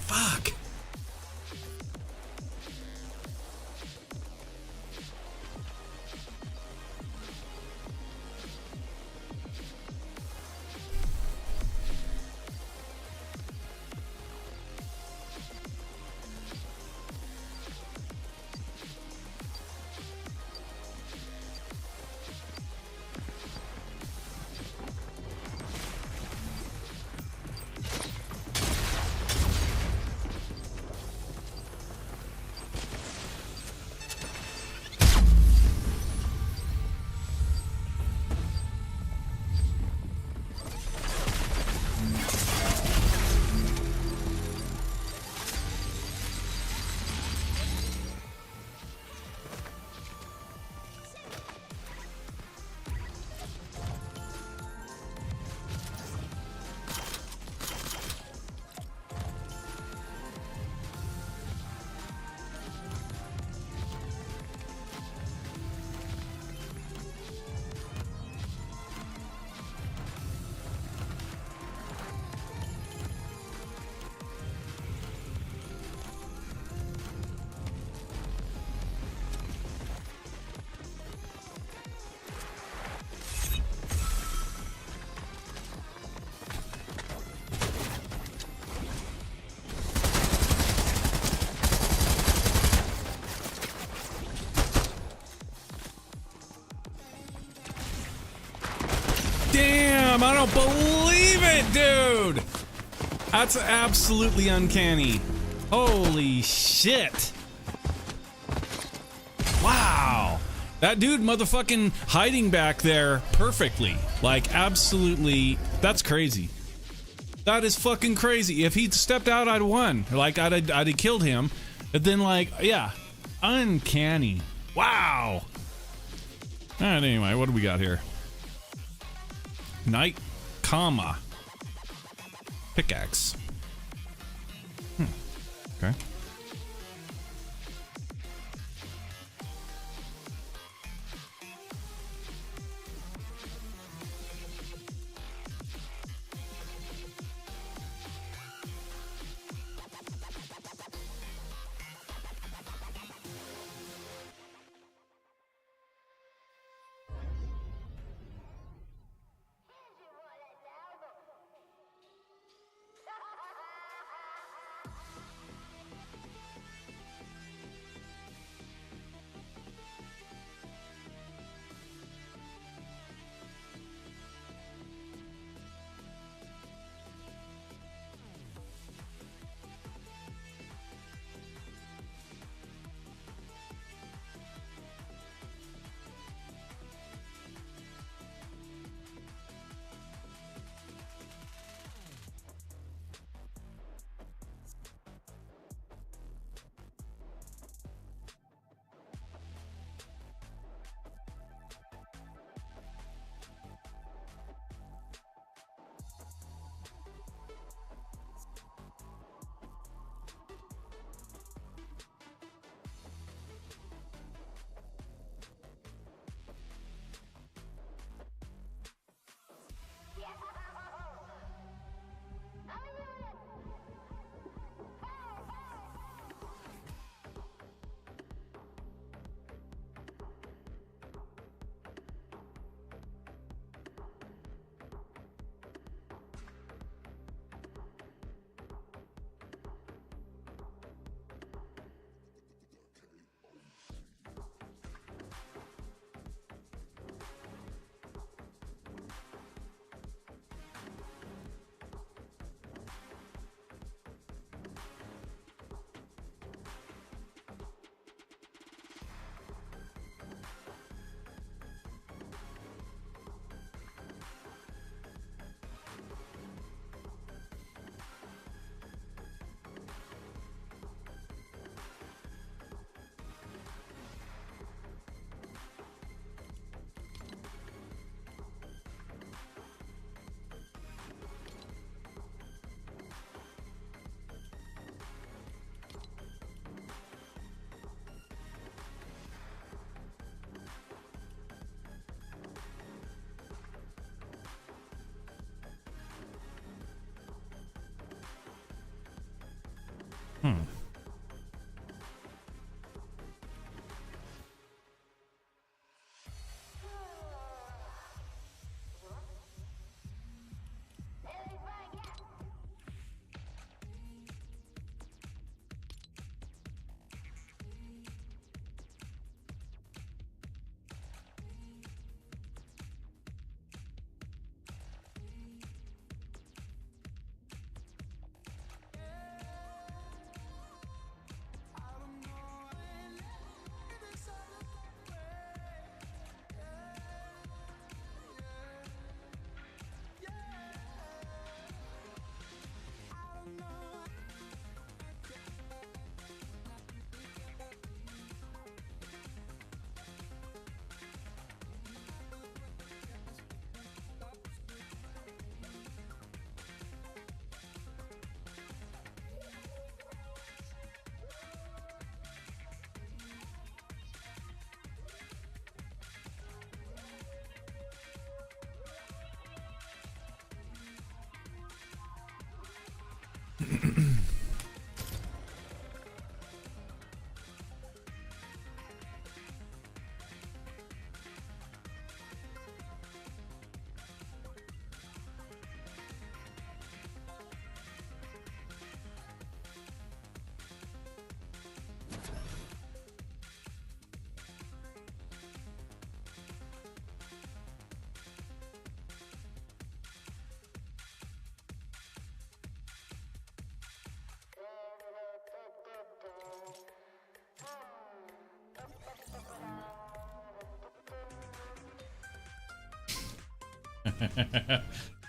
Speaker 1: Fuck. don't believe it, dude! That's absolutely uncanny. Holy shit. Wow. That dude motherfucking hiding back there perfectly. Like, absolutely. That's crazy. That is fucking crazy. If he'd stepped out, I'd won. Like, I'd have killed him. But then, like, yeah. Uncanny. Wow. Alright, anyway, what do we got here? Knight, comma. Pickaxe. Okay.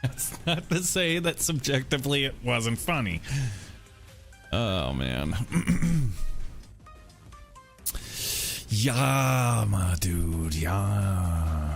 Speaker 1: That's not to say that subjectively it wasn't funny. Oh man. Yeah, my dude, yeah.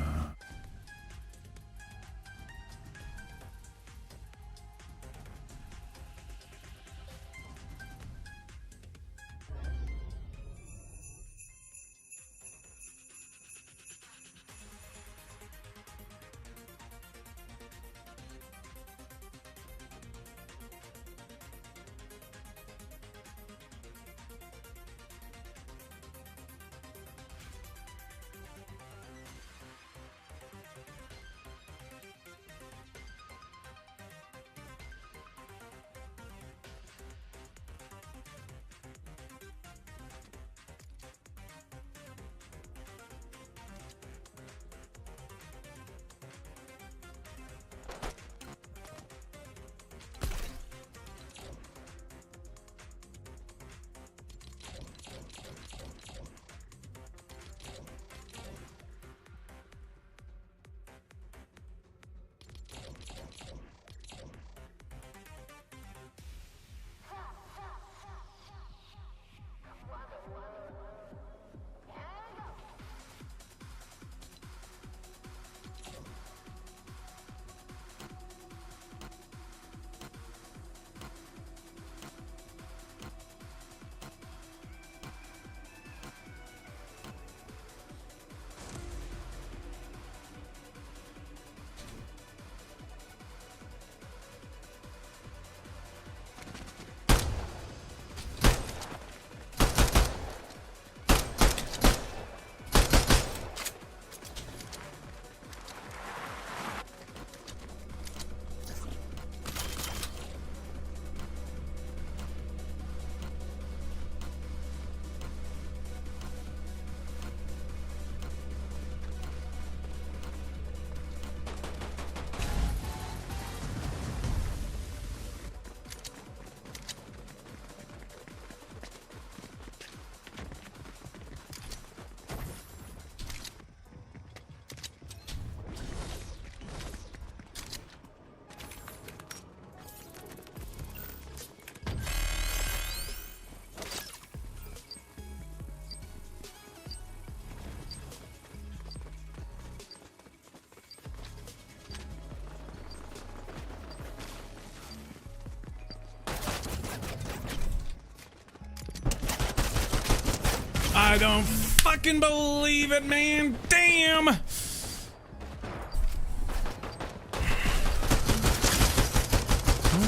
Speaker 1: I don't fucking believe it, man. Damn. Oh,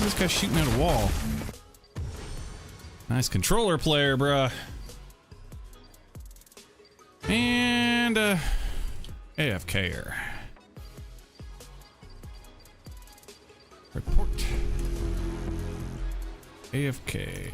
Speaker 1: this guy's shooting at a wall. Nice controller player, bruh. And AFK-er. Report. AFK.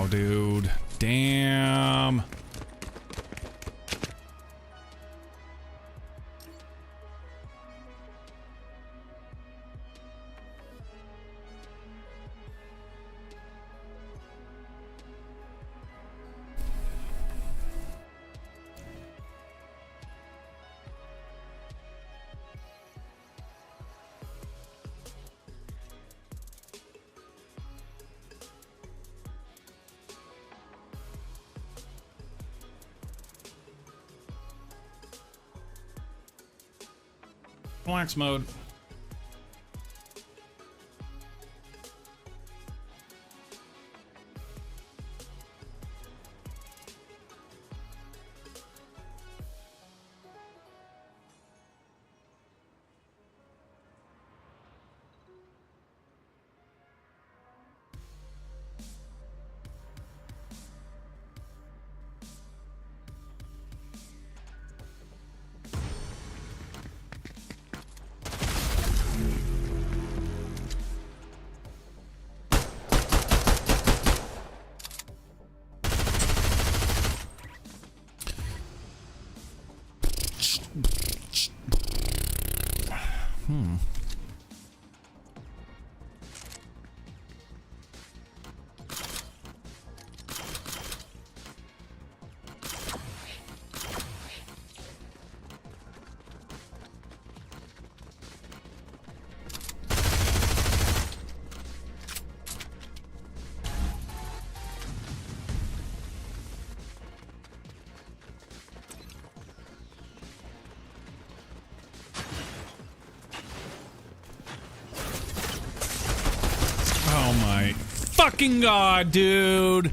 Speaker 1: Dude, damn. Relax mode. fucking god, dude!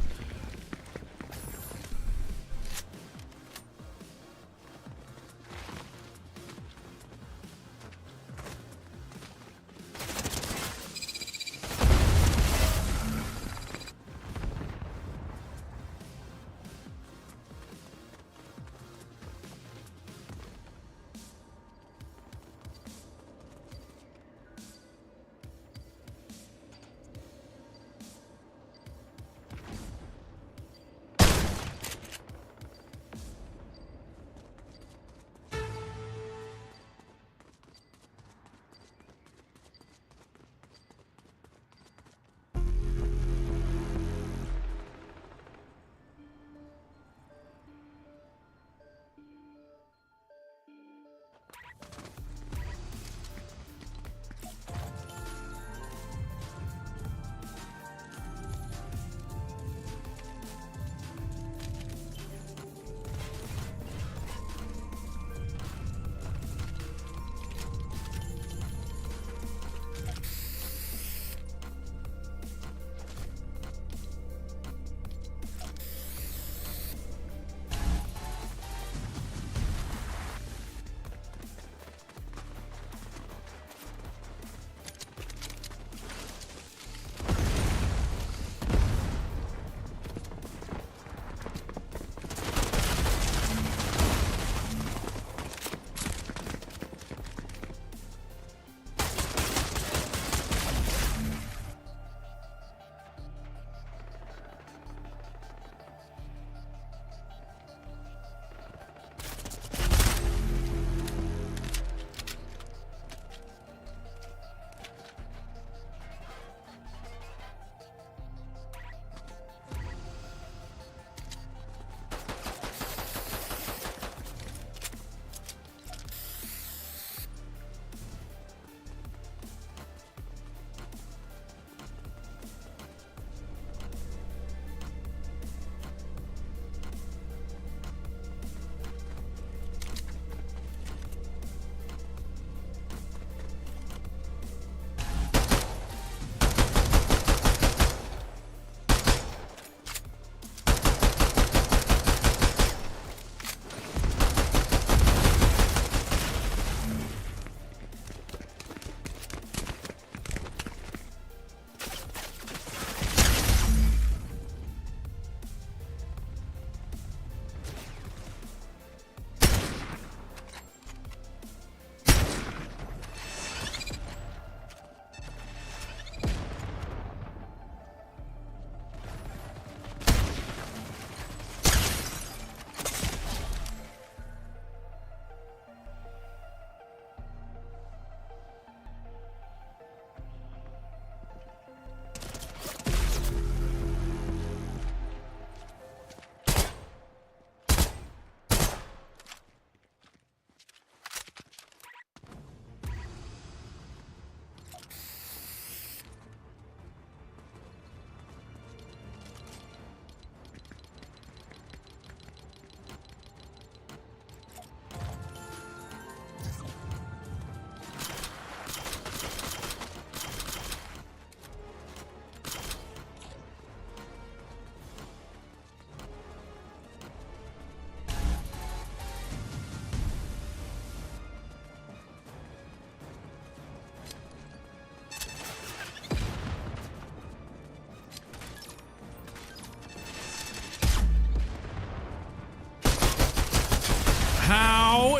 Speaker 1: How?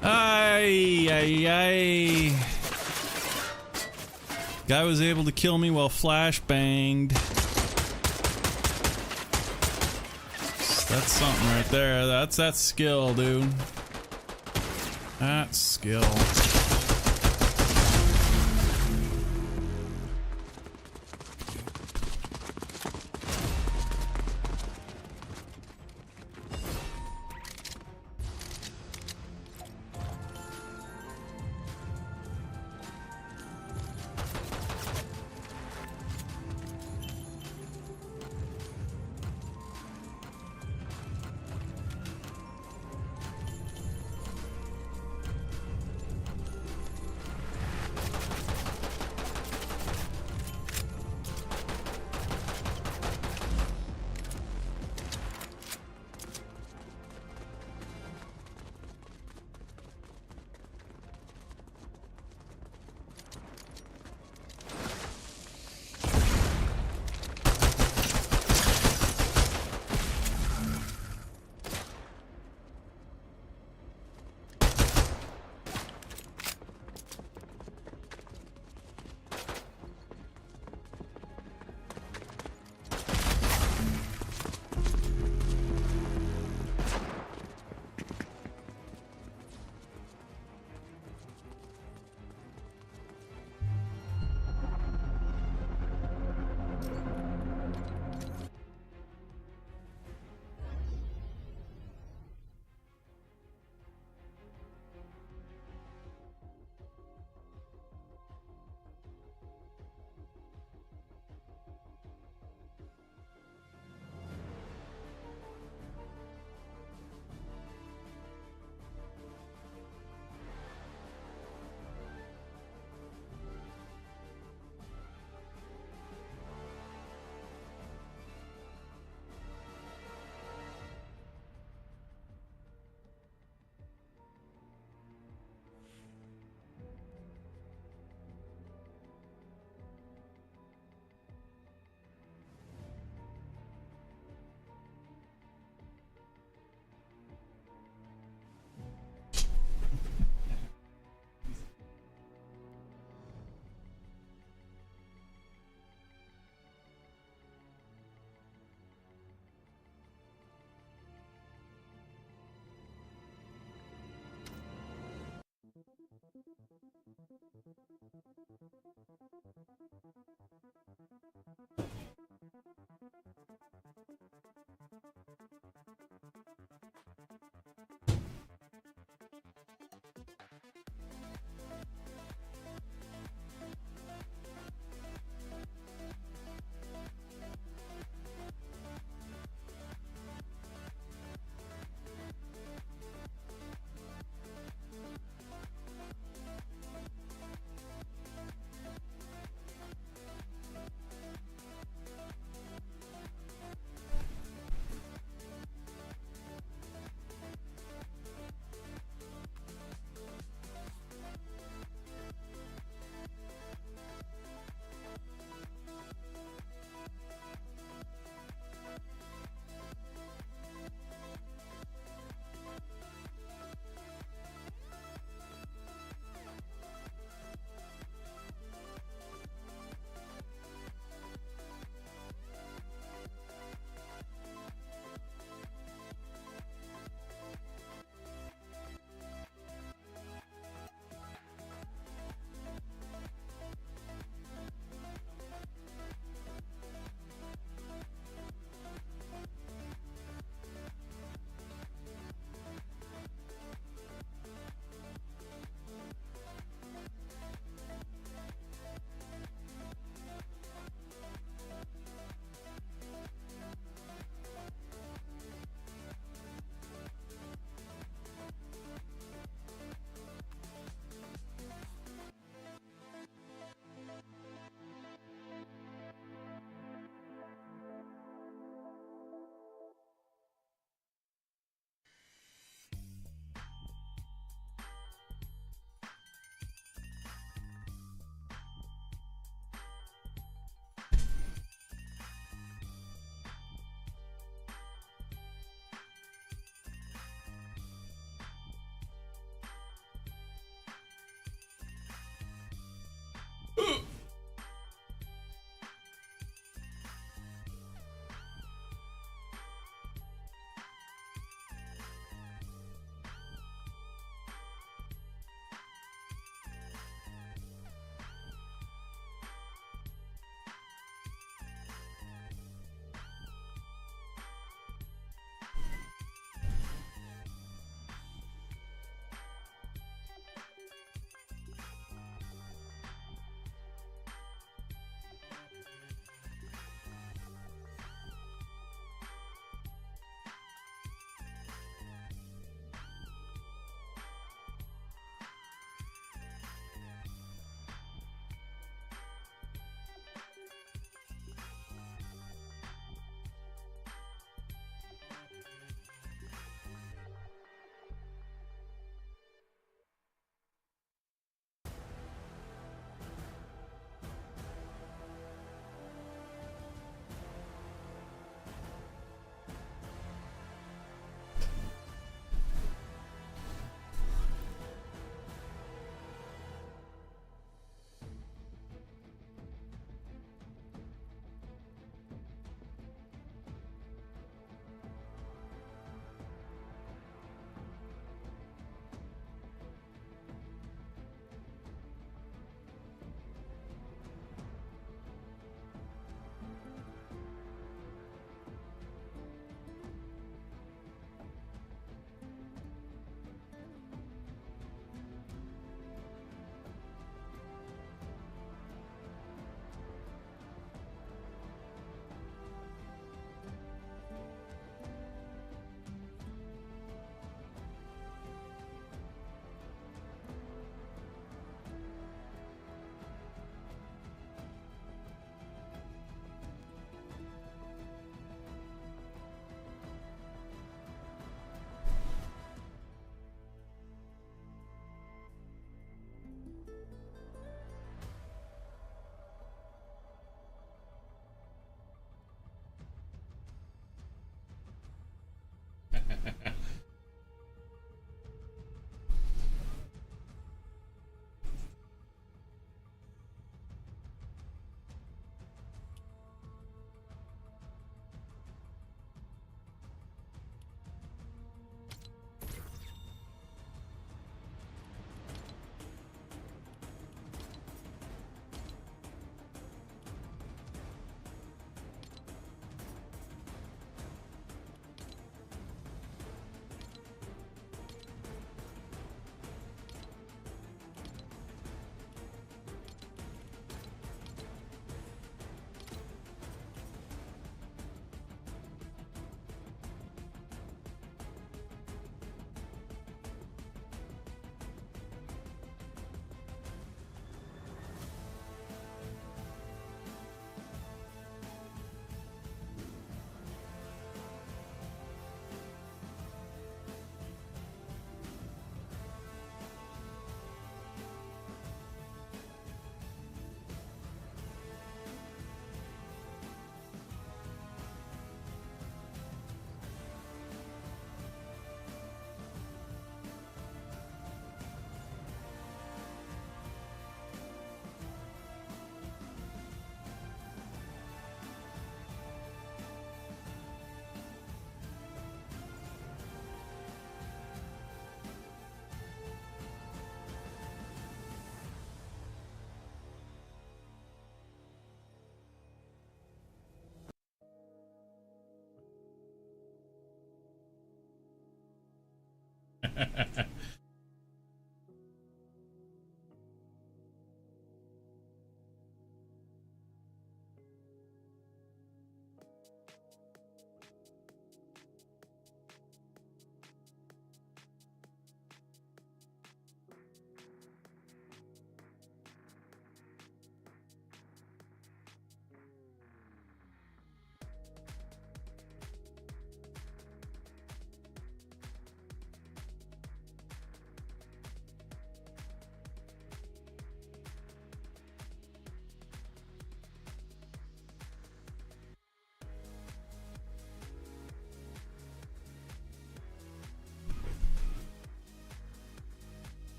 Speaker 1: Ay, ay, ay. Guy was able to kill me while flash banged. That's something right there. That's skill, dude. That's skill.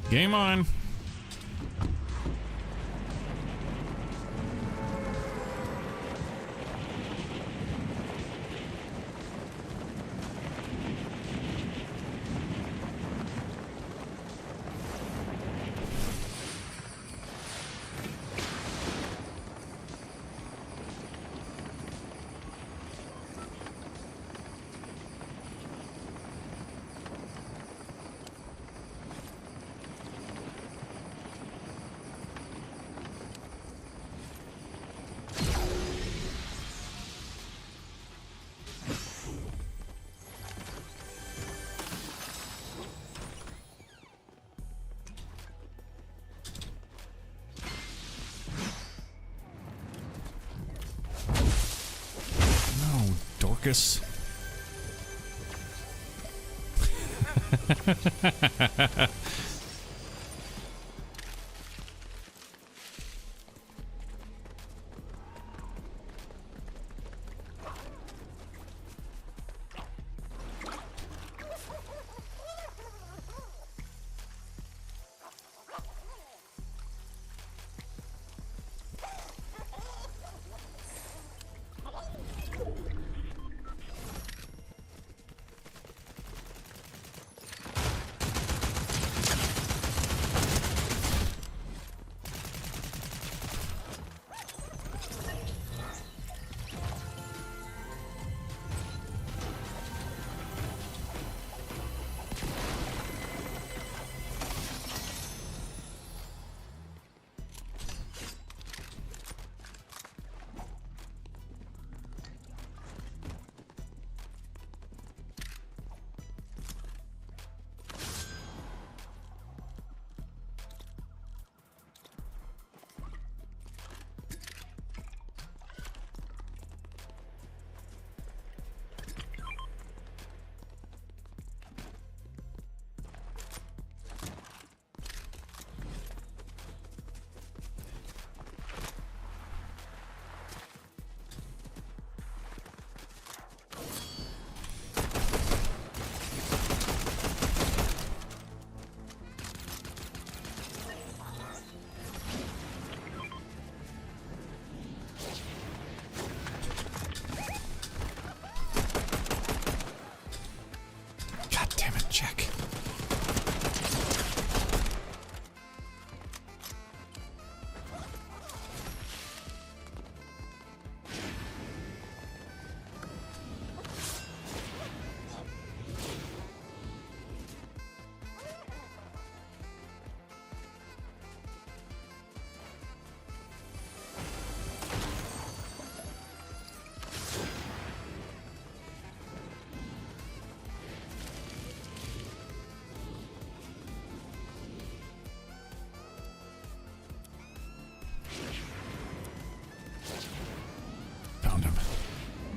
Speaker 1: Game on. Dorcas.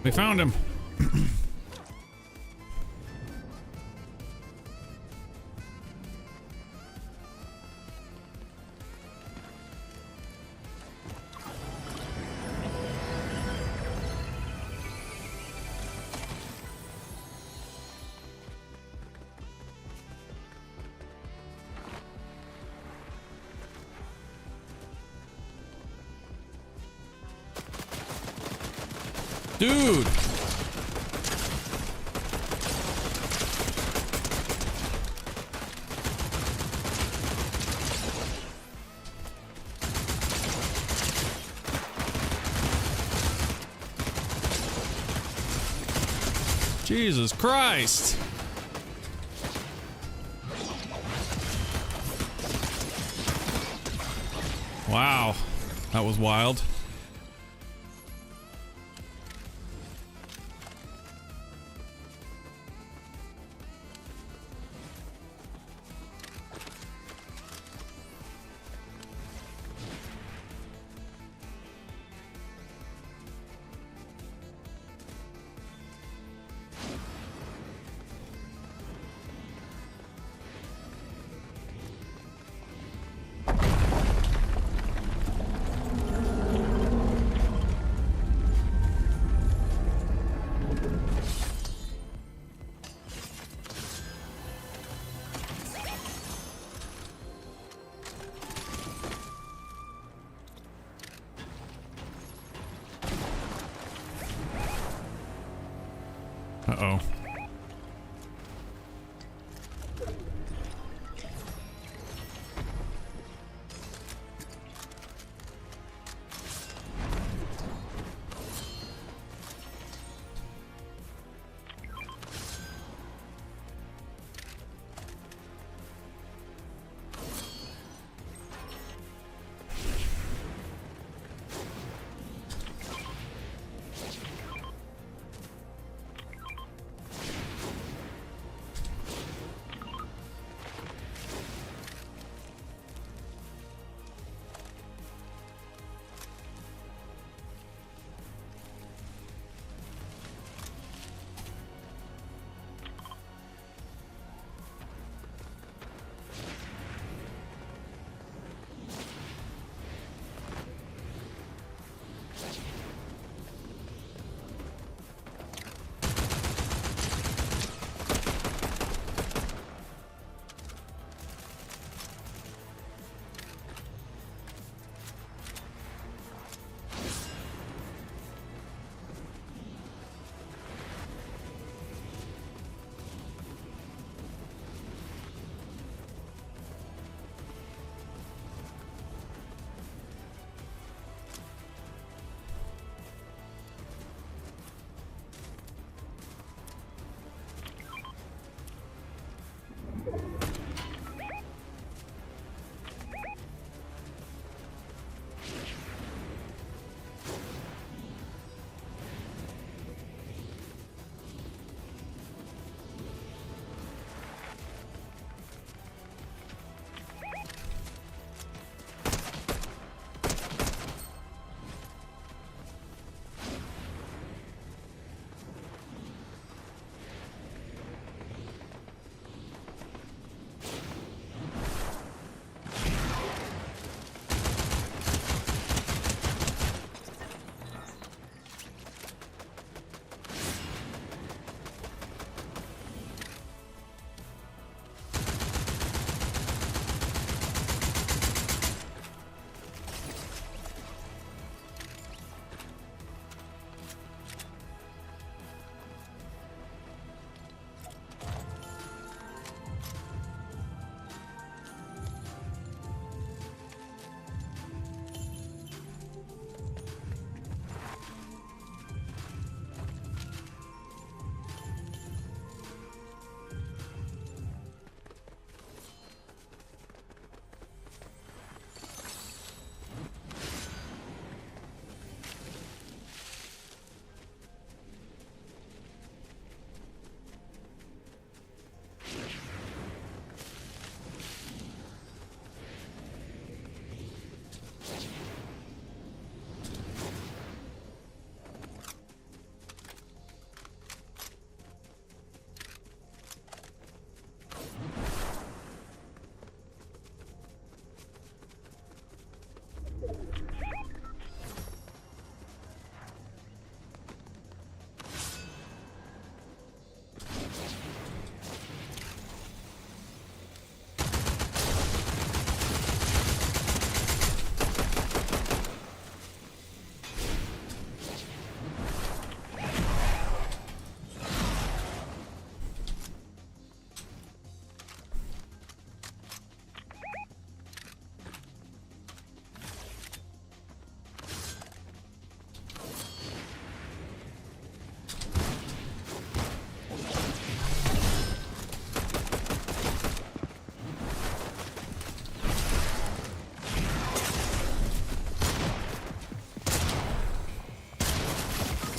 Speaker 1: We found him. Dude! Jesus Christ! Wow, that was wild. Uh-oh.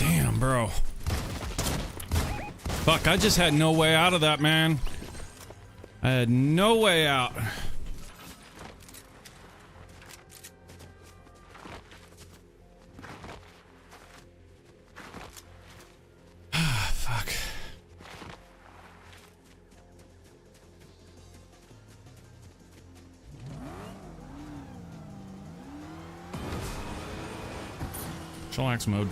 Speaker 1: Damn, bro. Fuck, I just had no way out of that, man. I had no way out. Fuck. Chillax mode.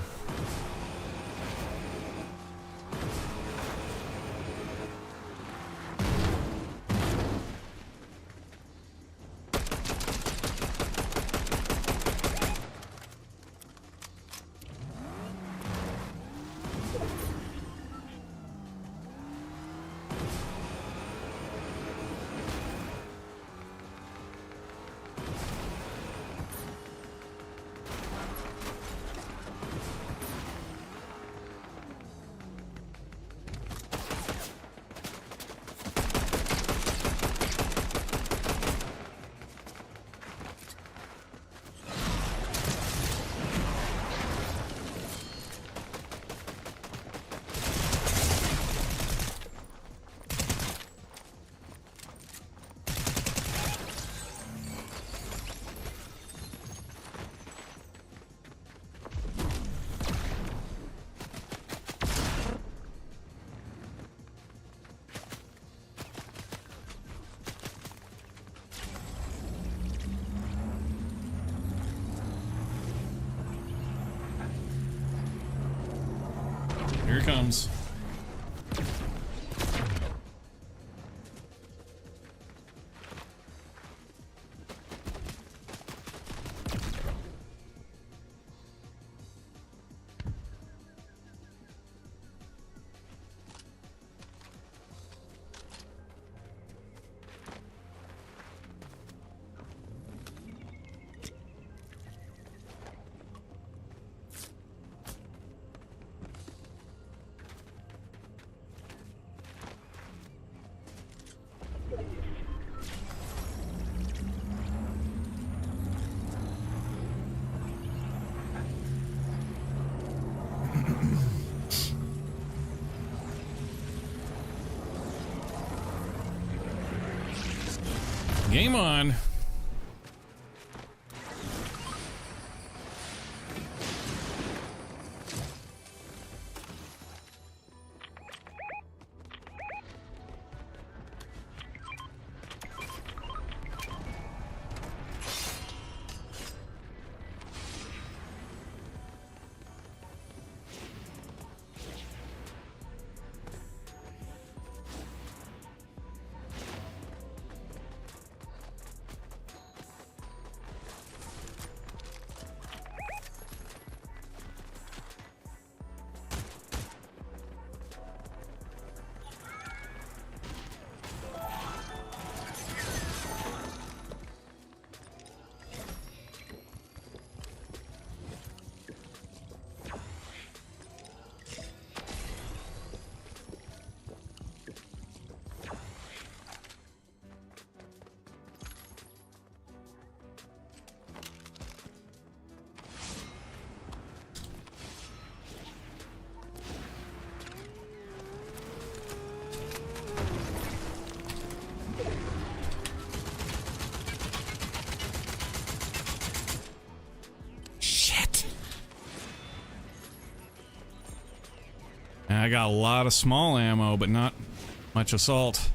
Speaker 1: Here it comes. Game on. I got a lot of small ammo, but not much assault.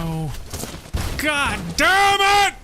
Speaker 1: No. God damn it!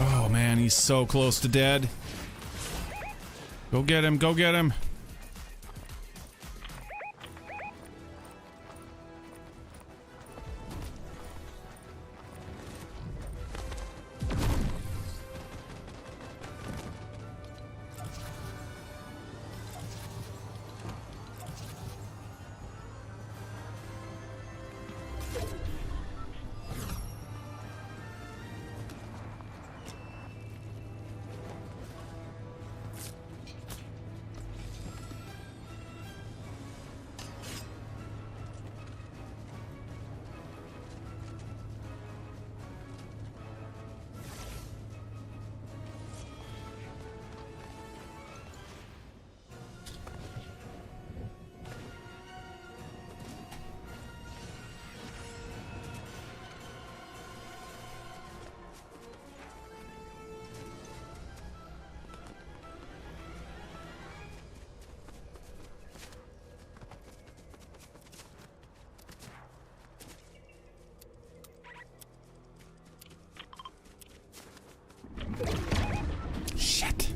Speaker 1: Oh man, he's so close to dead. Go get him, go get him. Shit.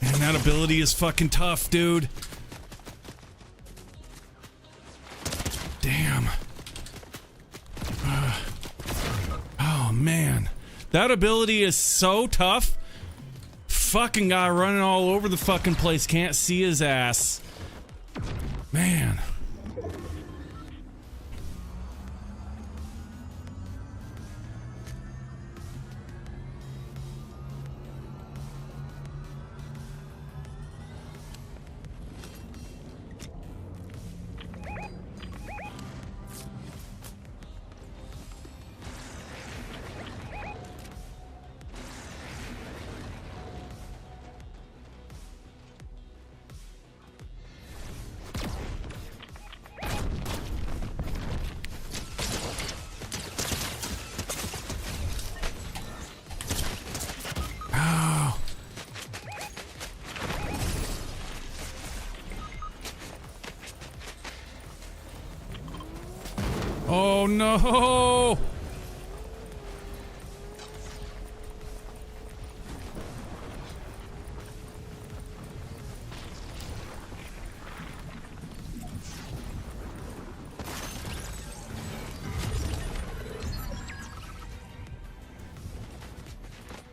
Speaker 1: Man, that ability is fucking tough, dude. Damn. Oh, man. That ability is so tough. Fucking guy running all over the fucking place. Can't see his ass. Man. no!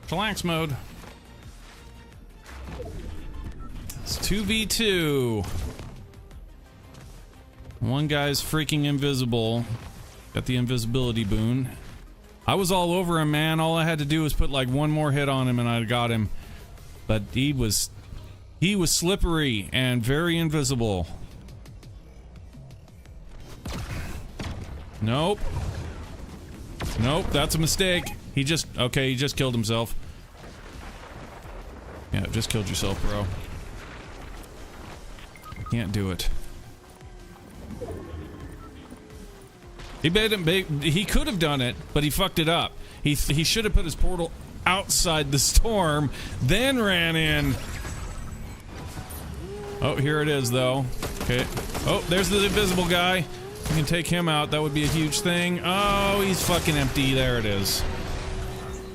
Speaker 1: Phalanx mode. It's 2v2. One guy's freaking invisible. Got the invisibility boon. I was all over him, man. All I had to do was put like one more hit on him and I got him. But he was slippery and very invisible. Nope. Nope, that's a mistake. He just killed himself. Yeah, just killed yourself, bro. Can't do it. He could have done it, but he fucked it up. He should have put his portal outside the storm, then ran in. Oh, here it is, though. Okay. Oh, there's the invisible guy. We can take him out. That would be a huge thing. Oh, he's fucking empty. There it is.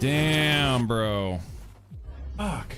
Speaker 1: Damn, bro. Fuck.